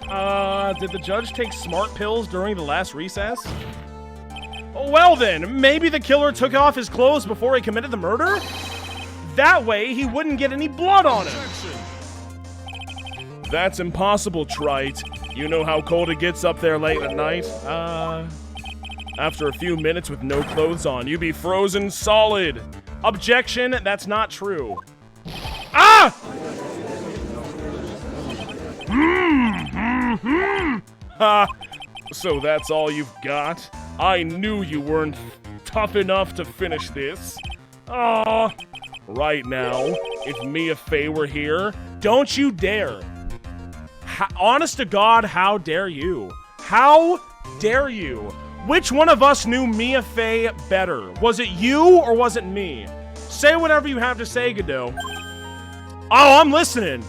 Did the judge take smart pills during the last recess? Well then, maybe the killer took off his clothes before he committed the murder? That way, he wouldn't get any blood on him. That's impossible, trite. You know how cold it gets up there late at night? After a few minutes with no clothes on, you'd be frozen solid. Objection, that's not true. Ah! Ha! So that's all you've got? I knew you weren't tough enough to finish this. Aw. Right now, if Mia Fey were here, don't you dare. Honest to God, how dare you? How dare you? Which one of us knew Mia Fey better? Was it you or was it me? Say whatever you have to say, Godot. Oh, I'm listening.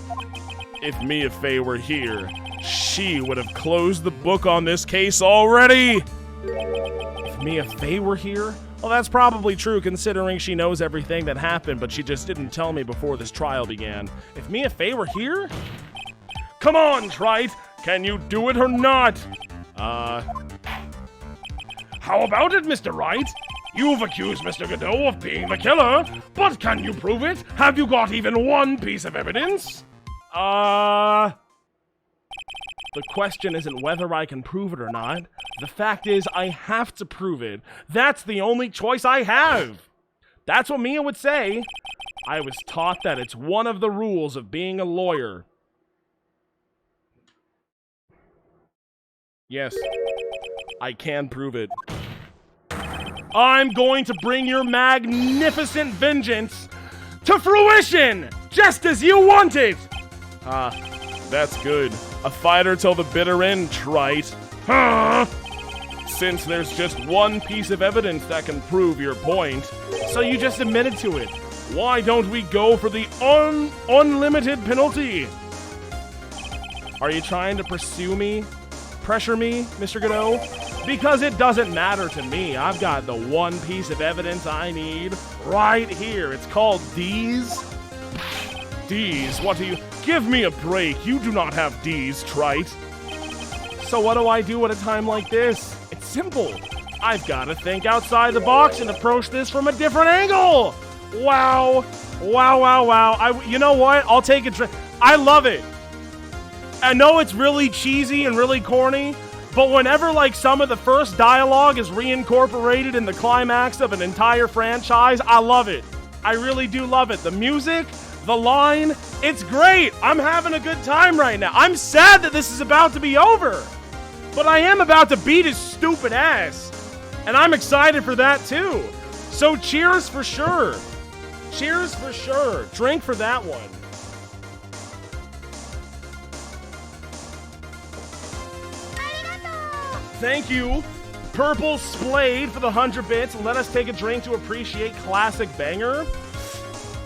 If Mia Fey were here, she would have closed the book on this case already. If Mia Fey were here? Well, that's probably true considering she knows everything that happened, but she just didn't tell me before this trial began. If Mia Fey were here? Come on, trite! Can you do it or not? How about it, Mr. Wright? You've accused Mr. Godot of being the killer, but can you prove it? Have you got even one piece of evidence? The question isn't whether I can prove it or not. The fact is, I have to prove it. That's the only choice I have. That's what Mia would say. I was taught that it's one of the rules of being a lawyer. Yes, I can prove it. I'm going to bring your magnificent vengeance to fruition, just as you want it! That's good. A fighter till the bitter end, trite. Huh? Since there's just one piece of evidence that can prove your point, so you just admitted to it. Why don't we go for the unlimited penalty? Are you trying to pursue me? Pressure me, Mr. Godot? Because it doesn't matter to me. I've got the one piece of evidence I need right here. It's called D's. D's? What do you... Give me a break. You do not have D's, trite. So what do I do at a time like this? It's simple. I've got to think outside the box and approach this from a different angle. Wow. Wow, wow, wow. You know what? I'll take a drink. I love it. I know it's really cheesy and really corny, but whenever, like, some of the first dialogue is reincorporated in the climax of an entire franchise, I love it. I really do love it. The music, the line, it's great. I'm having a good time right now. I'm sad that this is about to be over, but I am about to beat his stupid ass, and I'm excited for that too. So cheers for sure. Cheers for sure. Drink for that one. Thank you, Purple Splade, for the 100 bits. Let us take a drink to appreciate Classic Banger.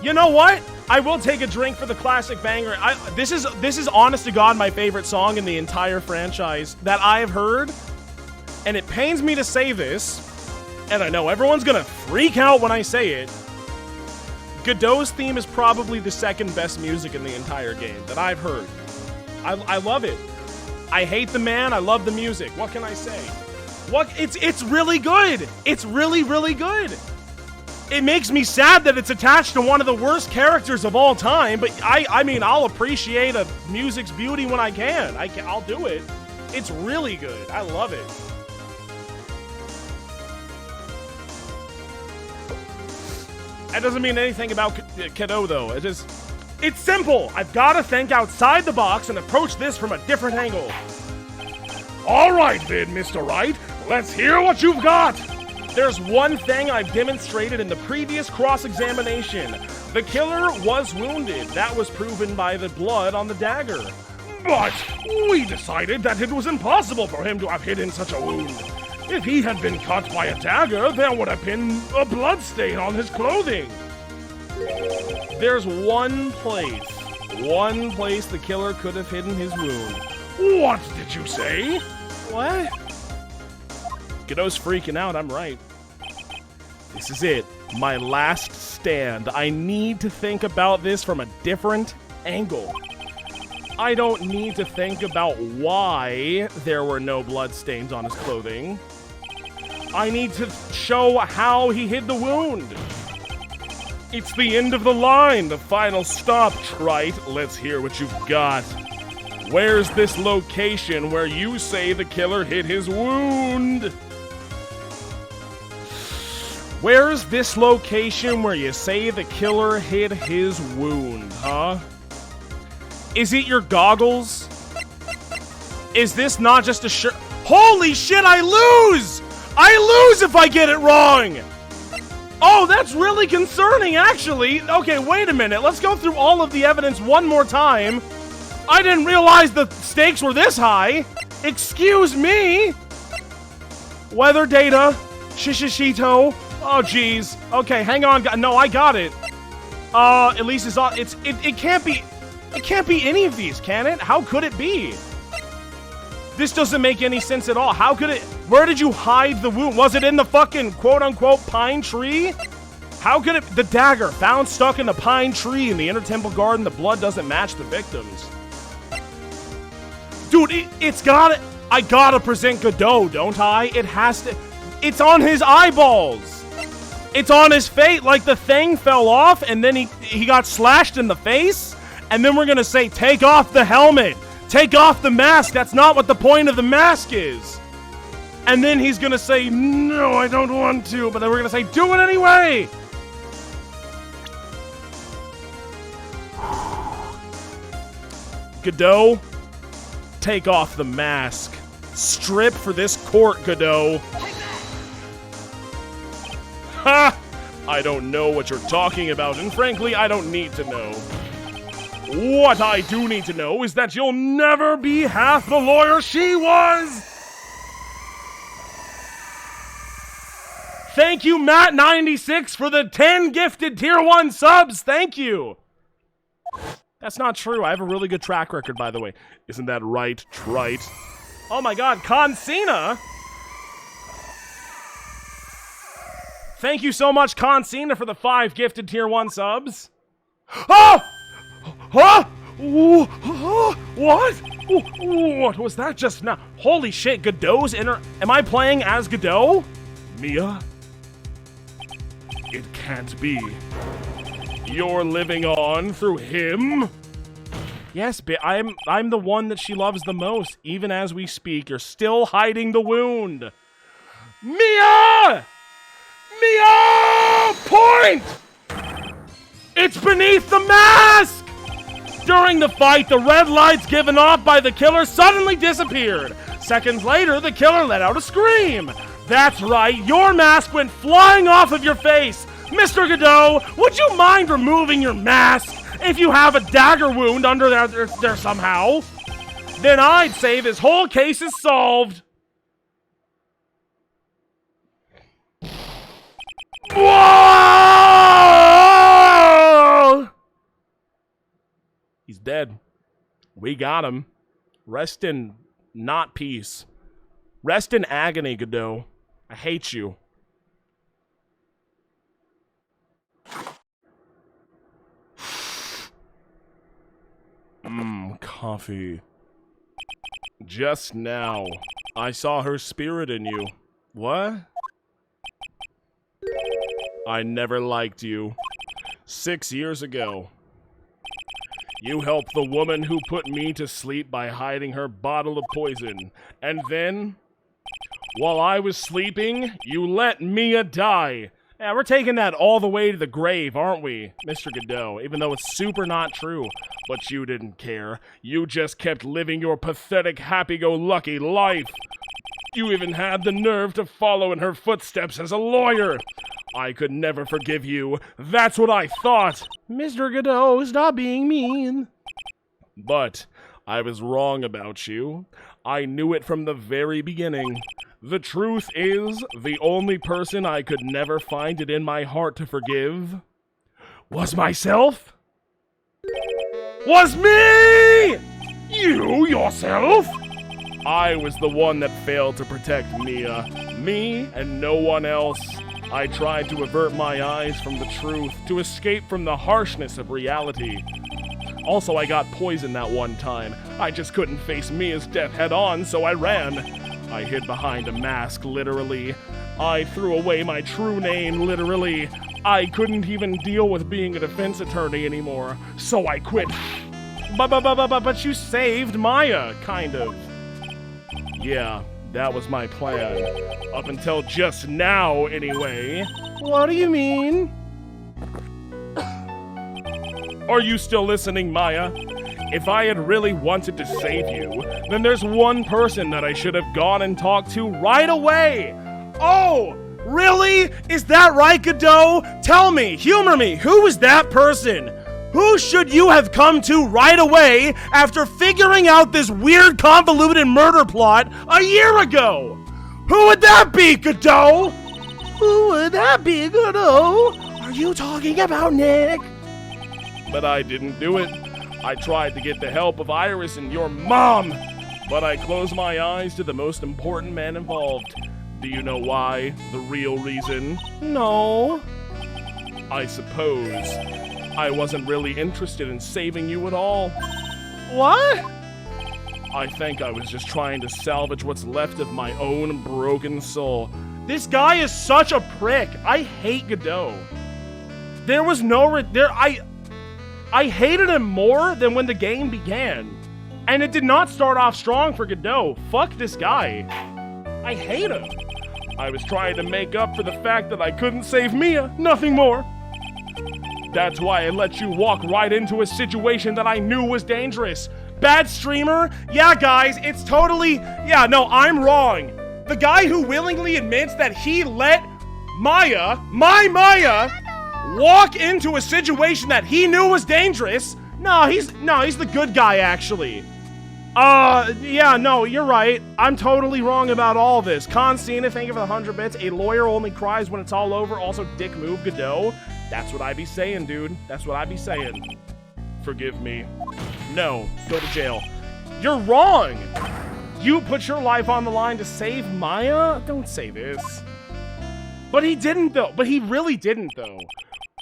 You know what? I will take a drink for the Classic Banger. This is honest to God my favorite song in the entire franchise that I've heard. And it pains me to say this, and I know everyone's gonna freak out when I say it. Godot's theme is probably the second best music in the entire game that I've heard. I love it. I hate the man, I love the music. What can I say? It's really good. It's really, really good. It makes me sad that it's attached to one of the worst characters of all time, but I mean, I'll appreciate a music's beauty when I can. I'll do it. It's really good. I love it. That doesn't mean anything about Godot, though. It's simple. I've got to think outside the box and approach this from a different angle. All right, then, Mr. Wright. Let's hear what you've got. There's one thing I've demonstrated in the previous cross-examination. The killer was wounded. That was proven by the blood on the dagger. But we decided that it was impossible for him to have hidden such a wound. If he had been cut by a dagger, there would have been a blood stain on his clothing. There's one place the killer could have hidden his wound. What did you say? What? Godot's freaking out, I'm right. This is it. My last stand. I need to think about this from a different angle. I don't need to think about why there were no bloodstains on his clothing. I need to show how he hid the wound. It's the end of the line, the final stop, trite. Let's hear what you've got. Where's this location where you say the killer hid his wound? Where's this location where you say the killer hid his wound, huh? Is it your goggles? Is this not just a shirt? Holy shit, I lose! I lose if I get it wrong! Oh, that's really concerning, actually. Okay, wait a minute. Let's go through all of the evidence one more time. I didn't realize the stakes were this high. Excuse me. Weather data. Shishishito. Oh, jeez. Okay, hang on. No, I got it. At least it can't be. It can't be any of these, can it? How could it be? This doesn't make any sense at all. How could it? Where did you hide the wound? Was it in the fucking quote-unquote pine tree? How could it? The dagger found stuck in the pine tree in the Inner Temple Garden. The blood doesn't match the victims. Dude, I gotta present Godot, don't I? It has to. It's on his eyeballs. It's on his face, like the thing fell off, and then he got slashed in the face, and then we're gonna say, take off the helmet, take off the mask, that's not what the point of the mask is. And then he's gonna say, no, I don't want to, but then we're gonna say, do it anyway! Godot, take off the mask. Strip for this court, Godot. Ha! I don't know what you're talking about, and frankly, I don't need to know. What I do need to know is that you'll never be half the lawyer she was! Thank you, Matt96, for the 10 gifted Tier 1 subs! Thank you! That's not true. I have a really good track record, by the way. Isn't that right, trite? Oh my god, Consina! Thank you so much, Consina, for the 5 gifted Tier 1 subs. Oh! Huh? What? What was that just now? Holy shit, Godot's inner... Am I playing as Godot? Mia? It can't be. You're living on through him? Yes, I'm the one that she loves the most. Even as we speak, you're still hiding the wound. Mia! Mia! Point! It's beneath the mask! During the fight, the red lights given off by the killer suddenly disappeared. Seconds later, the killer let out a scream. That's right, your mask went flying off of your face. Mr. Godot, would you mind removing your mask if you have a dagger wound under there somehow? Then I'd say this whole case is solved. Whoa! He's dead. We got him. Rest in not peace. Rest in agony, Godot. I hate you. Coffee. Just now, I saw her spirit in you. What? I never liked you. 6 years ago. You helped the woman who put me to sleep by hiding her bottle of poison. And then, while I was sleeping, you let Mia die. Yeah, we're taking that all the way to the grave, aren't we, Mr. Godot? Even though it's super not true. But you didn't care. You just kept living your pathetic, happy-go-lucky life. You even had the nerve to follow in her footsteps as a lawyer. I could never forgive you. That's what I thought. Mr. Godot, stop being mean. But I was wrong about you. I knew it from the very beginning. The truth is, the only person I could never find it in my heart to forgive was myself. Was me! You, yourself? I was the one that failed to protect Mia. Me and no one else. I tried to avert my eyes from the truth, to escape from the harshness of reality. Also, I got poisoned that one time. I just couldn't face Mia's death head on, so I ran. I hid behind a mask, literally. I threw away my true name, literally. I couldn't even deal with being a defense attorney anymore, so I quit. But you saved Maya, kind of. Yeah, that was my plan. Up until just now, anyway. What do you mean? Are you still listening, Maya? If I had really wanted to save you, then there's one person that I should have gone and talked to right away. Oh, really? Is that right, Godot? Tell me, humor me, who was that person? Who should you have come to right away after figuring out this weird, convoluted murder plot a year ago? Who would that be, Godot? Who would that be, Godot? Are you talking about Nick? But I didn't do it. I tried to get the help of Iris and your mom, but I closed my eyes to the most important man involved. Do you know why? The real reason? No. I suppose I wasn't really interested in saving you at all. What? I think I was just trying to salvage what's left of my own broken soul. This guy is such a prick. I hate Godot. There was no I hated him more than when the game began. And it did not start off strong for Godot. Fuck this guy. I hate him. I was trying to make up for the fact that I couldn't save Mia, nothing more. That's why I let you walk right into a situation that I knew was dangerous. Bad streamer? Yeah, guys, it's totally... Yeah, no, I'm wrong. The guy who willingly admits that he let Maya, my Maya, walk into a situation that he knew was dangerous. No, he's the good guy, actually. Yeah, no, you're right. I'm totally wrong about all this. Cena, thank you for the 100 bits. A lawyer only cries when it's all over. Also, dick move, Godot. That's what I be saying, dude. That's what I be saying. Forgive me. No, go to jail. You're wrong. You put your life on the line to save Maya? Don't say this. But he didn't, though. But he really didn't, though.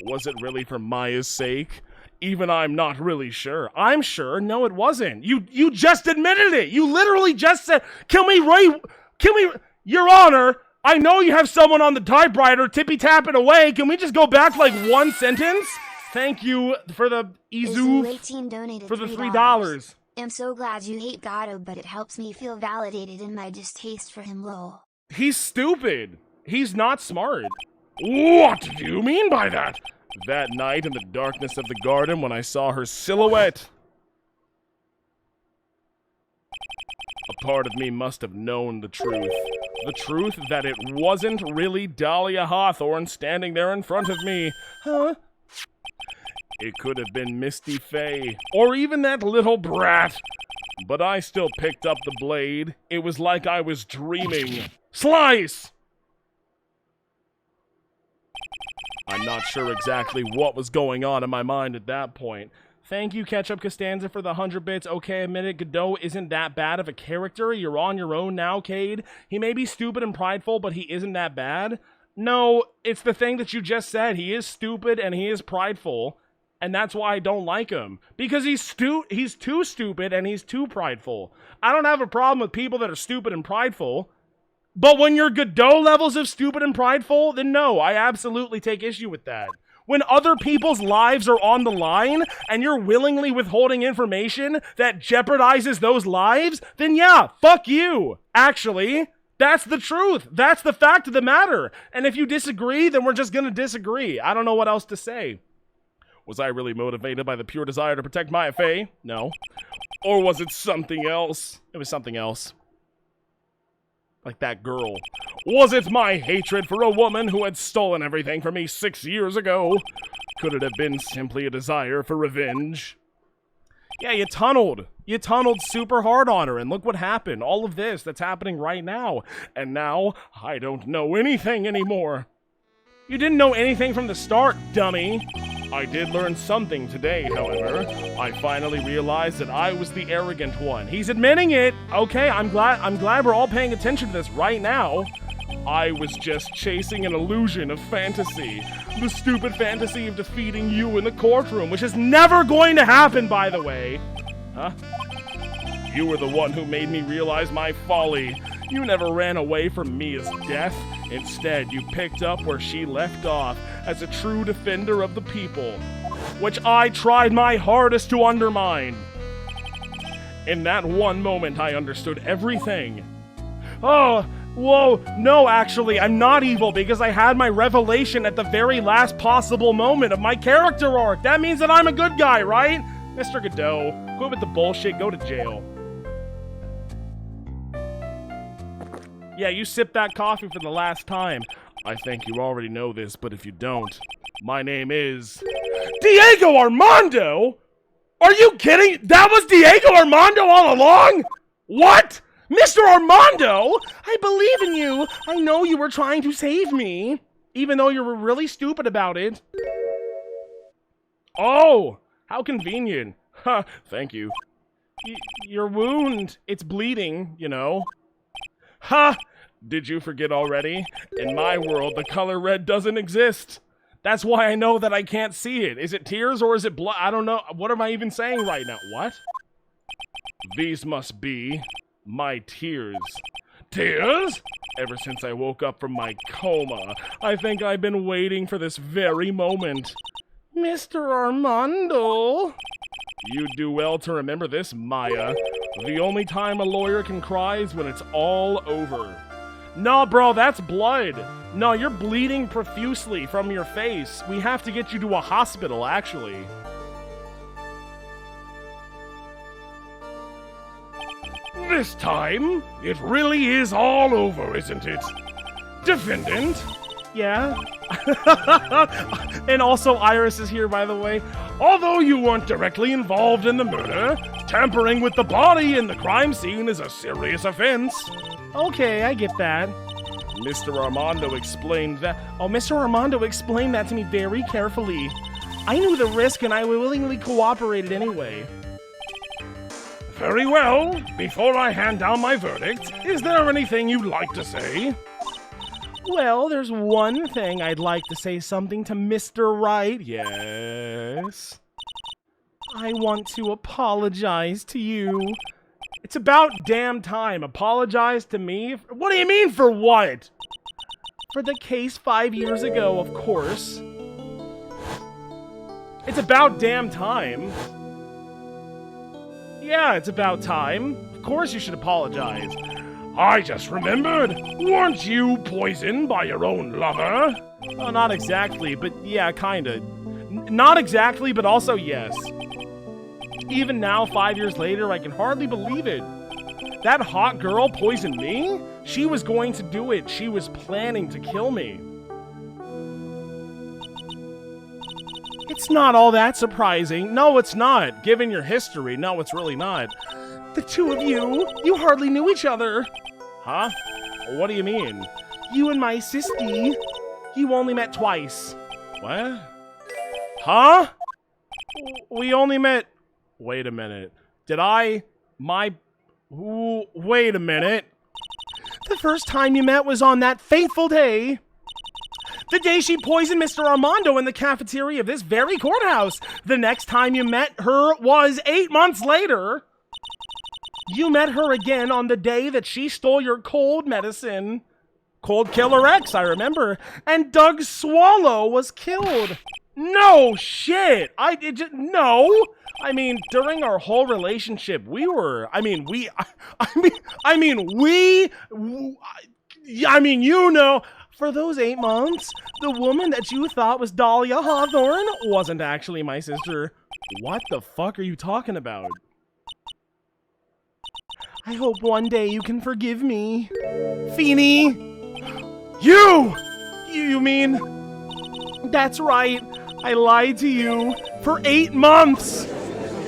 Was it really for Maya's sake? Even I'm not really sure. I'm sure. No, it wasn't. You just admitted it. You literally just said, Your Honor, I know you have someone on the typewriter tippy-tapping away. Can we just go back like one sentence? Thank you for the Izu for the $3. I'm so glad you hate Godot, but it helps me feel validated in my distaste for him, lol. He's stupid. He's not smart. What do you mean by that? That night in the darkness of the garden when I saw her silhouette. A part of me must have known the truth. The truth that it wasn't really Dahlia Hawthorne standing there in front of me. Huh? It could have been Misty Faye, or even that little brat. But I still picked up the blade. It was like I was dreaming. Slice! I'm not sure exactly what was going on in my mind at that point. Thank you, Ketchup Costanza, for the 100 bits. Okay, admit it, Godot isn't that bad of a character. You're on your own now, Cade. He may be stupid and prideful, but he isn't that bad. No, it's the thing that you just said. He is stupid and he is prideful. And that's why I don't like him. Because he's too stupid and he's too prideful. I don't have a problem with people that are stupid and prideful. But when you're Godot levels of stupid and prideful, then no, I absolutely take issue with that. When other people's lives are on the line and you're willingly withholding information that jeopardizes those lives, then yeah, fuck you. Actually, that's the truth. That's the fact of the matter. And if you disagree, then we're just gonna disagree. I don't know what else to say. Was I really motivated by the pure desire to protect Maya Faye? No. Or was it something else? It was something else. Like that girl. Was it my hatred for a woman who had stolen everything from me 6 years ago? Could it have been simply a desire for revenge? Yeah, you tunneled. You tunneled super hard on her, and look what happened. All of this that's happening right now. And now, I don't know anything anymore. You didn't know anything from the start, dummy. I did learn something today, however. I finally realized that I was the arrogant one. He's admitting it. Okay, I'm glad we're all paying attention to this right now. I was just chasing an illusion of fantasy. The stupid fantasy of defeating you in the courtroom, which is never going to happen, by the way. Huh? You were the one who made me realize my folly. You never ran away from Mia's death. Instead, you picked up where she left off as a true defender of the people, which I tried my hardest to undermine. In that one moment, I understood everything. Oh, whoa, no, actually, I'm not evil because I had my revelation at the very last possible moment of my character arc. That means that I'm a good guy, right? Mr. Godot, quit with the bullshit, go to jail. Yeah, you sipped that coffee for the last time. I think you already know this, but if you don't, my name is... Diego Armando? Are you kidding? That was Diego Armando all along? What? Mr. Armando? I believe in you. I know you were trying to save me, even though you were really stupid about it. Oh, how convenient. Huh, thank you. Your wound, it's bleeding, you know. Ha! Did you forget already? In my world, the color red doesn't exist. That's why I know that I can't see it. Is it tears or is it blood? I don't know. What am I even saying right now? What? These must be my tears. Tears? Ever since I woke up from my coma, I think I've been waiting for this very moment. Mr. Armando. You'd do well to remember this, Maya. The only time a lawyer can cry is when it's all over. No, bro, that's blood. No, you're bleeding profusely from your face. We have to get you to a hospital, actually. This time, it really is all over, isn't it? Defendant? Yeah? And also Iris is here, by the way. Although you weren't directly involved in the murder, tampering with the body in the crime scene is a serious offense. Okay, I get that. Mr. Armando explained that. Oh, Mr. Armando explained that to me very carefully. I knew the risk and I willingly cooperated anyway. Very well. Before I hand down my verdict, is there anything you'd like to say? Well, there's one thing I'd like to say something to Mr. Wright. Yes. I want to apologize to you. It's about damn time. Apologize to me? What do you mean for what? For the case 5 years ago, of course. It's about damn time. Yeah, it's about time. Of course you should apologize. I just remembered. Weren't you poisoned by your own lover? Oh, not exactly, but yeah, kinda. Not exactly, but also yes. Even now, 5 years later, I can hardly believe it. That hot girl poisoned me? She was going to do it. She was planning to kill me. It's not all that surprising. No, it's not. Given your history, no, it's really not. The two of you hardly knew each other. Huh? What do you mean? You and my sisty, you only met twice. What? Huh? We only met... Wait a minute. Did I... Wait a minute. The first time you met was on that fateful day. The day she poisoned Mr. Armando in the cafeteria of this very courthouse. The next time you met her was 8 months later. You met her again on the day that she stole your cold medicine. Cold Killer X, I remember. And Doug Swallow was killed. No shit. No. I mean, during our whole relationship, we were, you know, for those 8 months, the woman that you thought was Dahlia Hawthorne wasn't actually my sister. What the fuck are you talking about? I hope one day you can forgive me. Feeny! You mean... That's right. I lied to you for 8 months.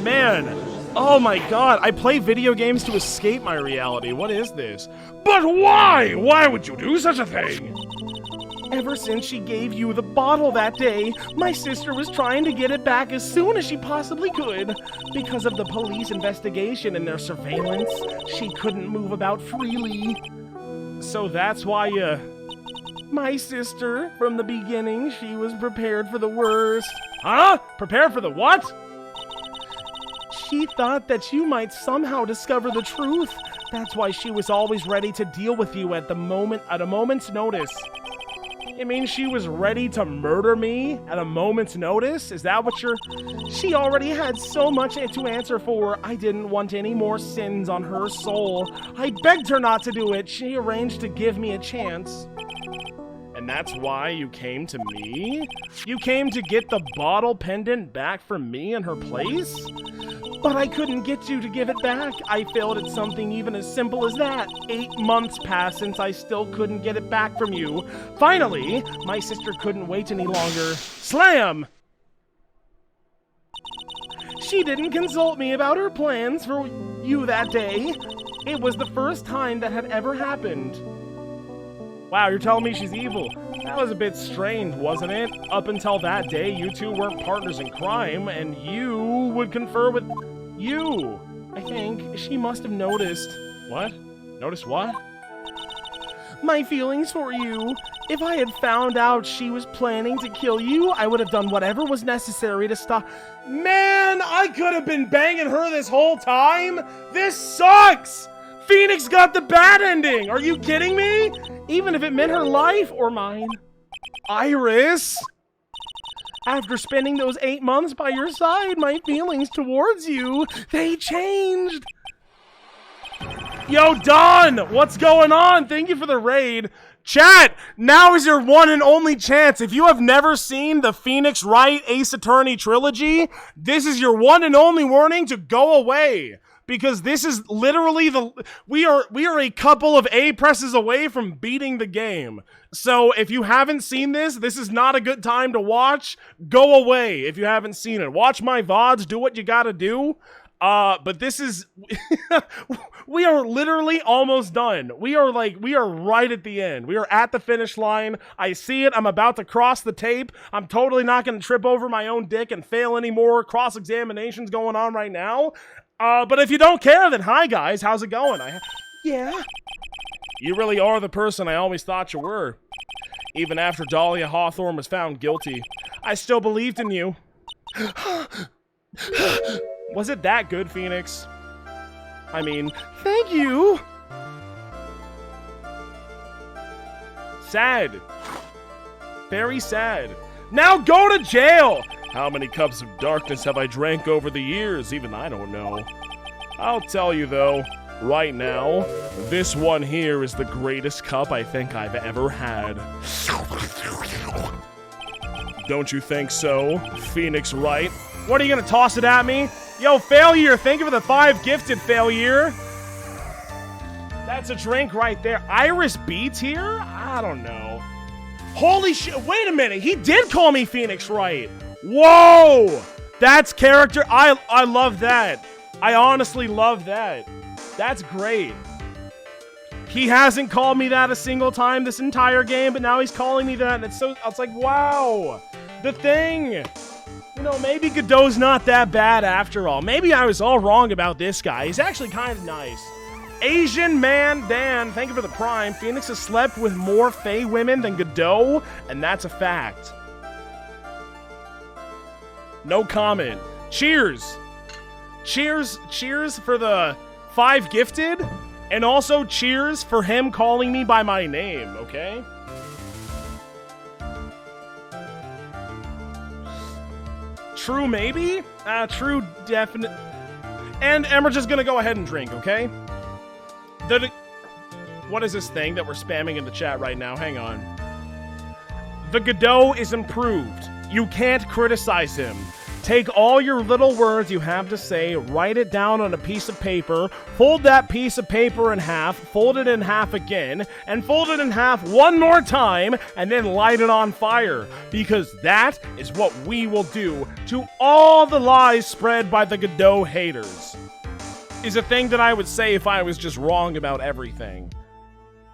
Man, oh my god, I play video games to escape my reality. What is this? But why? Why would you do such a thing? Ever since she gave you the bottle that day, my sister was trying to get it back as soon as she possibly could. Because of the police investigation and their surveillance, she couldn't move about freely. So that's why, my sister, from the beginning, she was prepared for the worst. Huh? Prepared for the what? She thought that you might somehow discover the truth. That's why she was always ready to deal with you at a moment's notice. It means she was ready to murder me at a moment's notice? Is that what you're... She already had so much to answer for. I didn't want any more sins on her soul. I begged her not to do it. She arranged to give me a chance. And that's why you came to me? You came to get the bottle pendant back from me in her place? But I couldn't get you to give it back. I failed at something even as simple as that. 8 months passed since I still couldn't get it back from you. Finally, my sister couldn't wait any longer. Slam! She didn't consult me about her plans for you that day. It was the first time that had ever happened. Wow, you're telling me she's evil. That was a bit strange, wasn't it? Up until that day, you two weren't partners in crime, and you would confer with you. I think she must have noticed. What? Noticed what? My feelings for you. If I had found out she was planning to kill you, I would have done whatever was necessary to stop. Man, I could have been banging her this whole time. This sucks. Phoenix got the bad ending! Are you kidding me? Even if it meant her life or mine. Iris! After spending those 8 months by your side, my feelings towards you, they changed. Yo, Don! What's going on? Thank you for the raid. Chat, now is your one and only chance. If you have never seen the Phoenix Wright Ace Attorney trilogy, this is your one and only warning to go away. Because this is literally we are a couple of A presses away from beating the game. So if you haven't seen this, this is not a good time to watch. Go away if you haven't seen it. Watch my VODs, do what you gotta do. But this is, we are literally almost done. We are right at the end. We are at the finish line. I see it. I'm about to cross the tape. I'm totally not going to trip over my own dick and fail anymore. Cross-examinations going on right now. But if you don't care, then hi guys, how's it going? Yeah. You really are the person I always thought you were. Even after Dahlia Hawthorne was found guilty, I still believed in you. Was it that good, Phoenix? I mean, thank you! Sad. Very sad. Now go to jail! How many cups of darkness have I drank over the years? Even I don't know. I'll tell you though, right now, this one here is the greatest cup I think I've ever had. Don't you think so, Phoenix Wright? What, are you gonna toss it at me? Yo, Failure, thank you for the 5 gifted, Failure. That's a drink right there. Iris Beats here? I don't know. Holy shit, wait a minute. He did call me Phoenix Wright. Whoa! That's character. I love that. I honestly love that. That's great. He hasn't called me that a single time this entire game, but now he's calling me that, and it's like, wow. The Thing. You know, maybe Godot's not that bad after all. Maybe I was all wrong about this guy. He's actually kind of nice. Asian Man Dan, thank you for the prime. Phoenix has slept with more Fae women than Godot, and that's a fact. No comment. Cheers. Cheers for the 5 gifted, and also cheers for him calling me by my name, okay? True maybe? True definite. And we're just gonna go ahead and drink, okay? What is this thing that we're spamming in the chat right now? Hang on. The Godot is improved. You can't criticize him. Take all your little words you have to say, write it down on a piece of paper, fold that piece of paper in half, fold it in half again, and fold it in half one more time, and then light it on fire. Because that is what we will do to all the lies spread by the Godot haters. Is a thing that I would say if I was just wrong about everything.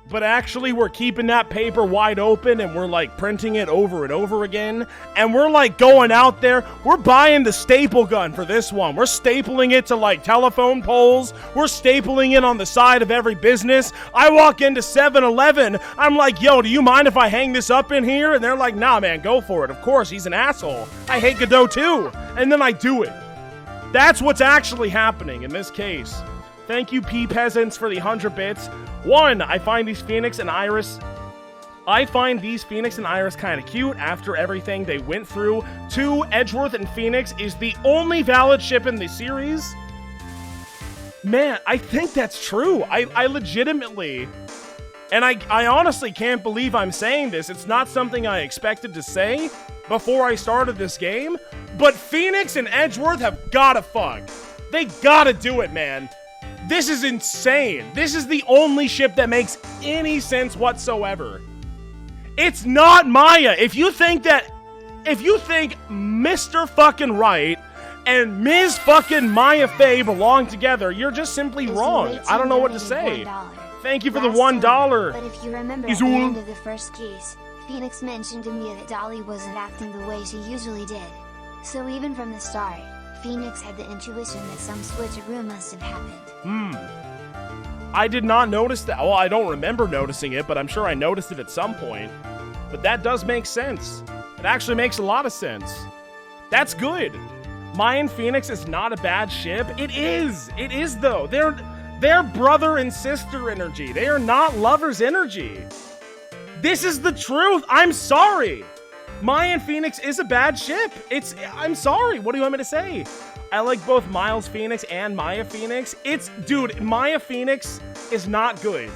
But actually, we're keeping that paper wide open, and we're like printing it over and over again. And we're like going out there. We're buying the staple gun for this one. We're stapling it to like telephone poles. We're stapling it on the side of every business. I walk into 7-Eleven. I'm like, yo, do you mind if I hang this up in here? And they're like, nah, man, go for it. Of course, he's an asshole. I hate Godot too. And then I do it. That's what's actually happening in this case. Thank you, P-Peasants, for the 100 bits. 1, I find these Phoenix and Iris kind of cute after everything they went through. 2, Edgeworth and Phoenix is the only valid ship in the series. Man, I think that's true. I legitimately, and I honestly can't believe I'm saying this. It's not something I expected to say before I started this game, but Phoenix and Edgeworth have gotta fuck. They gotta do it, man. This is insane. This is the only ship that makes any sense whatsoever. It's not Maya. If you think Mr. fucking Wright and Ms. fucking Maya Faye belong together, you're just simply wrong. I don't know what to say. Thank you for the $1. But if you remember at the end of the first case, Phoenix mentioned to me that Dolly wasn't acting the way she usually did. So even from the start, Phoenix had the intuition that some switcheroo must have happened. I did not notice that. Well, I don't remember noticing it, but I'm sure I noticed it at some point. But that does make sense. It actually makes a lot of sense. That's good. Maya and Phoenix is not a bad ship. It is. It is, though. They're brother and sister energy. They are not lovers energy. This is the truth. I'm sorry. Maya and Phoenix is a bad ship. I'm sorry. What do you want me to say? I like both Miles Phoenix and Maya Phoenix. Dude, Maya Phoenix is not good.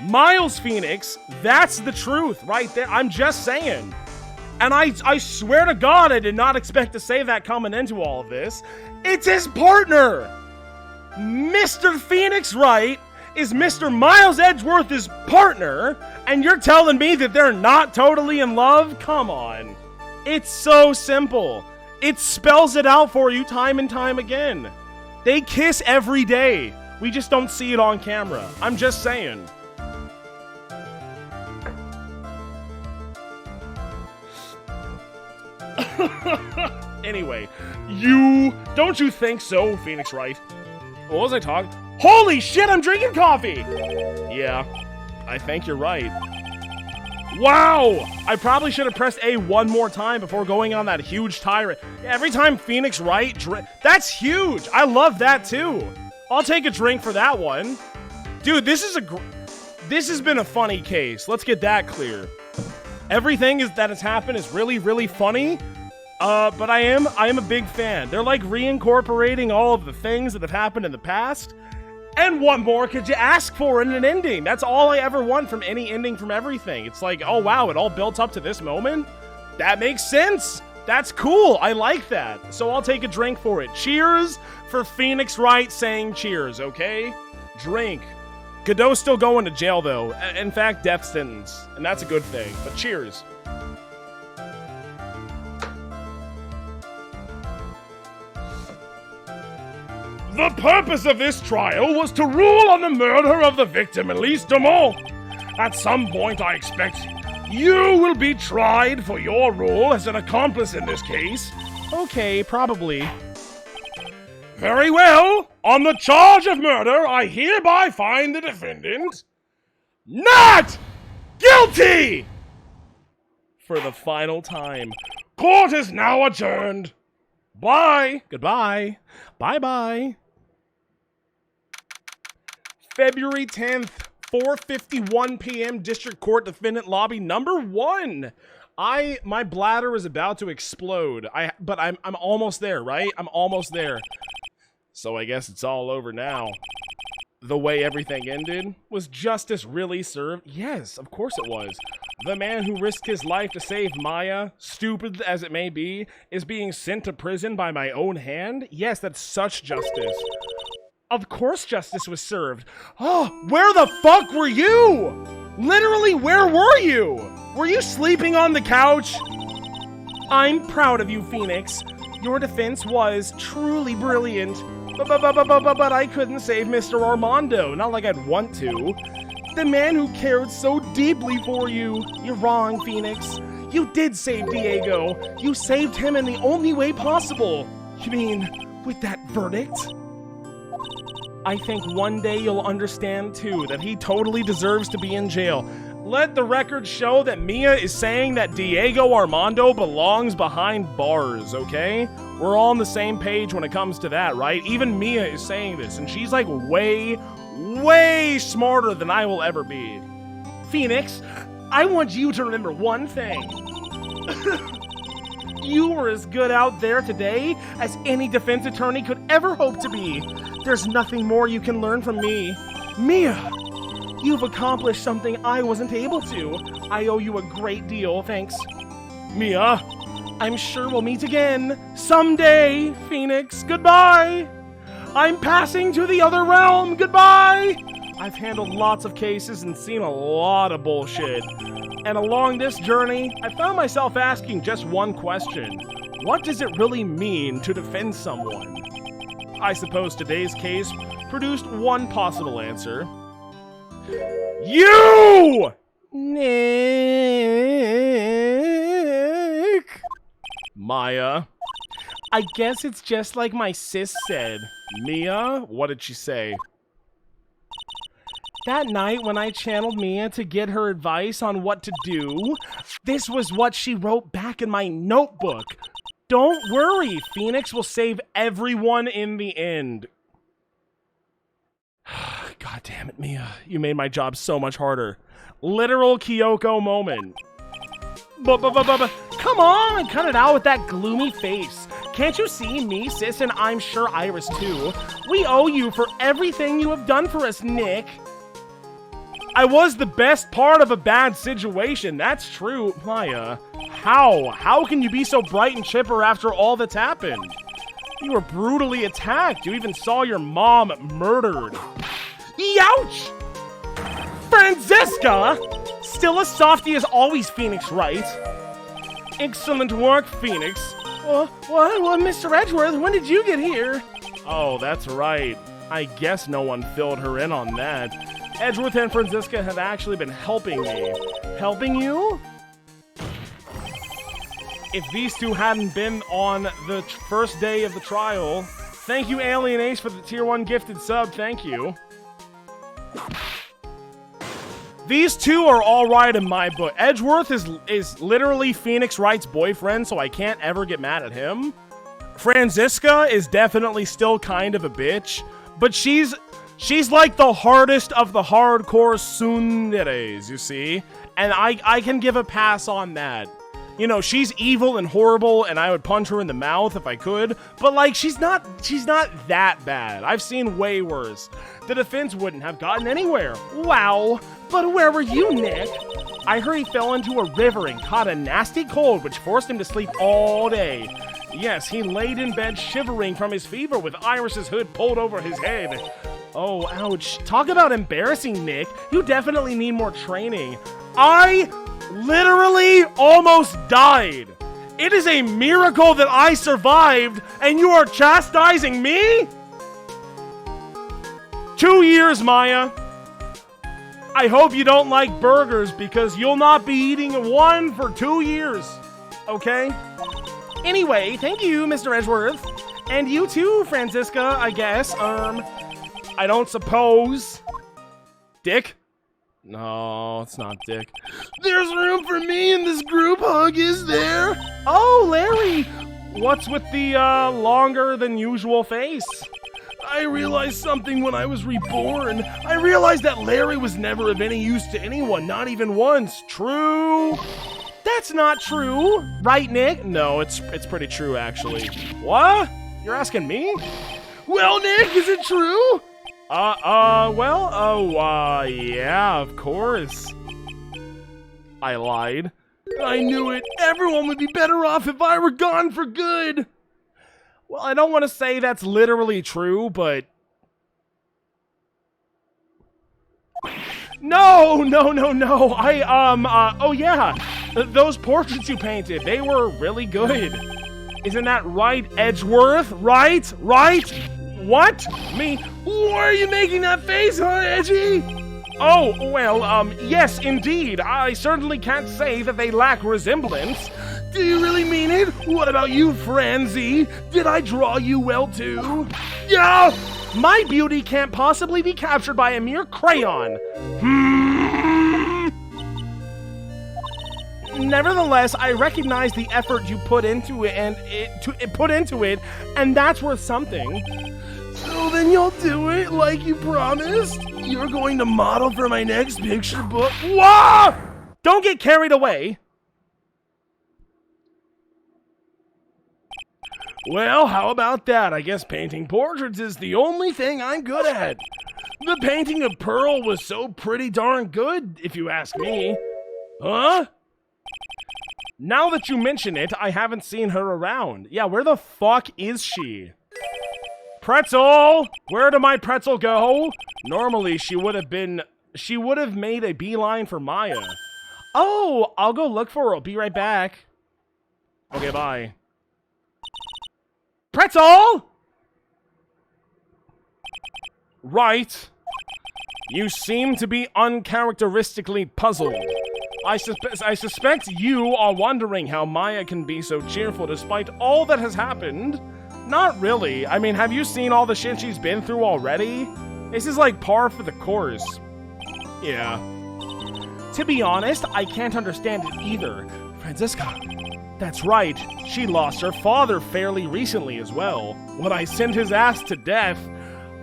Miles Phoenix, that's the truth right there. I'm just saying. And I swear to God, I did not expect to say that coming into all of this. It's his partner. Mr. Phoenix Wright is Mr. Miles Edgeworth's partner, and you're telling me that they're not totally in love? Come on. It's so simple. It spells it out for you time and time again. They kiss every day. We just don't see it on camera. I'm just saying. Anyway, don't you think so, Phoenix Wright? What was I talking? Holy shit, I'm drinking coffee! Yeah, I think you're right. Wow! I probably should have pressed A one more time before going on that huge tirade. Every time Phoenix Wright that's huge! I love that too! I'll take a drink for that one. Dude, this has been a funny case. Let's get that clear. Everything that has happened is really, really funny. But I am a big fan. They're like reincorporating all of the things that have happened in the past. And what more could you ask for in an ending? That's all I ever want from any ending from everything. It's like, oh wow, it all built up to this moment? That makes sense. That's cool. I like that. So I'll take a drink for it. Cheers for Phoenix Wright saying cheers, okay? Drink. Godot's still going to jail though. In fact, death sentence. And that's a good thing. But cheers. The purpose of this trial was to rule on the murder of the victim, Elise Dumont. At some point, I expect you will be tried for your role as an accomplice in this case. Okay, probably. Very well. On the charge of murder, I hereby find the defendant not guilty! For the final time. Court is now adjourned. Bye. Goodbye. Bye-bye. February 10th, 4:51 p.m. District Court Defendant Lobby number 1. My bladder is about to explode. But I'm almost there, right? I'm almost there. So I guess it's all over now. The way everything ended, was justice really served? Yes, of course it was. The man who risked his life to save Maya, stupid as it may be, is being sent to prison by my own hand? Yes, that's such justice. Of course justice was served. Oh, where the fuck were you? Literally, where were you? Were you sleeping on the couch? I'm proud of you, Phoenix. Your defense was truly brilliant. But I couldn't save Mr. Armando, not like I'd want to. The man who cared so deeply for you. You're wrong, Phoenix. You did save Diego. You saved him in the only way possible. You mean, with that verdict? I think one day you'll understand, too, that he totally deserves to be in jail. Let the record show that Mia is saying that Diego Armando belongs behind bars, okay? We're all on the same page when it comes to that, right? Even Mia is saying this, and she's like way, way smarter than I will ever be. Phoenix, I want you to remember one thing. You were as good out there today as any defense attorney could ever hope to be. There's nothing more you can learn from me. Mia, you've accomplished something I wasn't able to. I owe you a great deal, thanks. Mia, I'm sure we'll meet again. Someday, Phoenix. Goodbye. I'm passing to the other realm. Goodbye. I've handled lots of cases and seen a lot of bullshit. And along this journey, I found myself asking just one question. What does it really mean to defend someone? I suppose today's case produced one possible answer. You! Nick! Maya. I guess it's just like my sis said. Mia? What did she say? That night when I channeled Mia to get her advice on what to do, this was what she wrote back in my notebook. Don't worry, Phoenix will save everyone in the end. Damn it, Mia. You made my job so much harder. Literal Kyoko moment. But, come on, cut it out with that gloomy face. Can't you see me, sis, and I'm sure Iris too? We owe you for everything you have done for us, Nick. I was the best part of a bad situation, that's true. Maya, how? How can you be so bright and chipper after all that's happened? You were brutally attacked. You even saw your mom murdered. Youch! Franziska! Still a softie as always, Phoenix, right? Excellent work, Phoenix. What, Mr. Edgeworth, when did you get here? Oh, that's right. I guess no one filled her in on that. Edgeworth and Franziska have actually been helping me. Helping you? If these two hadn't been on the first day of the trial, thank you, Alien Ace, for the tier 1 gifted sub, thank you. These two are alright in my book. Edgeworth is literally Phoenix Wright's boyfriend, so I can't ever get mad at him. Franziska is definitely still kind of a bitch, but she's like the hardest of the hardcore tsunderes, you see? And I can give a pass on that. You know, she's evil and horrible, and I would punch her in the mouth if I could, but like, she's not that bad. I've seen way worse. The defense wouldn't have gotten anywhere. Wow. But where were you, Nick? I heard he fell into a river and caught a nasty cold, which forced him to sleep all day. Yes, he laid in bed shivering from his fever with Iris's hood pulled over his head. Oh, ouch. Talk about embarrassing, Nick. You definitely need more training. I literally almost died. It is a miracle that I survived, and you are chastising me? 2 years, Maya. I hope you don't like burgers, because you'll not be eating one for 2 years. Okay? Anyway, thank you, Mr. Edgeworth. And you too, Franziska, I guess. I don't suppose. Dick? No, it's not Dick. There's room for me in this group hug, is there? Oh, Larry! What's with the, longer than usual face? I realized something when I was reborn. I realized that Larry was never of any use to anyone, not even once. True? That's not true. Right, Nick? No, it's pretty true, actually. What? You're asking me? Well, Nick, is it true? Yeah, of course. I lied. I knew it. Everyone would be better off if I were gone for good. Well, I don't want to say that's literally true, but... No! Oh yeah! Those portraits you painted, they were really good. Isn't that right, Edgeworth? Right? What? Me? Why are you making that face, huh, Edgy? Oh, well, yes, indeed. I certainly can't say that they lack resemblance. Do you really mean it? What about you, Franzi? Did I draw you well, too? Yeah! My beauty can't possibly be captured by a mere crayon. Nevertheless, I recognize the effort you put into it, and that's worth something. So then you'll do it like you promised? You're going to model for my next picture book? Whoa! Don't get carried away. Well, how about that? I guess painting portraits is the only thing I'm good at. The painting of Pearl was so pretty darn good, if you ask me. Huh? Now that you mention it, I haven't seen her around. Yeah, where the fuck is she? Pretzel! Where did my pretzel go? Normally, she would have made a beeline for Maya. Oh, I'll go look for her. I'll be right back. Okay, bye. Pretzel! Right. You seem to be uncharacteristically puzzled. I suspect you are wondering how Maya can be so cheerful despite all that has happened. Not really. I mean, have you seen all the shit she's been through already? This is like par for the course. Yeah. To be honest, I can't understand it either. Franziska. That's right. She lost her father fairly recently as well. When I sent his ass to death,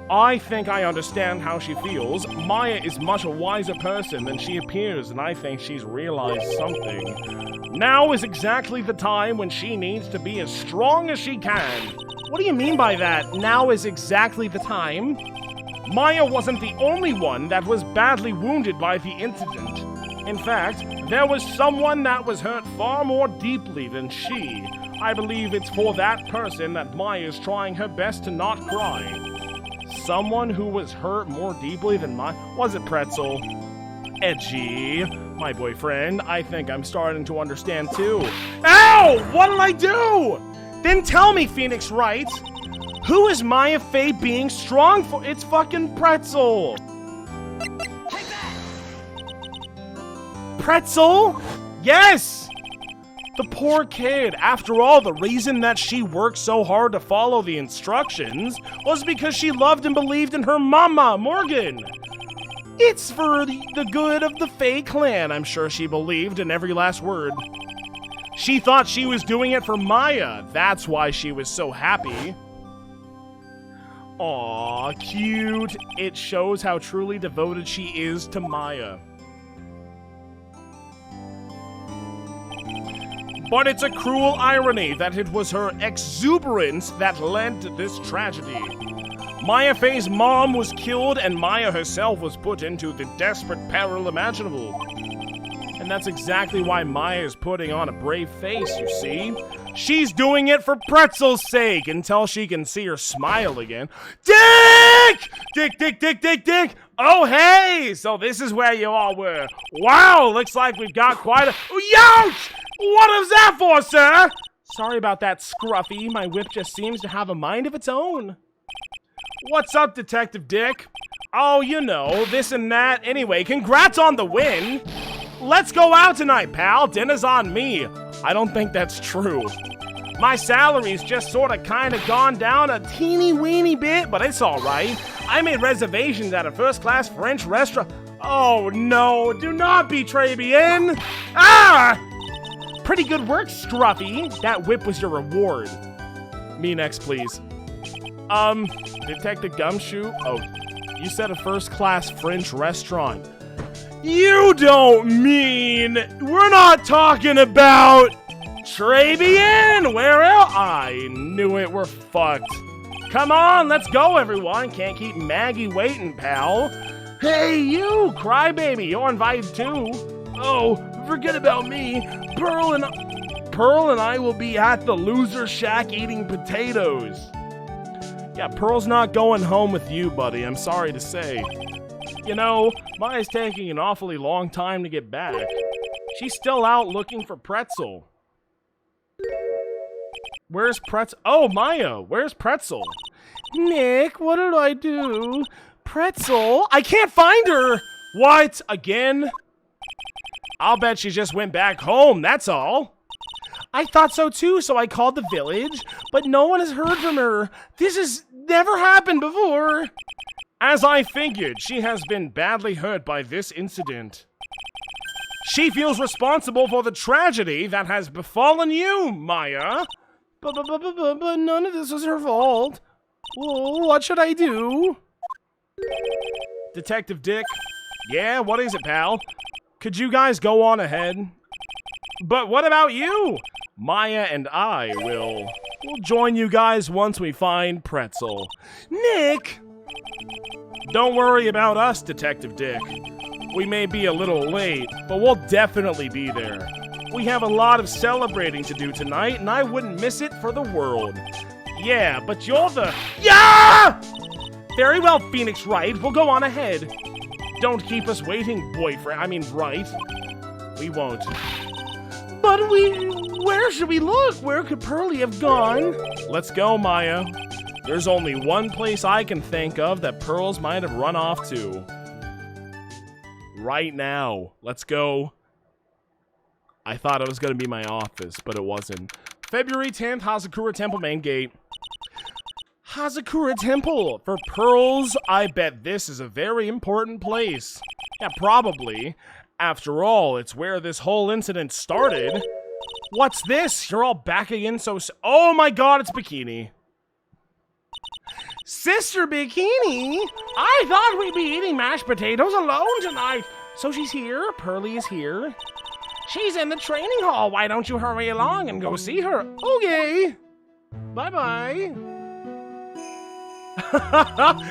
I think I understand how she feels. Maya is much a wiser person than she appears, and I think she's realized something. Now is exactly the time when she needs to be as strong as she can. What do you mean by that? Now is exactly the time? Maya wasn't the only one that was badly wounded by the incident. In fact, there was someone that was hurt far more deeply than she. I believe it's for that person that Maya is trying her best to not cry. Someone who was hurt more deeply than Maya? Was it Pretzel? Edgy. My boyfriend, I think I'm starting to understand too. Ow! What did I do? Then tell me, Phoenix Wright. Who is Maya Fey being strong for? It's fucking Pretzel. Take that! Pretzel? Yes! The poor kid. After all, the reason that she worked so hard to follow the instructions was because she loved and believed in her mama, Morgan. It's for the good of the Fae clan, I'm sure she believed in every last word. She thought she was doing it for Maya. That's why she was so happy. Aw, cute. It shows how truly devoted she is to Maya. But it's a cruel irony that it was her exuberance that led to this tragedy. Maya Fey's mom was killed and Maya herself was put into the desperate peril imaginable. And that's exactly why Maya is putting on a brave face, you see? She's doing it for Pretzel's sake until she can see her smile again. Dick! Dick! Oh, hey! So this is where you all were. Wow, looks like we've got quite a... Youch! What is that for, sir? Sorry about that, Scruffy. My whip just seems to have a mind of its own. What's up, Detective Dick? Oh, you know, this and that. Anyway, congrats on the win. Let's go out tonight, pal. Dinner's on me. I don't think that's true. My salary's just sort of kind of gone down a teeny weeny bit, but it's all right. I made reservations at a first-class French restaurant. Oh, no. Do not betray me in. Ah! Pretty good work, Scruffy. That whip was your reward. Me next, please. Detective Gumshoe? Oh, you said a first-class French restaurant. You don't mean... We're not talking about... Trabian? Where else? I knew it. We're fucked. Come on, let's go, everyone. Can't keep Maggie waiting, pal. Hey, you, crybaby. You're invited, too. Oh, forget about me. Pearl and I will be at the loser shack eating potatoes. Yeah, Pearl's not going home with you, buddy. I'm sorry to say. You know, Maya's taking an awfully long time to get back. She's still out looking for Pretzel. Where's Pretzel? Oh, Maya, where's Pretzel? Nick, what did I do? Pretzel? I can't find her! What? Again? I'll bet she just went back home, that's all. I thought so too, so I called the village, but no one has heard from her. This has never happened before. As I figured, she has been badly hurt by this incident. She feels responsible for the tragedy that has befallen you, Maya. But none of this was her fault. Oh, what should I do? Detective Dick? Yeah, what is it, pal? Could you guys go on ahead? But what about you? Maya and I will join you guys once we find Pretzel. Nick! Don't worry about us, Detective Dick. We may be a little late, but we'll definitely be there. We have a lot of celebrating to do tonight, and I wouldn't miss it for the world. Yeah, but you're the... Yeah! Very well, Phoenix Wright. We'll go on ahead. Don't keep us waiting, boyfriend. I mean, right. We won't. But where should we look? Where could Pearlie have gone? Let's go, Maya. There's only one place I can think of that Pearls might have run off to. Right now. Let's go. I thought it was going to be my office, but it wasn't. February 10th, Hazakura Temple main gate. Hazakura Temple. For Pearls, I bet this is a very important place. Yeah, probably. After all, it's where this whole incident started. What's this? You're all back again so... Oh my god, it's Bikini. Sister Bikini, I thought we'd be eating mashed potatoes alone tonight. So she's here, Pearly is here. She's in the training hall. Why don't you hurry along and go see her? Okay. Bye-bye.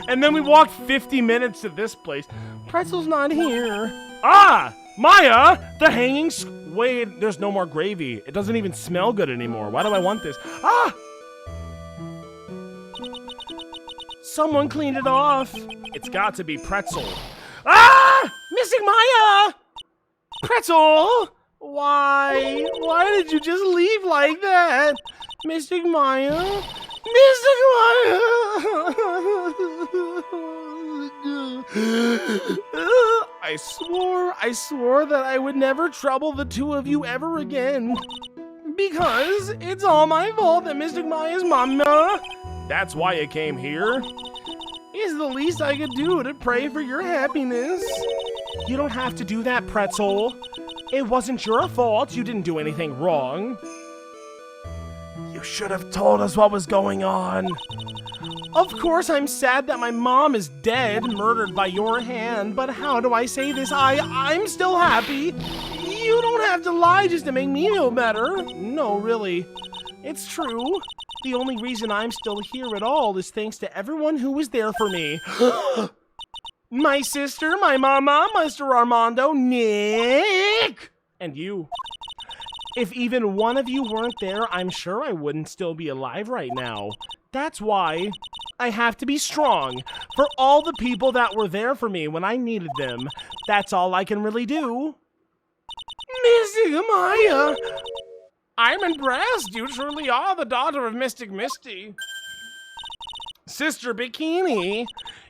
And then we walked 50 minutes to this place. Pretzel's not here. Ah! Maya! The hanging... Wait, there's no more gravy. It doesn't even smell good anymore. Why do I want this? Ah! Someone cleaned it off. It's got to be Pretzel. Ah! Missing Maya! Pretzel! Why? Why did you just leave like that? Missing Maya? Missing Maya! I swore that I would never trouble the two of you ever again. Because it's all my fault that Mystic Maya's mama. That's why I came here. It's the least I could do to pray for your happiness. You don't have to do that, Pretzel. It wasn't your fault. You didn't do anything wrong. You should have told us what was going on. Of course, I'm sad that my mom is dead, murdered by your hand, but how do I say this? I'm still happy. You don't have to lie just to make me feel better. No, really. It's true. The only reason I'm still here at all is thanks to everyone who was there for me. My sister, my mama, Mr. Armando, Nick, and you. If even one of you weren't there, I'm sure I wouldn't still be alive right now. That's why I have to be strong for all the people that were there for me when I needed them. That's all I can really do. Missing Maya, I'm impressed. You truly are the daughter of Mystic Misty. Sister Bikini,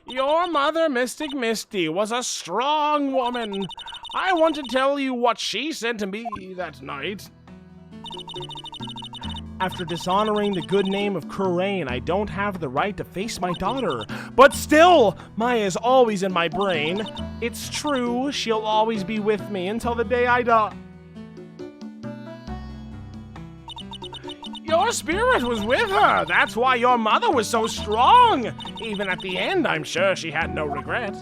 your mother, Mystic Misty, was a strong woman. I want to tell you what she said to me that night. After dishonoring the good name of Courtroom, I don't have the right to face my daughter. But still, Maya is always in my brain. It's true, she'll always be with me until the day I die. Your spirit was with her. That's why your mother was so strong. Even at the end, I'm sure she had no regret.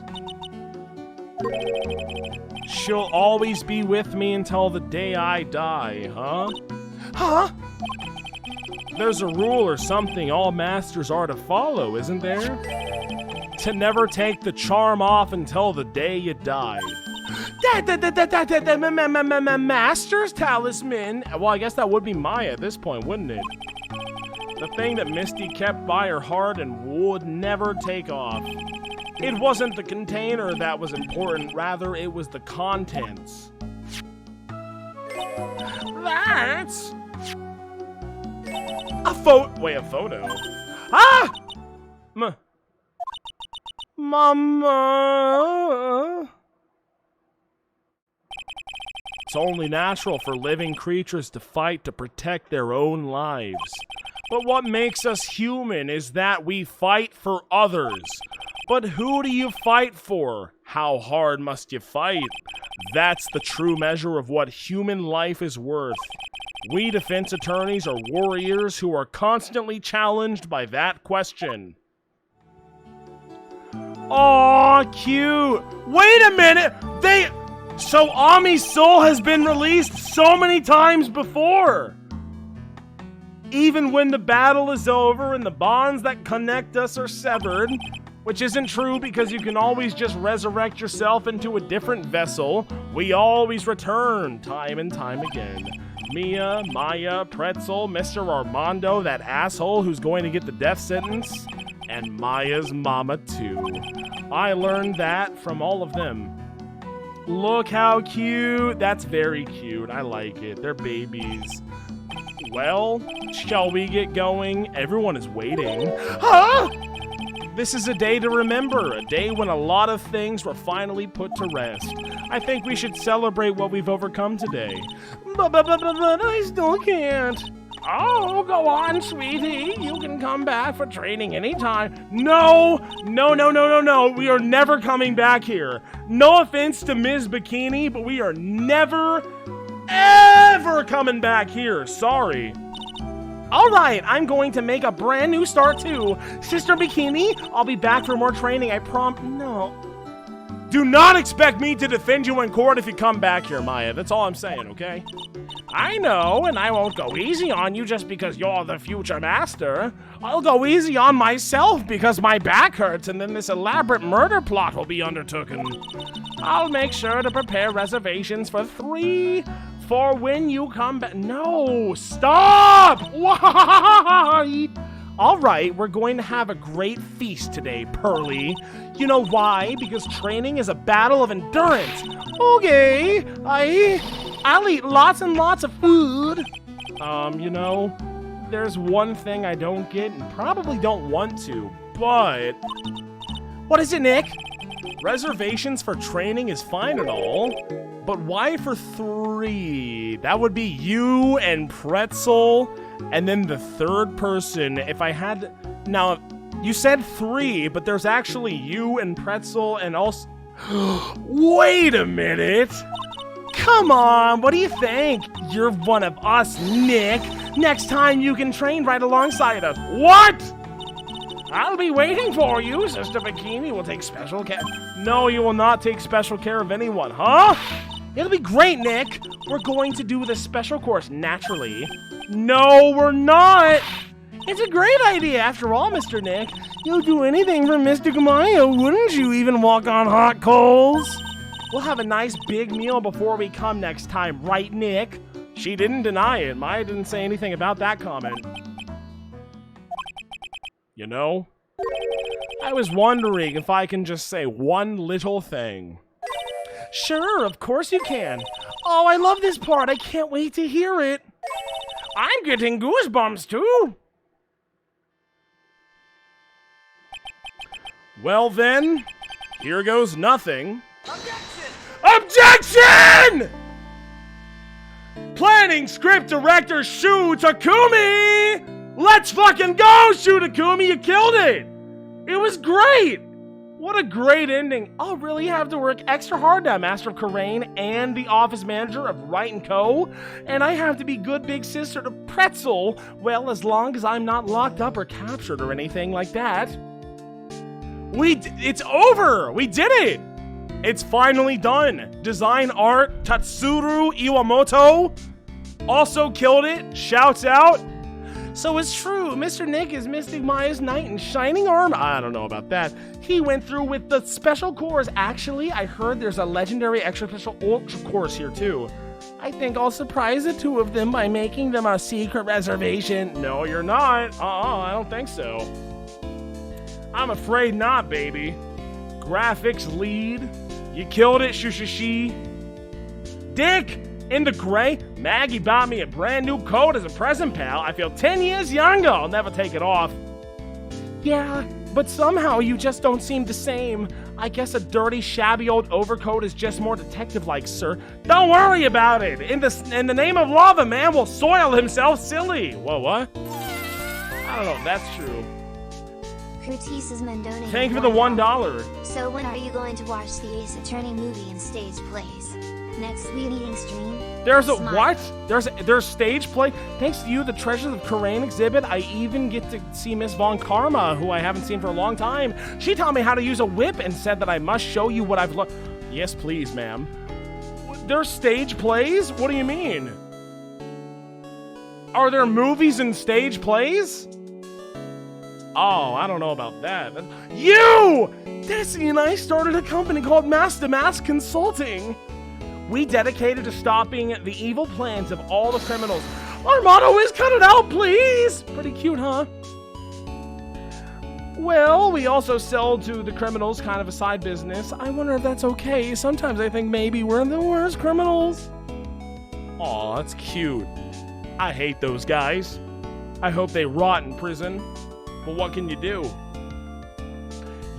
She'll always be with me until the day I die, huh? Huh? There's a rule or something all masters are to follow, isn't there? To never take the charm off until the day you die. Master's talisman? Well, I guess that would be Maya at this point, wouldn't it? The thing that Misty kept by her heart and would never take off. It wasn't the container that was important, rather it was the contents. That's... a photo. Ah! Mama! It's only natural for living creatures to fight to protect their own lives. But what makes us human is that we fight for others. But who do you fight for? How hard must you fight? That's the true measure of what human life is worth. We defense attorneys are warriors who are constantly challenged by that question. Aw, cute. Wait a minute. So Ami's soul has been released so many times before. Even when the battle is over and the bonds that connect us are severed, which isn't true because you can always just resurrect yourself into a different vessel, we always return time and time again. Mia, Maya, Pretzel, Mr. Armando, that asshole who's going to get the death sentence, and Maya's mama too. I learned that from all of them. Look how cute. That's very cute. I like it. They're babies. Well, shall we get going? Everyone is waiting. Huh? This is a day to remember, a day when a lot of things were finally put to rest. I think we should celebrate what we've overcome today. But I still can't. Oh, go on, sweetie. You can come back for training anytime. No. We are never coming back here. No offense to Ms. Bikini, but we are never, ever coming back here. Sorry. Alright, I'm going to make a brand new start too. Sister Bikini, I'll be back for more training, I no. Do not expect me to defend you in court if you come back here, Maya. That's all I'm saying, okay? I know, and I won't go easy on you just because you're the future master. I'll go easy on myself because my back hurts and then this elaborate murder plot will be undertaken. I'll make sure to prepare reservations for 3 for when you come back. No, stop! Why? All right, we're going to have a great feast today, Pearly. You know why? Because training is a battle of endurance. Okay, I'll eat lots and lots of food. You know, there's one thing I don't get and probably don't want to, but... What is it, Nick? Reservations for training is fine and all, but why for 3? That would be you and Pretzel, and then the third person, if I had... Now, you said 3, but there's actually you and Pretzel and also... Wait a minute! Come on, what do you think? You're one of us, Nick. Next time you can train right alongside us. What? I'll be waiting for you. Sister Bikini will take special care. No, you will not take special care of anyone, huh? It'll be great, Nick. We're going to do the special course naturally. No, we're not. It's a great idea after all, Mr. Nick. You'll do anything for Mystic Maya, wouldn't you? Even walk on hot coals? We'll have a nice big meal before we come next time, right, Nick? She didn't deny it. Maya didn't say anything about that comment. You know, I was wondering if I can just say one little thing. Sure, of course you can. Oh, I love this part. I can't wait to hear it. I'm getting goosebumps, too. Well, then, here goes nothing. Objection! Planning script director Shu Takumi! Let's fucking go, Shu Takumi! You killed it! It was great! What a great ending. I'll really have to work extra hard now, Master of Karain and the office manager of Wright & Co. And I have to be good big sister to Pretzel, well, as long as I'm not locked up or captured or anything like that. It's over! We did it! It's finally done. Design art, Tatsuru Iwamoto also killed it. Shouts out. So it's true, Mr. Nick is Mystic Maya's knight in shining armor. I don't know about that. He went through with the special course. Actually, I heard there's a legendary extra special ultra course here too. I think I'll surprise the 2 of them by making them a secret reservation. No, you're not. I don't think so. I'm afraid not, baby. Graphics lead. You killed it, Shushishi. Dick! In the gray, Maggie bought me a brand new coat as a present, pal. I feel 10 years younger. I'll never take it off. Yeah, but somehow you just don't seem the same. I guess a dirty, shabby old overcoat is just more detective-like, sir. Don't worry about it. In the name of love, a man will soil himself silly. Whoa, what? I don't know if that's true. Curtis is donating. Thank you for the $1. So when are you going to watch the Ace Attorney movie and stage plays? Next weed eating stream? There's a what? There's stage play? Thanks to you, the Treasures of Karain exhibit, I even get to see Miss Von Karma, who I haven't seen for a long time. She taught me how to use a whip and said that I must show you what I've learned. Yes, please, ma'am. There's stage plays? What do you mean? Are there movies and stage plays? Oh, I don't know about that. You! Desi and I started a company called Master Mask Consulting. We dedicated to stopping the evil plans of all the criminals. Our motto is cut it out, please! Pretty cute, huh? Well, we also sell to the criminals, kind of a side business. I wonder if that's okay. Sometimes I think maybe we're the worst criminals. Aw, that's cute. I hate those guys. I hope they rot in prison. But what can you do?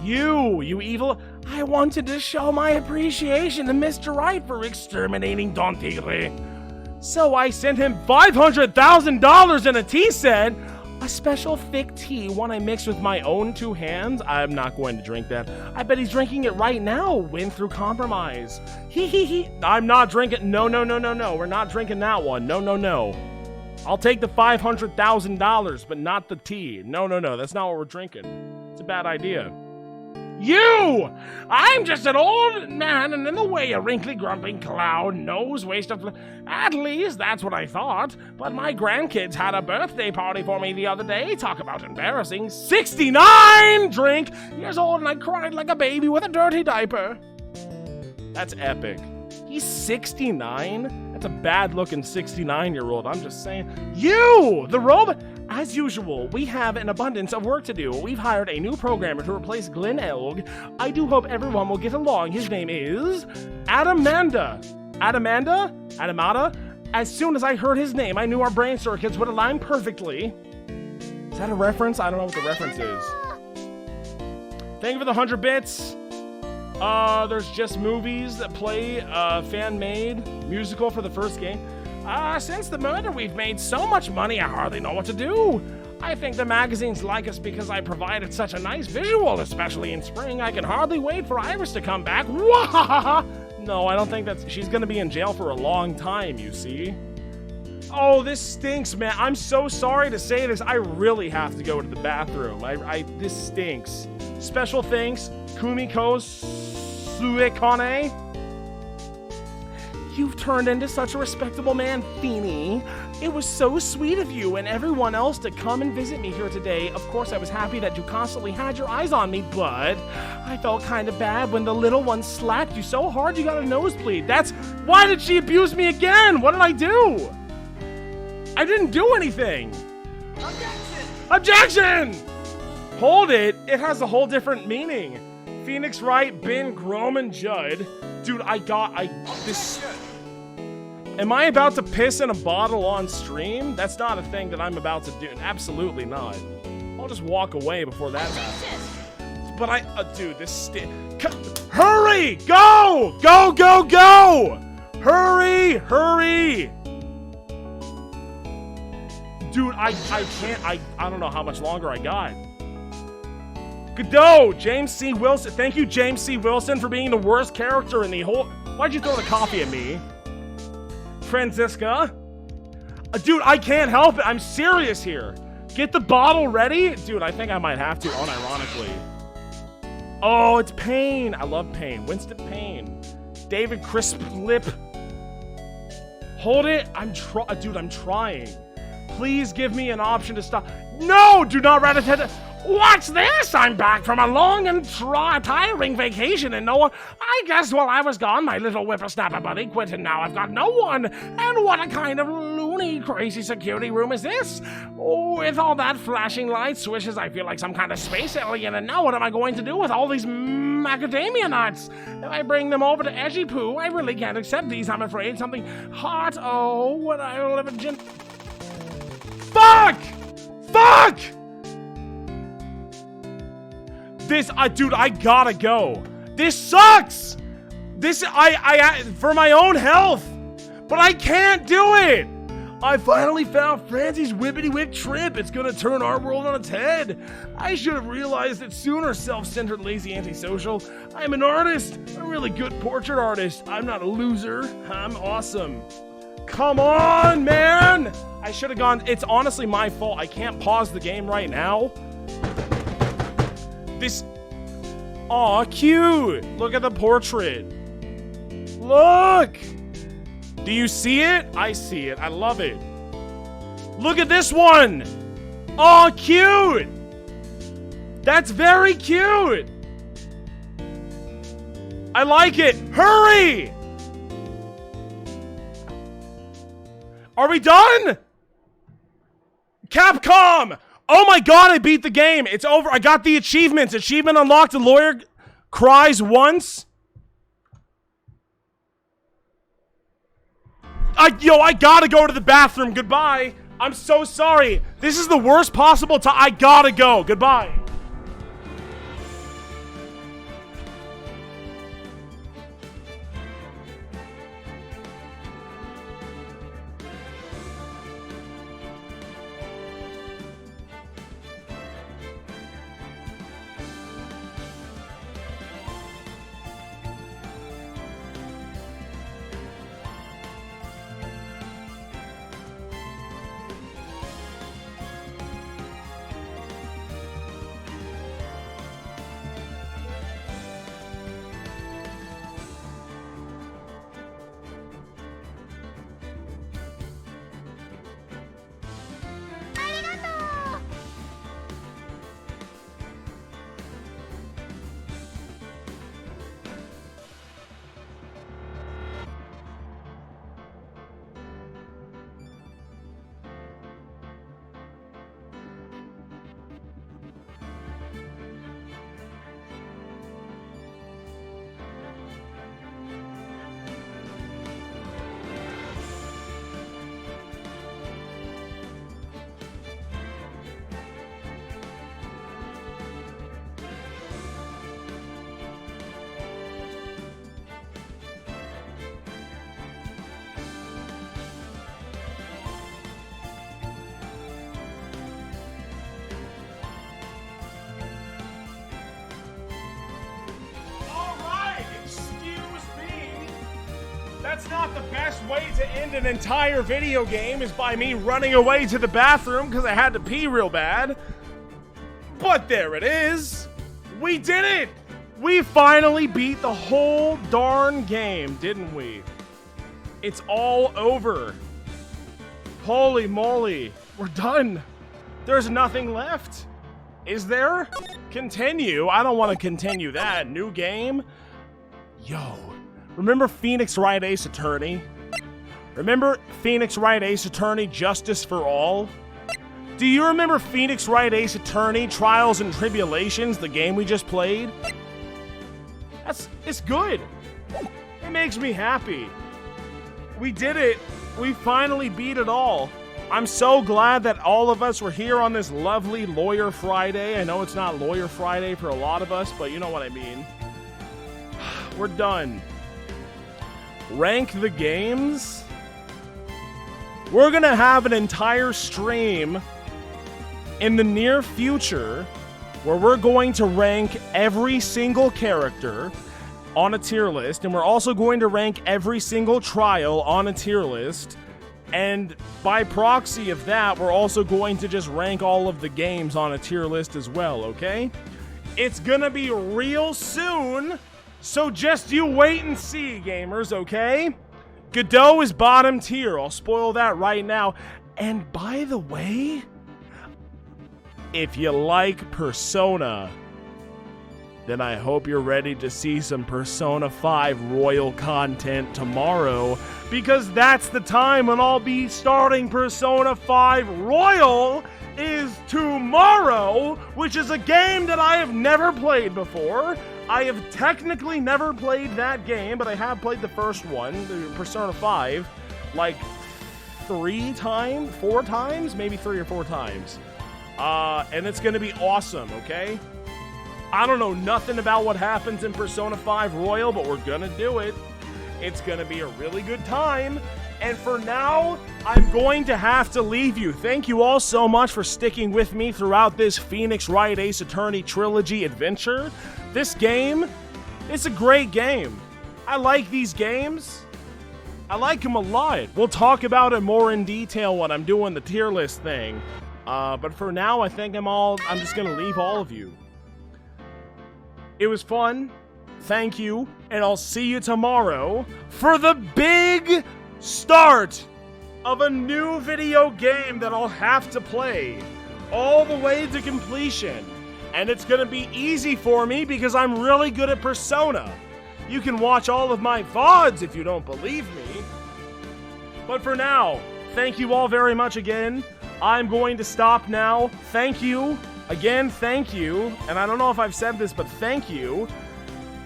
You evil... I wanted to show my appreciation to Mr. Wright for exterminating Don Tigre. So I sent him $500,000 in a tea set. A special thick tea, one I mixed with my own 2 hands. I'm not going to drink that. I bet he's drinking it right now. Win through compromise. He. I'm not drinking. No. We're not drinking that one. No. I'll take the $500,000, but not the tea. No, that's not what we're drinking. It's a bad idea. You! I'm just an old man, and in the way a wrinkly, grumpy clown, nose, waste of... At least that's what I thought. But my grandkids had a birthday party for me the other day. Talk about embarrassing. 69 years old, and I cried like a baby with a dirty diaper. That's epic. He's 69? That's a bad-looking 69-year-old, I'm just saying. You! The robot... As usual, we have an abundance of work to do. We've hired a new programmer to replace Glenn Elg. I do hope everyone will get along. His name is... Adamanda. As soon as I heard his name, I knew our brain circuits would align perfectly. Is that a reference? I don't know what the reference is. Thank you for the 100 bits. There's just movies that play fan-made musical for the first game. Since the murder, we've made so much money, I hardly know what to do. I think the magazines like us because I provided such a nice visual, especially in spring. I can hardly wait for Iris to come back. Wahahaha! No, I don't think that's... She's gonna be in jail for a long time, you see. Oh, this stinks, man. I'm so sorry to say this. I really have to go to the bathroom. This stinks. Special thanks, Kumiko Suekane. You've turned into such a respectable man, Feeny. It was so sweet of you and everyone else to come and visit me here today. Of course, I was happy that you constantly had your eyes on me, but I felt kind of bad when the little one slapped you so hard you got a nosebleed. Why did she abuse me again? What did I do? I didn't do anything. Objection! Hold it. It has a whole different meaning. Phoenix Wright, Ben Groman Judd. Dude, Am I about to piss in a bottle on stream? That's not a thing that I'm about to do. Absolutely not. I'll just walk away before that happens. But dude, hurry! Go! Go, go, go! Hurry! Hurry! Dude, I can't, I don't know how much longer I got. Godot! James C. Wilson. Thank you, James C. Wilson, for being the worst character in the whole... Why'd you throw the coffee at me? Franziska? Dude, I can't help it. I'm serious here. Get the bottle ready? Dude, I think I might have to, unironically. Oh, it's Payne. I love Payne. Winston Payne. David Crisp Lip. Hold it. Dude, I'm trying. Please give me an option to stop. No! Do not rat-a-tat-tat. What's this? I'm back from a long and tiring vacation and no one... I guess while I was gone, my little whippersnapper buddy quit and now I've got no one. And what a kind of loony, crazy security room is this? Oh, with all that flashing light swishes, I feel like some kind of space alien. And now what am I going to do with all these macadamia nuts? If I bring them over to Edgy Poo, I really can't accept these. I'm afraid something hot. Oh, what I will live in... Fuck! Fuck! Dude, I gotta go. This sucks! For my own health. But I can't do it! I finally found Francie's whippity-whip trip. It's gonna turn our world on its head. I should have realized it sooner, self-centered, lazy, antisocial. I'm an artist, a really good portrait artist. I'm not a loser. I'm awesome. Come on, man! I should have gone. It's honestly my fault. I can't pause the game right now. Aw, cute! Look at the portrait. Look! Do you see it? I see it. I love it. Look at this one! Aw, cute! That's very cute! I like it. Hurry! Are we done? Capcom! Oh my god, I beat the game. It's over. I got the achievements. Achievement unlocked. The lawyer cries once. I gotta go to the bathroom. Goodbye. I'm so sorry. This is the worst possible time. I gotta go. Goodbye. That's not the best way to end an entire video game, is by me running away to the bathroom because I had to pee real bad. But there it is. We did it. We finally beat the whole darn game, didn't we? It's all over. Holy moly. We're done. There's nothing left. Is there? Continue? I don't want to continue that. New game? Yo. Remember Phoenix Wright Ace Attorney? Remember Phoenix Wright Ace Attorney Justice for All? Do you remember Phoenix Wright Ace Attorney Trials and Tribulations, the game we just played? It's good. It makes me happy. We did it. We finally beat it all. I'm so glad that all of us were here on this lovely Lawyer Friday. I know it's not Lawyer Friday for a lot of us, but you know what I mean. We're done. Rank the games? We're gonna have an entire stream in the near future where we're going to rank every single character on a tier list, and we're also going to rank every single trial on a tier list, and by proxy of that, we're also going to just rank all of the games on a tier list as well, okay? It's gonna be real soon, so just you wait and see, gamers, okay? Godot is bottom tier, I'll spoil that right now. And by the way, if you like Persona, then I hope you're ready to see some Persona 5 Royal content tomorrow, because that's the time when I'll be starting Persona 5 Royal is tomorrow, which is a game that I have never played before. I have technically never played that game, but I have played the first one, the Persona 5, like 4 times, maybe 3 or 4 times. And it's gonna be awesome, okay? I don't know nothing about what happens in Persona 5 Royal, but we're gonna do it. It's gonna be a really good time. And for now, I'm going to have to leave you. Thank you all so much for sticking with me throughout this Phoenix Wright Ace Attorney trilogy adventure. This game, it's a great game. I like these games. I like them a lot. We'll talk about it more in detail when I'm doing the tier list thing. But for now, I think I'm just gonna leave all of you. It was fun. Thank you. And I'll see you tomorrow for the big start of a new video game that I'll have to play all the way to completion. And it's gonna be easy for me because I'm really good at Persona. You can watch all of my VODs if you don't believe me. But for now, thank you all very much again. I'm going to stop now. Thank you. Again, thank you. And I don't know if I've said this, but thank you.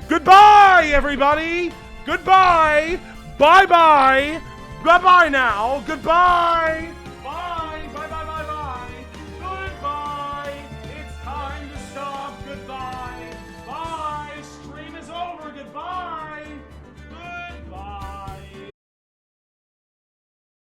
Goodbye, everybody. Goodbye. Bye-bye. Bye-bye now. Goodbye.